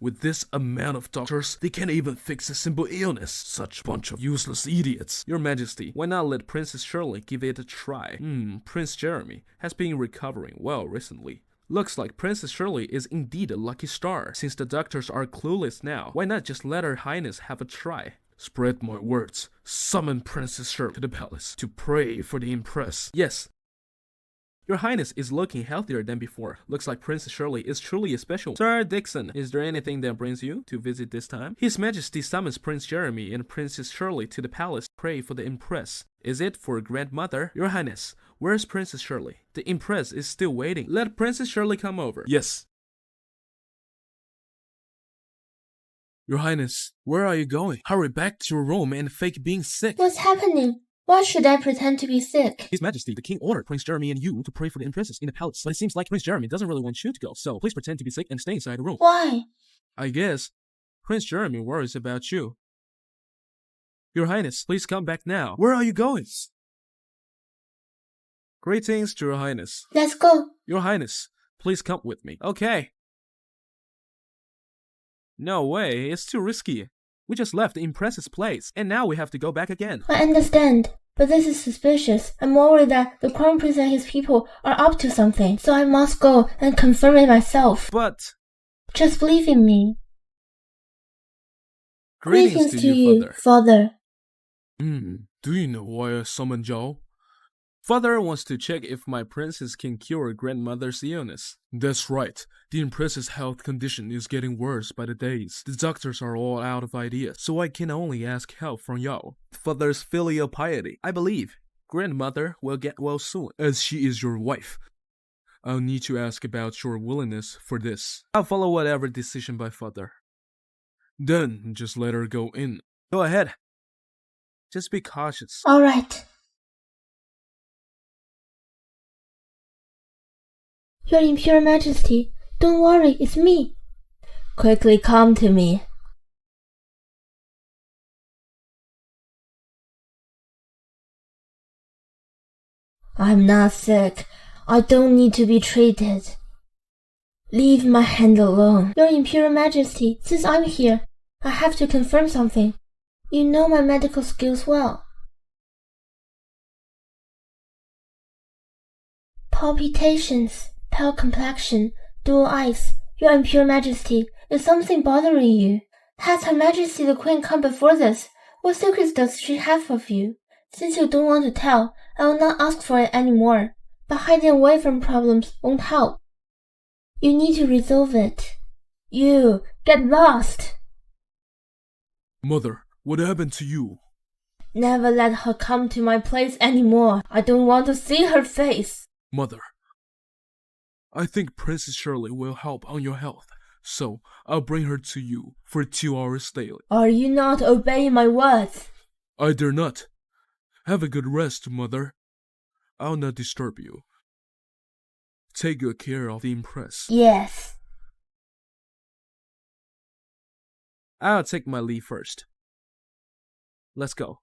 With this amount of doctors, they can't even fix a simple illness. Such bunch of useless idiots. Your Majesty, why not let Princess Shirley give it a try? Prince Jeremy has been recovering well recently. Looks like Princess Shirley is indeed a lucky star. Since the doctors are clueless now, why not just let Her Highness have a try? Spread my words. Summon Princess Shirley to the palace to pray for the Empress. Yes. Your Highness is looking healthier than before. Looks like Princess Shirley is truly a special. Sir Dixon, is there anything that brings you to visit this time? His Majesty summons Prince Jeremy and Princess Shirley to the palace to pray for the Empress. Is it for grandmother? Your Highness, where's Princess Shirley? The Empress is still waiting. Let Princess Shirley come over. Yes. Your Highness, where are you going? Hurry back to your room and fake being sick. What's happening? Why should I pretend to be sick? His Majesty, the King ordered Prince Jeremy and you to pray for the Empress in the palace. But it seems like Prince Jeremy doesn't really want you to go, so please pretend to be sick and stay inside the room. Why? I guess Prince Jeremy worries about you. Your Highness, please come back now. Where are you going? Greetings to Your Highness. Let's go. Your Highness, please come with me. Okay. No way, it's too risky. We just left the Empress's place, and now we have to go back again. I understand, but this is suspicious. I'm worried that the Crown Prince and his people are up to something, so I must go and confirm it myself. But... just believe in me. Greetings to you, Father. Do you know why I summoned y'all? Father wants to check if my princess can cure grandmother's illness. That's right. The Empress's health condition is getting worse by the days. The doctors are all out of ideas, so I can only ask help from y'all. Father's filial piety. I believe grandmother will get well soon, as she is your wife. I'll need to ask about your willingness for this. I'll follow whatever decision by father. Then just let her go in. Go ahead. Just be cautious. All right. Your Imperial Majesty, don't worry, it's me. Quickly come to me. I'm not sick. I don't need to be treated. Leave my hand alone. Your Imperial Majesty, since I'm here, I have to confirm something. You know my medical skills well. Palpitations, pale complexion, dual eyes. Your Imperial Majesty, is something bothering you? Has Her Majesty the Queen come before this? What secrets does she have of you? Since you don't want to tell, I will not ask for it anymore. But hiding away from problems won't help. You need to resolve it. You, get lost! Mother, what happened to you? Never let her come to my place anymore. I don't want to see her face. Mother, I think Princess Shirley will help on your health, so I'll bring her to you for 2 hours daily. Are you not obeying my words? I dare not. Have a good rest, Mother. I'll not disturb you. Take good care of the Empress. Yes. I'll take my leave first. Let's go.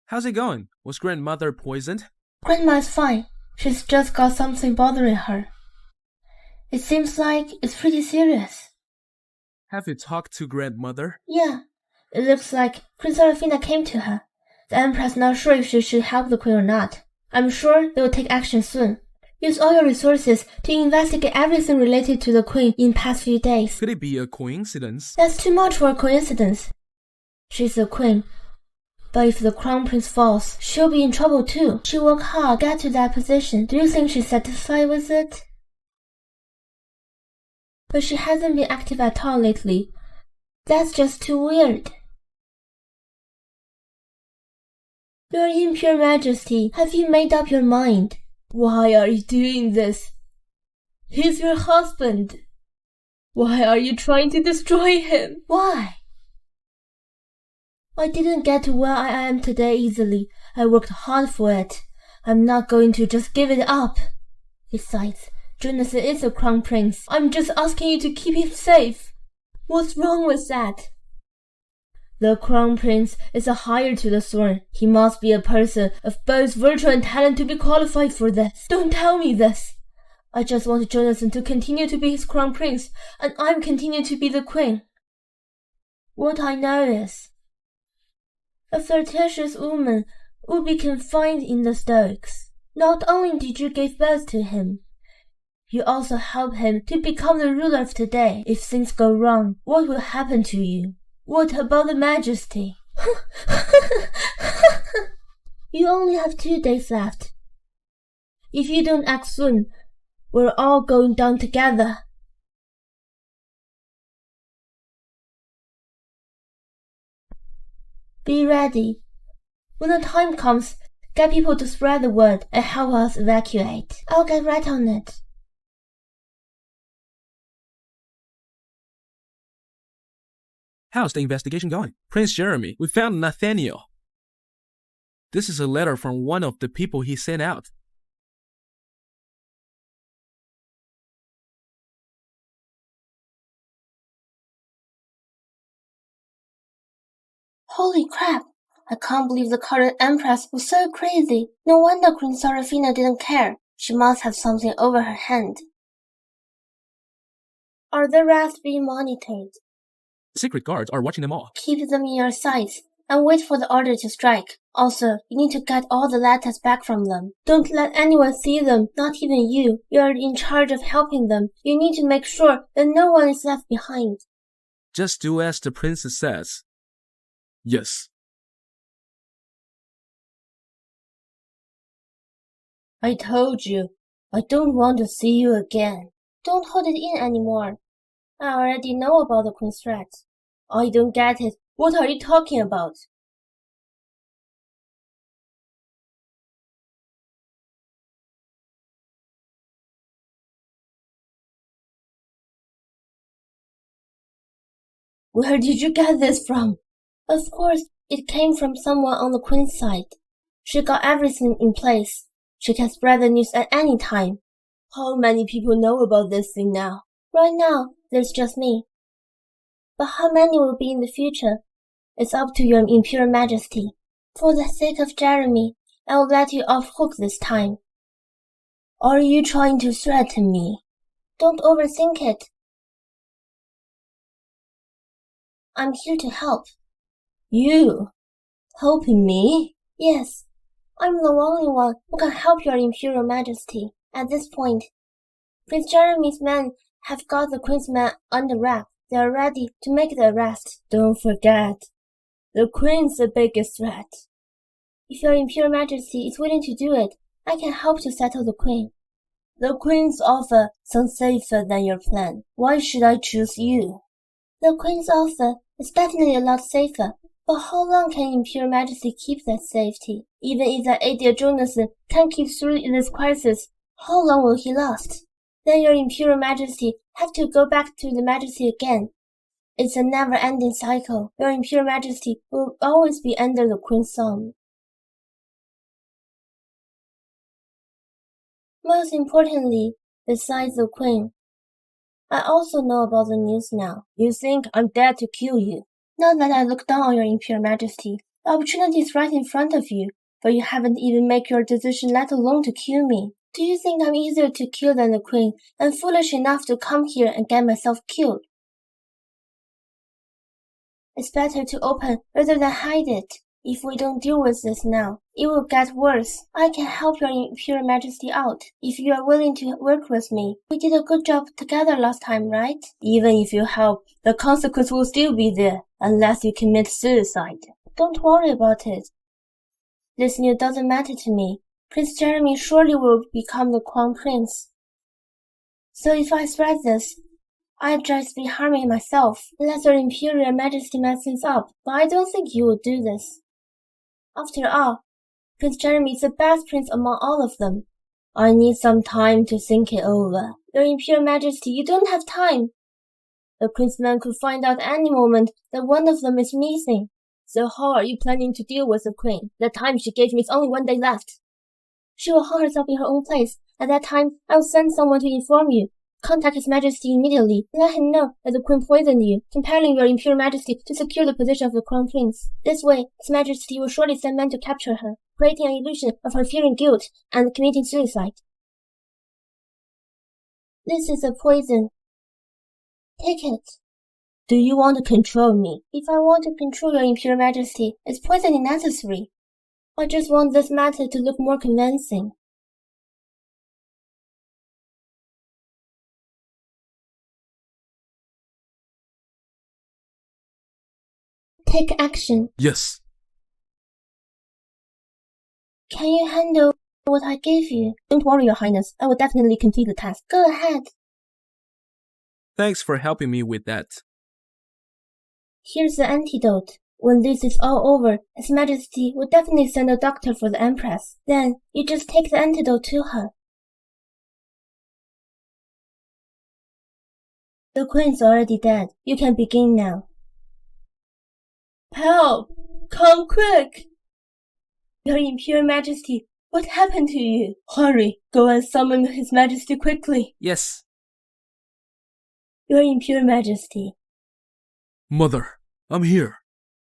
How's it going? Was grandmother poisoned? Grandma's fine. She's just got something bothering her. It seems like it's pretty serious. Have you talked to grandmother? Yeah. It looks like Prince Serafina came to her. The Empress not sure if she should help the Queen or not. I'm sure they will take action soon. Use all your resources to investigate everything related to the Queen in past few days. Could it be a coincidence? That's too much for a coincidence. She's the Queen. But if the Crown Prince falls, she'll be in trouble too. She worked hard to get to that position. Do you think she's satisfied with it? But she hasn't been active at all lately. That's just too weird. Your Imperial Majesty, have you made up your mind? Why are you doing this? He's your husband. Why are you trying to destroy him? Why? I didn't get to where I am today easily. I worked hard for it. I'm not going to just give it up. Besides, Jonathan is a crown prince. I'm just asking you to keep him safe. What's wrong with that? The crown prince is a heir to the throne. He must be a person of both virtue and talent to be qualified for this. Don't tell me this. I just want Jonathan to continue to be his crown prince, and I'm continue to be the queen. What I know is, a flirtatious woman would be confined in the Stoics. Not only did you give birth to him, you also help him to become the ruler of today. If things go wrong, what will happen to you? What about the majesty? You only have 2 days left. If you don't act soon, we're all going down together. Be ready. When the time comes, get people to spread the word and help us evacuate. I'll get right on it. How's the investigation going? Prince Jeremy, we found Nathaniel. This is a letter from one of the people he sent out. Holy crap! I can't believe the current Empress was so crazy. No wonder Queen Serafina didn't care. She must have something over her hand. Are the rats being monitored? Secret guards are watching them all. Keep them in your sights and wait for the order to strike. Also, you need to get all the letters back from them. Don't let anyone see them, not even you. You're in charge of helping them. You need to make sure that no one is left behind. Just do as the princess says. Yes. I told you, I don't want to see you again. Don't hold it in anymore. I already know about the Queen's threat. I don't get it. What are you talking about? Where did you get this from? Of course, it came from someone on the Queen's side. She got everything in place. She can spread the news at any time. How many people know about this thing now? Right now, there's just me. But how many will be in the future? It's up to your Imperial Majesty. For the sake of Jeremy, I will let you off hook this time. Are you trying to threaten me? Don't overthink it. I'm here to help. You? Helping me? Yes. I'm the only one who can help your Imperial Majesty. At this point, Prince Jeremy's men have got the Queen's men under wrap. They are ready to make the arrest. Don't forget, the Queen's the biggest threat. If your Imperial Majesty is willing to do it, I can help to settle the Queen. The Queen's offer sounds safer than your plan. Why should I choose you? The Queen's offer is definitely a lot safer, but how long can Imperial Majesty keep that safety? Even if that idiot Jonathan can keep through this crisis, how long will he last? Then your Imperial Majesty have to go back to the Majesty again. It's a never-ending cycle. Your Imperial Majesty will always be under the Queen's thumb. Most importantly, besides the Queen, I also know about the news now. You think I'm dead to kill you. Not that I look down on your Imperial Majesty. The opportunity is right in front of you, but you haven't even made your decision, let alone to kill me. Do you think I'm easier to kill than the Queen, and foolish enough to come here and get myself killed? It's better to open rather than hide it. If we don't deal with this now, it will get worse. I can help your Imperial Majesty out, if you are willing to work with me. We did a good job together last time, right? Even if you help, the consequence will still be there, unless you commit suicide. Don't worry about it. This news doesn't matter to me. Prince Jeremy surely will become the Crown Prince. So if I spread this, I'd just be harming myself, unless your Imperial Majesty messes things up, but I don't think you will do this. After all, Prince Jeremy is the best prince among all of them. I need some time to think it over. Your Imperial Majesty, you don't have time. The Queen's-men could find out any moment that one of them is missing. So how are you planning to deal with the Queen? The time she gave me is only 1 day left. She will hang herself in her own place. At that time, I will send someone to inform you. Contact His Majesty immediately. Let him know that the Queen poisoned you, compelling your Imperial Majesty to secure the position of the Crown Prince. This way, His Majesty will surely send men to capture her, creating an illusion of her fearing guilt and committing suicide. This is a poison. Take it. Do you want to control me? If I want to control your Imperial Majesty, is poisoning necessary? I just want this matter to look more convincing. Take action. Yes. Can you handle what I gave you? Don't worry, Your Highness. I will definitely complete the task. Go ahead. Thanks for helping me with that. Here's the antidote. When this is all over, His Majesty will definitely send a doctor for the Empress. Then, you just take the antidote to her. The Queen's already dead. You can begin now. Help! Come quick! Your Imperial Majesty, what happened to you? Hurry, go and summon His Majesty quickly. Yes. Your Imperial Majesty. Mother, I'm here.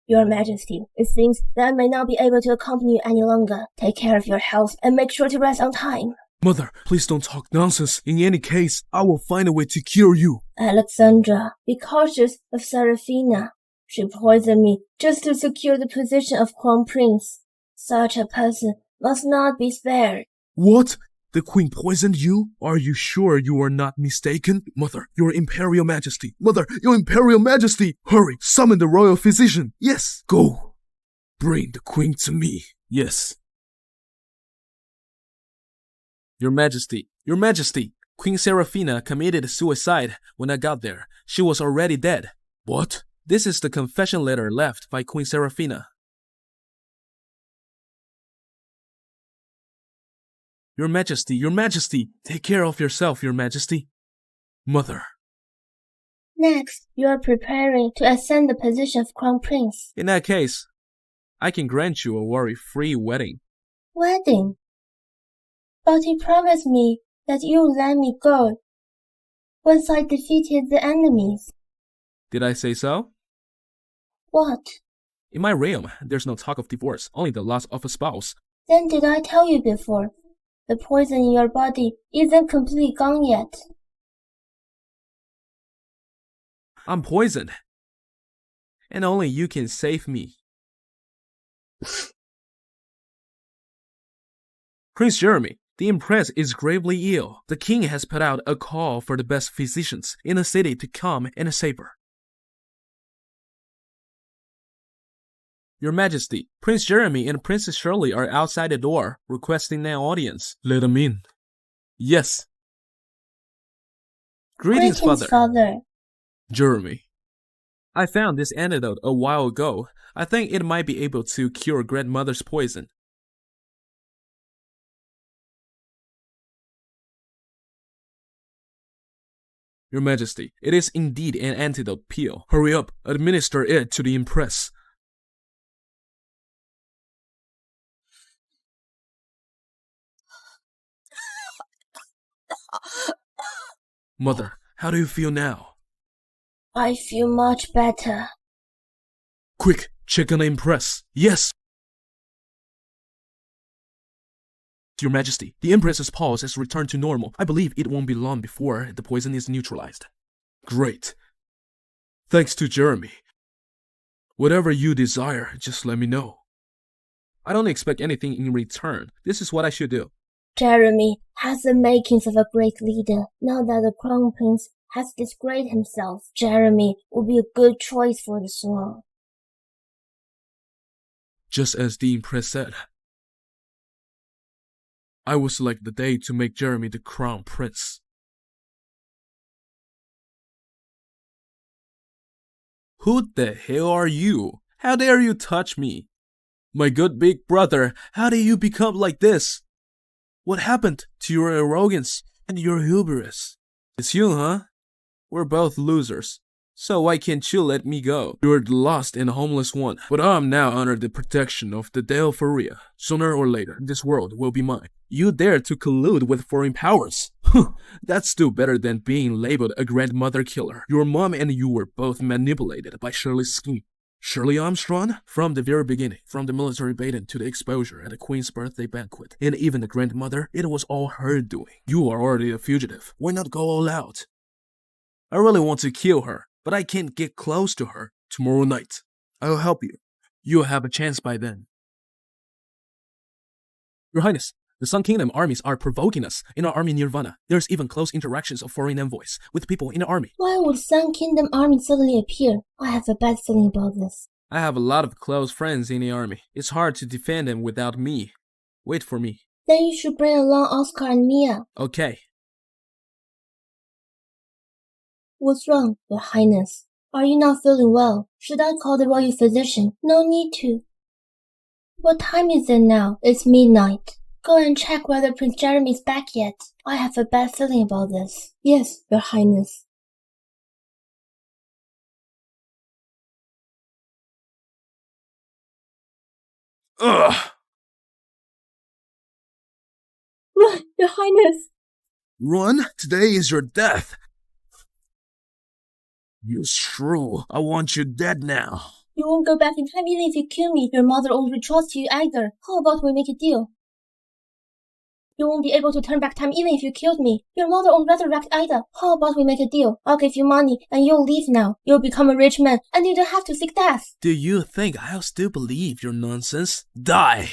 Your Majesty, it seems that I may not be able to accompany you any longer. Take care of your health and make sure to rest on time. Mother, please don't talk nonsense. In any case, I will find a way to cure you. Alexandra, be cautious of Serafina. She poisoned me just to secure the position of Crown Prince. Such a person must not be spared. What? The Queen poisoned you? Are you sure you are not mistaken? Mother, your Imperial Majesty. Mother, your Imperial Majesty. Hurry, summon the royal physician. Yes, go. Bring the Queen to me. Yes. Your Majesty, Your Majesty. Queen Serafina committed suicide when I got there. She was already dead. What? This is the confession letter left by Queen Serafina. Your Majesty, take care of yourself, Your Majesty. Mother. Next, you are preparing to ascend the position of Crown Prince. In that case, I can grant you a worry-free wedding. Wedding? But you promised me that you would let me go once I defeated the enemies. Did I say so? What? In my realm, there's no talk of divorce, only the loss of a spouse. Then did I tell you before? The poison in your body isn't completely gone yet. I'm poisoned. And only you can save me. Prince Jeremy, the Empress is gravely ill. The king has put out a call for the best physicians in the city to come and save her. Your Majesty, Prince Jeremy and Princess Shirley are outside the door, requesting an audience. Let them in. Yes. Greetings, Father. Jeremy. I found this antidote a while ago. I think it might be able to cure grandmother's poison. Your Majesty, it is indeed an antidote pill. Hurry up, administer it to the Empress. Mother, how do you feel now? I feel much better. Quick, check on the Empress. Yes! Your Majesty, the Empress's pulse has returned to normal. I believe it won't be long before the poison is neutralized. Great. Thanks to Jeremy. Whatever you desire, just let me know. I don't expect anything in return. This is what I should do. Jeremy has the makings of a great leader. Now that the Crown Prince has disgraced himself, Jeremy will be a good choice for the throne. Just as the Empress said, I will select the day to make Jeremy the Crown Prince. Who the hell are you? How dare you touch me? My good big brother, how did you become like this? What happened to your arrogance and your hubris? It's you, huh? We're both losers. So why can't you let me go? You're the lost and homeless one, but I'm now under the protection of the Dale Faria. Sooner or later, this world will be mine. You dare to collude with foreign powers? That's still better than being labeled a grandmother killer. Your mom and you were both manipulated by Shirley's scheme. Shirley Armstrong? From the very beginning, from the military bathing to the exposure at the Queen's birthday banquet, and even the grandmother, it was all her doing. You are already a fugitive. Why not go all out? I really want to kill her, but I can't get close to her. Tomorrow night, I'll help you. You'll have a chance by then. Your Highness, the Sun Kingdom armies are provoking us in our army nirvana. There's even close interactions of foreign envoys with people in the army. Why would Sun Kingdom army suddenly appear? I have a bad feeling about this. I have a lot of close friends in the army. It's hard to defend them without me. Wait for me. Then you should bring along Oscar and Mia. Okay. What's wrong, Your Highness? Are you not feeling well? Should I call the royal physician? No need to. What time is it now? It's midnight. Go and check whether Prince Jeremy is back yet. I have a bad feeling about this. Yes, Your Highness. Ugh! Run, Your Highness! Run? Today is your death. You shrew. I want you dead now. You won't go back in time even if you kill me. Your mother won't retrust you either. How about we make a deal? You won't be able to turn back time even if you killed me. Your mother won't resurrect either. How about we make a deal? I'll give you money and you'll leave now. You'll become a rich man and you don't have to seek death. Do you think I'll still believe your nonsense? Die!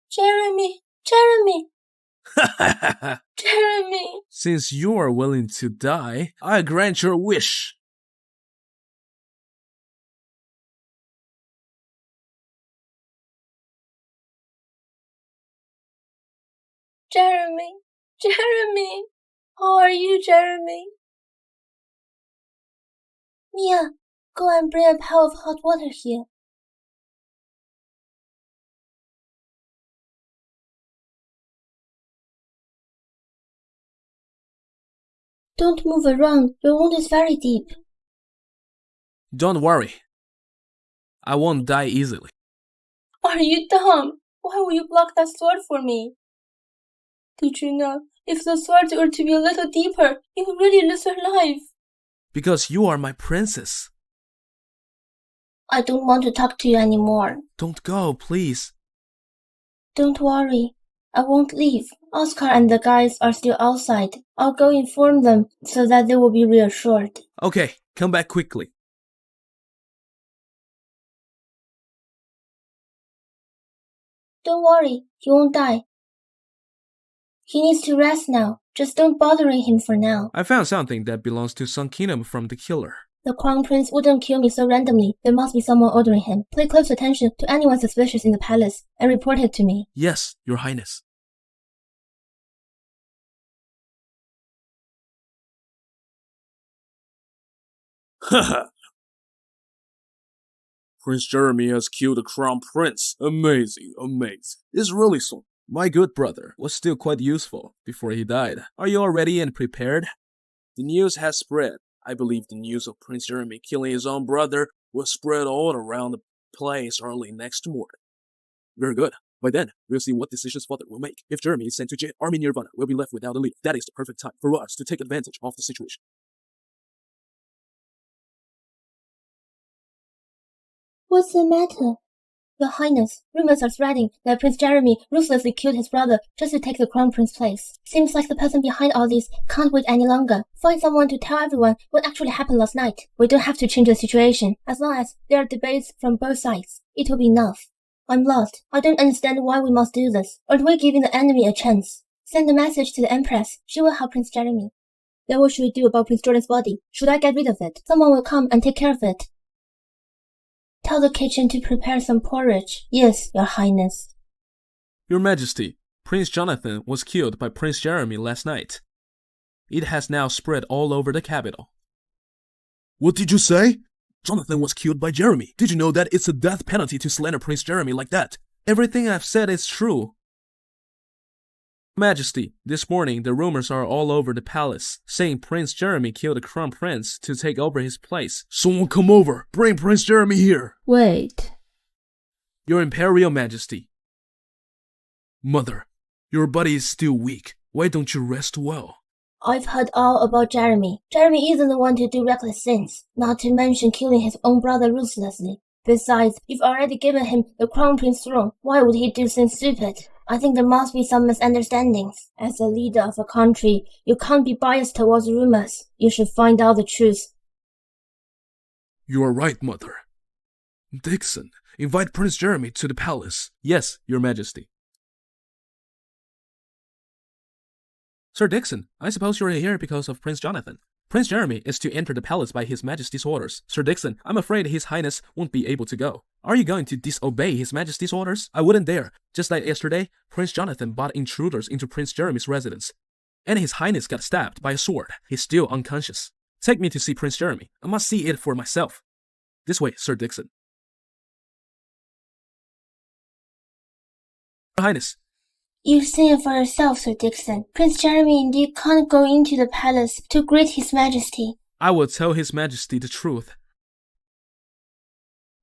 Jeremy! Jeremy! Jeremy! Since you are willing to die, I grant your wish. Jeremy! Jeremy! How are you, Jeremy? Mia, go and bring a pail of hot water here. Don't move around. Your wound is very deep. Don't worry. I won't die easily. Are you dumb? Why will you block that sword for me? Did you know, if the sword were to be a little deeper, you would really lose your life? Because you are my princess. I don't want to talk to you anymore. Don't go, please. Don't worry. I won't leave. Oscar and the guys are still outside. I'll go inform them so that they will be reassured. Okay, come back quickly. Don't worry, he won't die. He needs to rest now. Just don't bother him for now. I found something that belongs to Sun Kingdom from the killer. The Crown Prince wouldn't kill me so randomly. There must be someone ordering him. Pay close attention to anyone suspicious in the palace and report it to me. Yes, Your Highness. Haha! Prince Jeremy has killed the Crown Prince. Amazing, amazing. It's really so. My good brother was still quite useful before he died. Are you all ready and prepared? The news has spread. I believe the news of Prince Jeremy killing his own brother will spread all around the place early next morning. Very good. By then, we'll see what decisions father will make. If Jeremy is sent to jail, Army Nirvana will be left without a leader. That is the perfect time for us to take advantage of the situation. What's the matter? Your Highness, rumors are spreading that Prince Jeremy ruthlessly killed his brother just to take the Crown Prince's place. Seems like the person behind all this can't wait any longer. Find someone to tell everyone what actually happened last night. We don't have to change the situation. As long as there are debates from both sides, it will be enough. I'm lost. I don't understand why we must do this. Aren't we giving the enemy a chance? Send a message to the Empress. She will help Prince Jeremy. Then what should we do about Prince Jordan's body? Should I get rid of it? Someone will come and take care of it. Tell the kitchen to prepare some porridge. Yes, Your Highness. Your Majesty, Prince Jonathan was killed by Prince Jeremy last night. It has now spread all over the capital. What did you say? Jonathan was killed by Jeremy. Did you know that it's a death penalty to slander Prince Jeremy like that? Everything I've said is true. Majesty, this morning the rumors are all over the palace, saying Prince Jeremy killed the Crown Prince to take over his place. Someone come over! Bring Prince Jeremy here! Wait. Your Imperial Majesty. Mother, your body is still weak. Why don't you rest well? I've heard all about Jeremy. Jeremy isn't the one to do reckless things, not to mention killing his own brother ruthlessly. Besides, you've already given him the crown prince throne. Why would he do something stupid? I think there must be some misunderstandings. As a leader of a country, you can't be biased towards rumors. You should find out the truth. You are right, Mother. Dixon, invite Prince Jeremy to the palace. Yes, Your Majesty. Sir Dixon, I suppose you're here because of Prince Jonathan. Prince Jeremy is to enter the palace by His Majesty's orders. Sir Dixon, I'm afraid His Highness won't be able to go. Are you going to disobey His Majesty's orders? I wouldn't dare. Just like yesterday, Prince Jonathan brought intruders into Prince Jeremy's residence. And His Highness got stabbed by a sword. He's still unconscious. Take me to see Prince Jeremy. I must see it for myself. This way, Sir Dixon. Your Highness. You've seen it for yourself, Sir Dixon. Prince Jeremy indeed can't go into the palace to greet His Majesty. I will tell His Majesty the truth.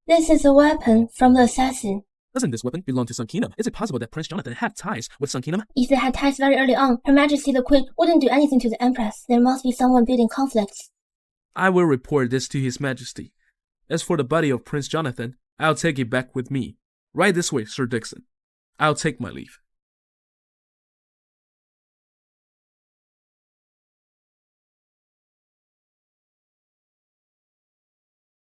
This is a weapon from the assassin. Doesn't this weapon belong to Sun Kingdom? Is it possible that Prince Jonathan had ties with Sun Kingdom? If they had ties very early on, Her Majesty the Queen wouldn't do anything to the Empress. There must be someone building conflicts. I will report this to His Majesty. As for the body of Prince Jonathan, I'll take it back with me. Right this way, Sir Dixon. I'll take my leave.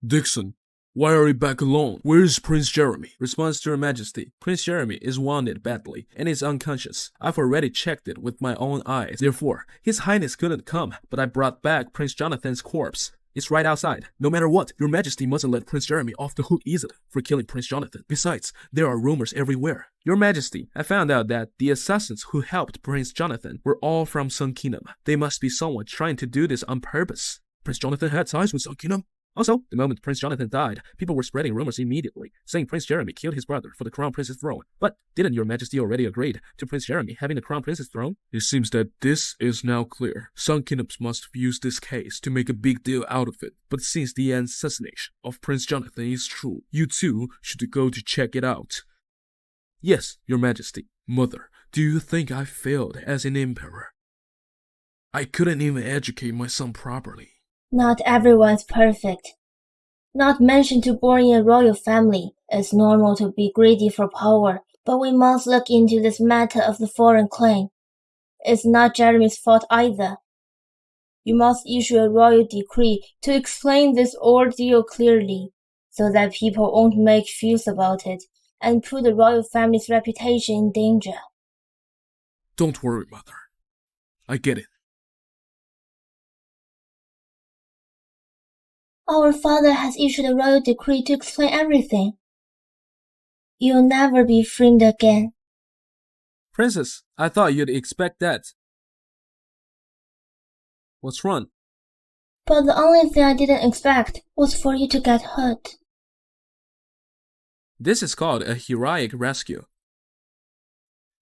Dixon, why are you back alone? Where is Prince Jeremy? Response to Your Majesty. Prince Jeremy is wounded badly and is unconscious. I've already checked it with my own eyes. Therefore, His Highness couldn't come, but I brought back Prince Jonathan's corpse. It's right outside. No matter what, Your Majesty mustn't let Prince Jeremy off the hook easily for killing Prince Jonathan. Besides, there are rumors everywhere. Your Majesty, I found out that the assassins who helped Prince Jonathan were all from Sun Kingdom. They must be someone trying to do this on purpose. Prince Jonathan had ties with Sun Kingdom? Also, the moment Prince Jonathan died, people were spreading rumors immediately, saying Prince Jeremy killed his brother for the Crown Prince's throne. But didn't Your Majesty already agree to Prince Jeremy having the Crown Prince's throne? It seems that this is now clear. Sun Kingdoms must use this case to make a big deal out of it. But since the assassination of Prince Jonathan is true, you too should go to check it out. Yes, Your Majesty. Mother, do you think I failed as an emperor? I couldn't even educate my son properly. Not everyone's perfect. Not mentioned to born in a royal family. It's normal to be greedy for power, but we must look into this matter of the foreign claim. It's not Jeremy's fault either. You must issue a royal decree to explain this ordeal clearly, so that people won't make fuss about it and put the royal family's reputation in danger. Don't worry, Mother. I get it. Our father has issued a royal decree to explain everything. You'll never be freed again. Princess, I thought you'd expect that. What's wrong? But the only thing I didn't expect was for you to get hurt. This is called a heroic rescue.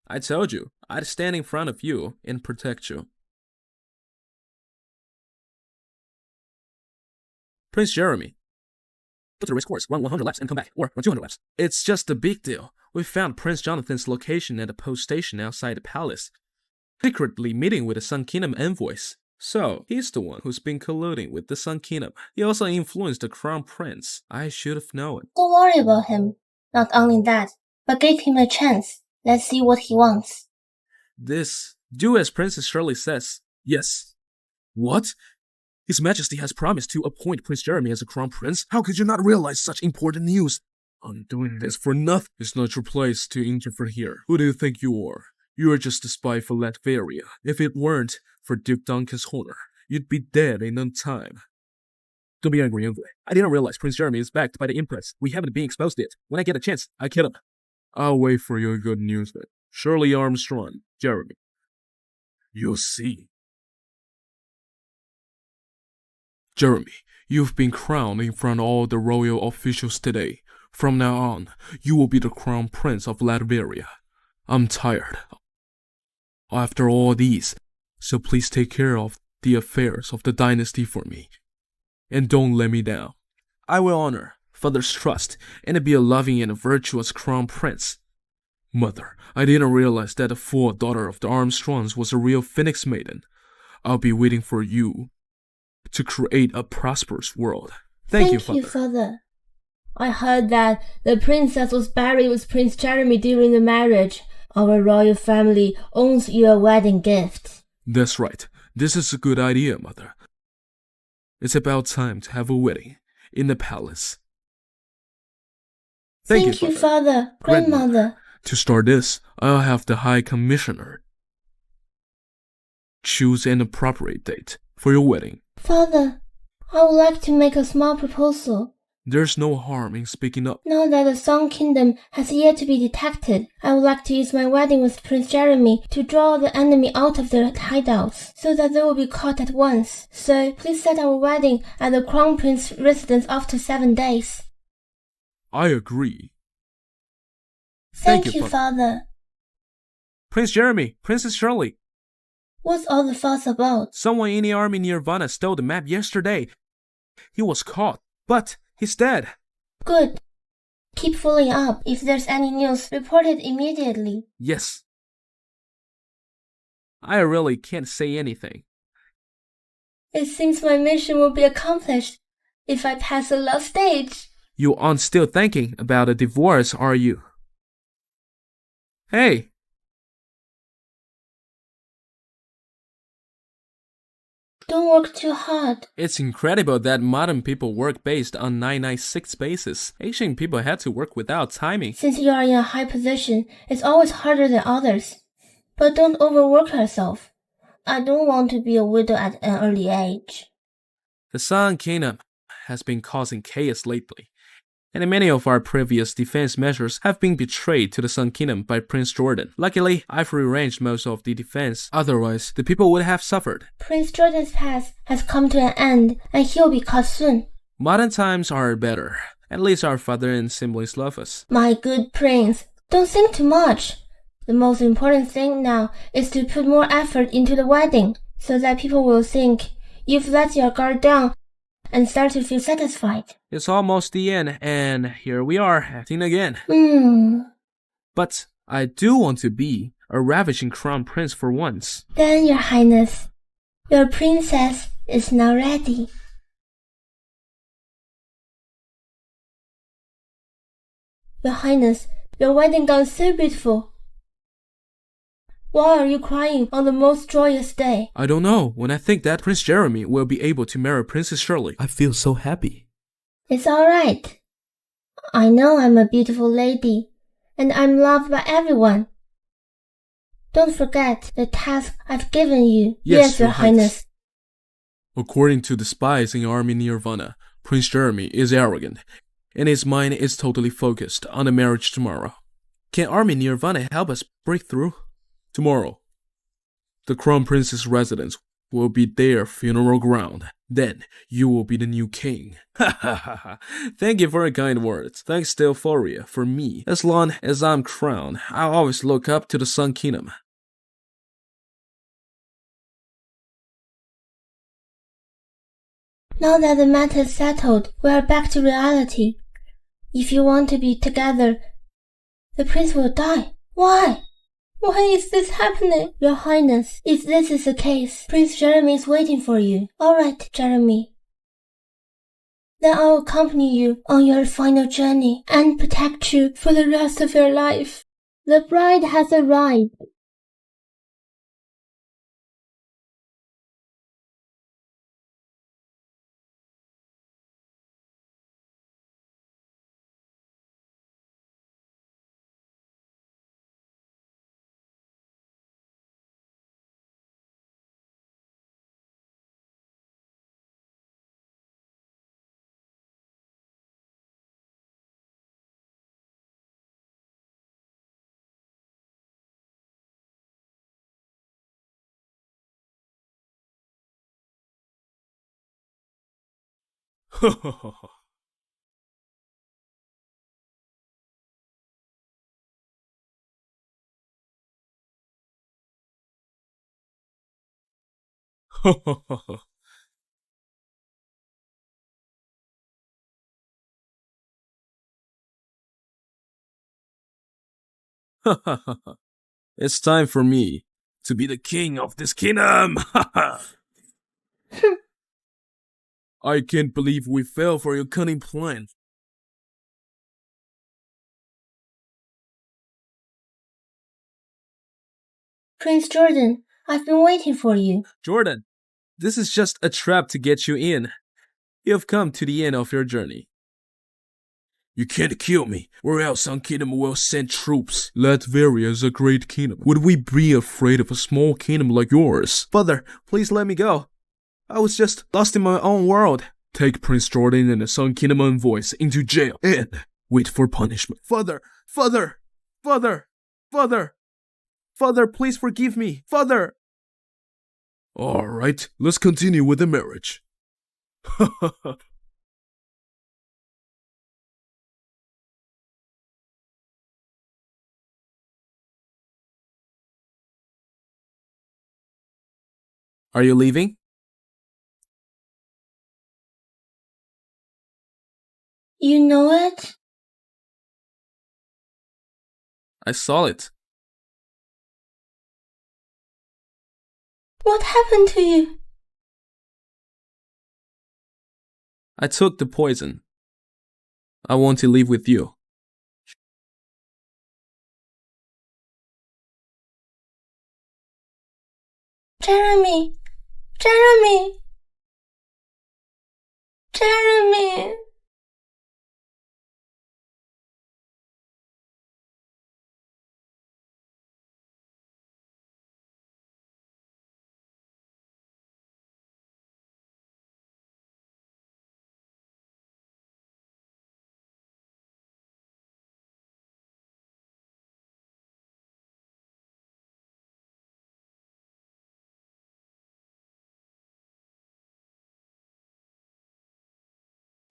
I told you, I'd stand in front of you and protect you. Prince Jeremy. Go to the race course, run 100 laps and come back, or run 200 laps. It's just a big deal. We found Prince Jonathan's location at a post station outside the palace, secretly meeting with the Sun Kingdom envoys. So, he's the one who's been colluding with the Sun Kingdom. He also influenced the Crown Prince. I should have known. Don't worry about him. Not only that, but give him a chance. Let's see what he wants. Do as Princess Shirley says. Yes. What? His Majesty has promised to appoint Prince Jeremy as a Crown Prince? How could you not realize such important news? I'm doing this for nothing. It's not your place to interfere here. Who do you think you are? You are just a spy for Latveria. If it weren't for Duke Duncan's honor, you'd be dead in no time. Don't be angry, Envoy. I didn't realize Prince Jeremy is backed by the Empress. We haven't been exposed yet. When I get a chance, I kill him. I'll wait for your good news then. Shirley Armstrong, Jeremy. You'll see. Jeremy, you've been crowned in front of all the royal officials today. From now on, you will be the Crown Prince of Latveria. I'm tired. After all these, so please take care of the affairs of the dynasty for me. And don't let me down. I will honor Father's trust and be a loving and virtuous Crown Prince. Mother, I didn't realize that the full daughter of the Armstrongs was a real Phoenix maiden. I'll be waiting for you to create a prosperous world. Thank you, Father. I heard that the princess was buried with Prince Jeremy during the marriage. Our royal family owns you a wedding gift. That's right. This is a good idea, Mother. It's about time to have a wedding in the palace. Thank you, Father. Grandmother. To start this, I'll have the High Commissioner choose an appropriate date for your wedding. Father, I would like to make a small proposal. There's no harm in speaking up. Now that the Sun Kingdom has yet to be detected, I would like to use my wedding with Prince Jeremy to draw the enemy out of their hideouts, so that they will be caught at once. So, please set our wedding at the Crown Prince residence after 7 days. I agree. Thank you, Father. Prince Jeremy, Princess Shirley. What's all the fuss about? Someone in the army near Vanna stole the map yesterday. He was caught, but he's dead. Good. Keep following up. If there's any news, report it immediately. Yes. I really can't say anything. It seems my mission will be accomplished if I pass the last stage. You aren't still thinking about a divorce, are you? Hey! Don't work too hard. It's incredible that modern people work based on 996 basis. Ancient people had to work without timing. Since you are in a high position, it's always harder than others. But don't overwork yourself. I don't want to be a widow at an early age. The Sun Kingdom has been causing chaos lately, and many of our previous defense measures have been betrayed to the Sun Kingdom by Prince Jordan. Luckily, I've rearranged most of the defense, otherwise the people would have suffered. Prince Jordan's past has come to an end, and he'll be caught soon. Modern times are better. At least our father and siblings love us. My good prince, don't think too much. The most important thing now is to put more effort into the wedding, so that people will think you've let your guard down and start to feel satisfied. It's almost the end, and here we are, acting again. But I do want to be a ravishing crown prince for once. Then, Your Highness, your princess is now ready. Your Highness, your wedding gown is so beautiful. Why are you crying on the most joyous day? I don't know. When I think that Prince Jeremy will be able to marry Princess Shirley, I feel so happy. It's all right. I know I'm a beautiful lady, and I'm loved by everyone. Don't forget the task I've given you. Yes, Your Highness. According to the spies in Army Nirvana, Prince Jeremy is arrogant, and his mind is totally focused on the marriage tomorrow. Can Army Nirvana help us break through? Tomorrow, the Crown Prince's residence will be their funeral ground. Then you will be the new king. Ha ha ha ha. Thank you for your kind words. Thanks to Euphoria. For me, as long as I'm crowned, I'll always look up to the Sun Kingdom. Now that the matter is settled, we are back to reality. If you want to be together, the prince will die. Why? Why is this happening? Your Highness, if this is the case, Prince Jeremy is waiting for you. All right, Jeremy. Then I will accompany you on your final journey and protect you for the rest of your life. The bride has arrived. It's time for me to be the king of this kingdom. I can't believe we fell for your cunning plan. Prince Jordan, I've been waiting for you. Jordan, this is just a trap to get you in. You have come to the end of your journey. You can't kill me, or else Sun Kingdom will send troops. Latveria is a great kingdom. Would we be afraid of a small kingdom like yours? Father, please let me go. I was just lost in my own world. Take Prince Jordan and the Sun Kingdom envoys into jail and wait for punishment. Father, Father, Father, Father, Father, please forgive me. Father! Alright, let's continue with the marriage. Are you leaving? You know it? I saw it. What happened to you? I took the poison. I want to live with you. Jeremy! Jeremy! Jeremy!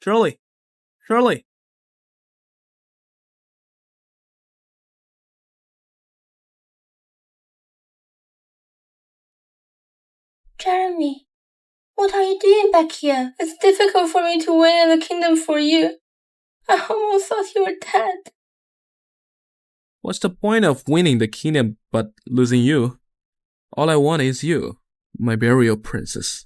Shirley! Shirley! Jeremy, what are you doing back here? It's difficult for me to win in the kingdom for you. I almost thought you were dead. What's the point of winning the kingdom but losing you? All I want is you, my burial princess.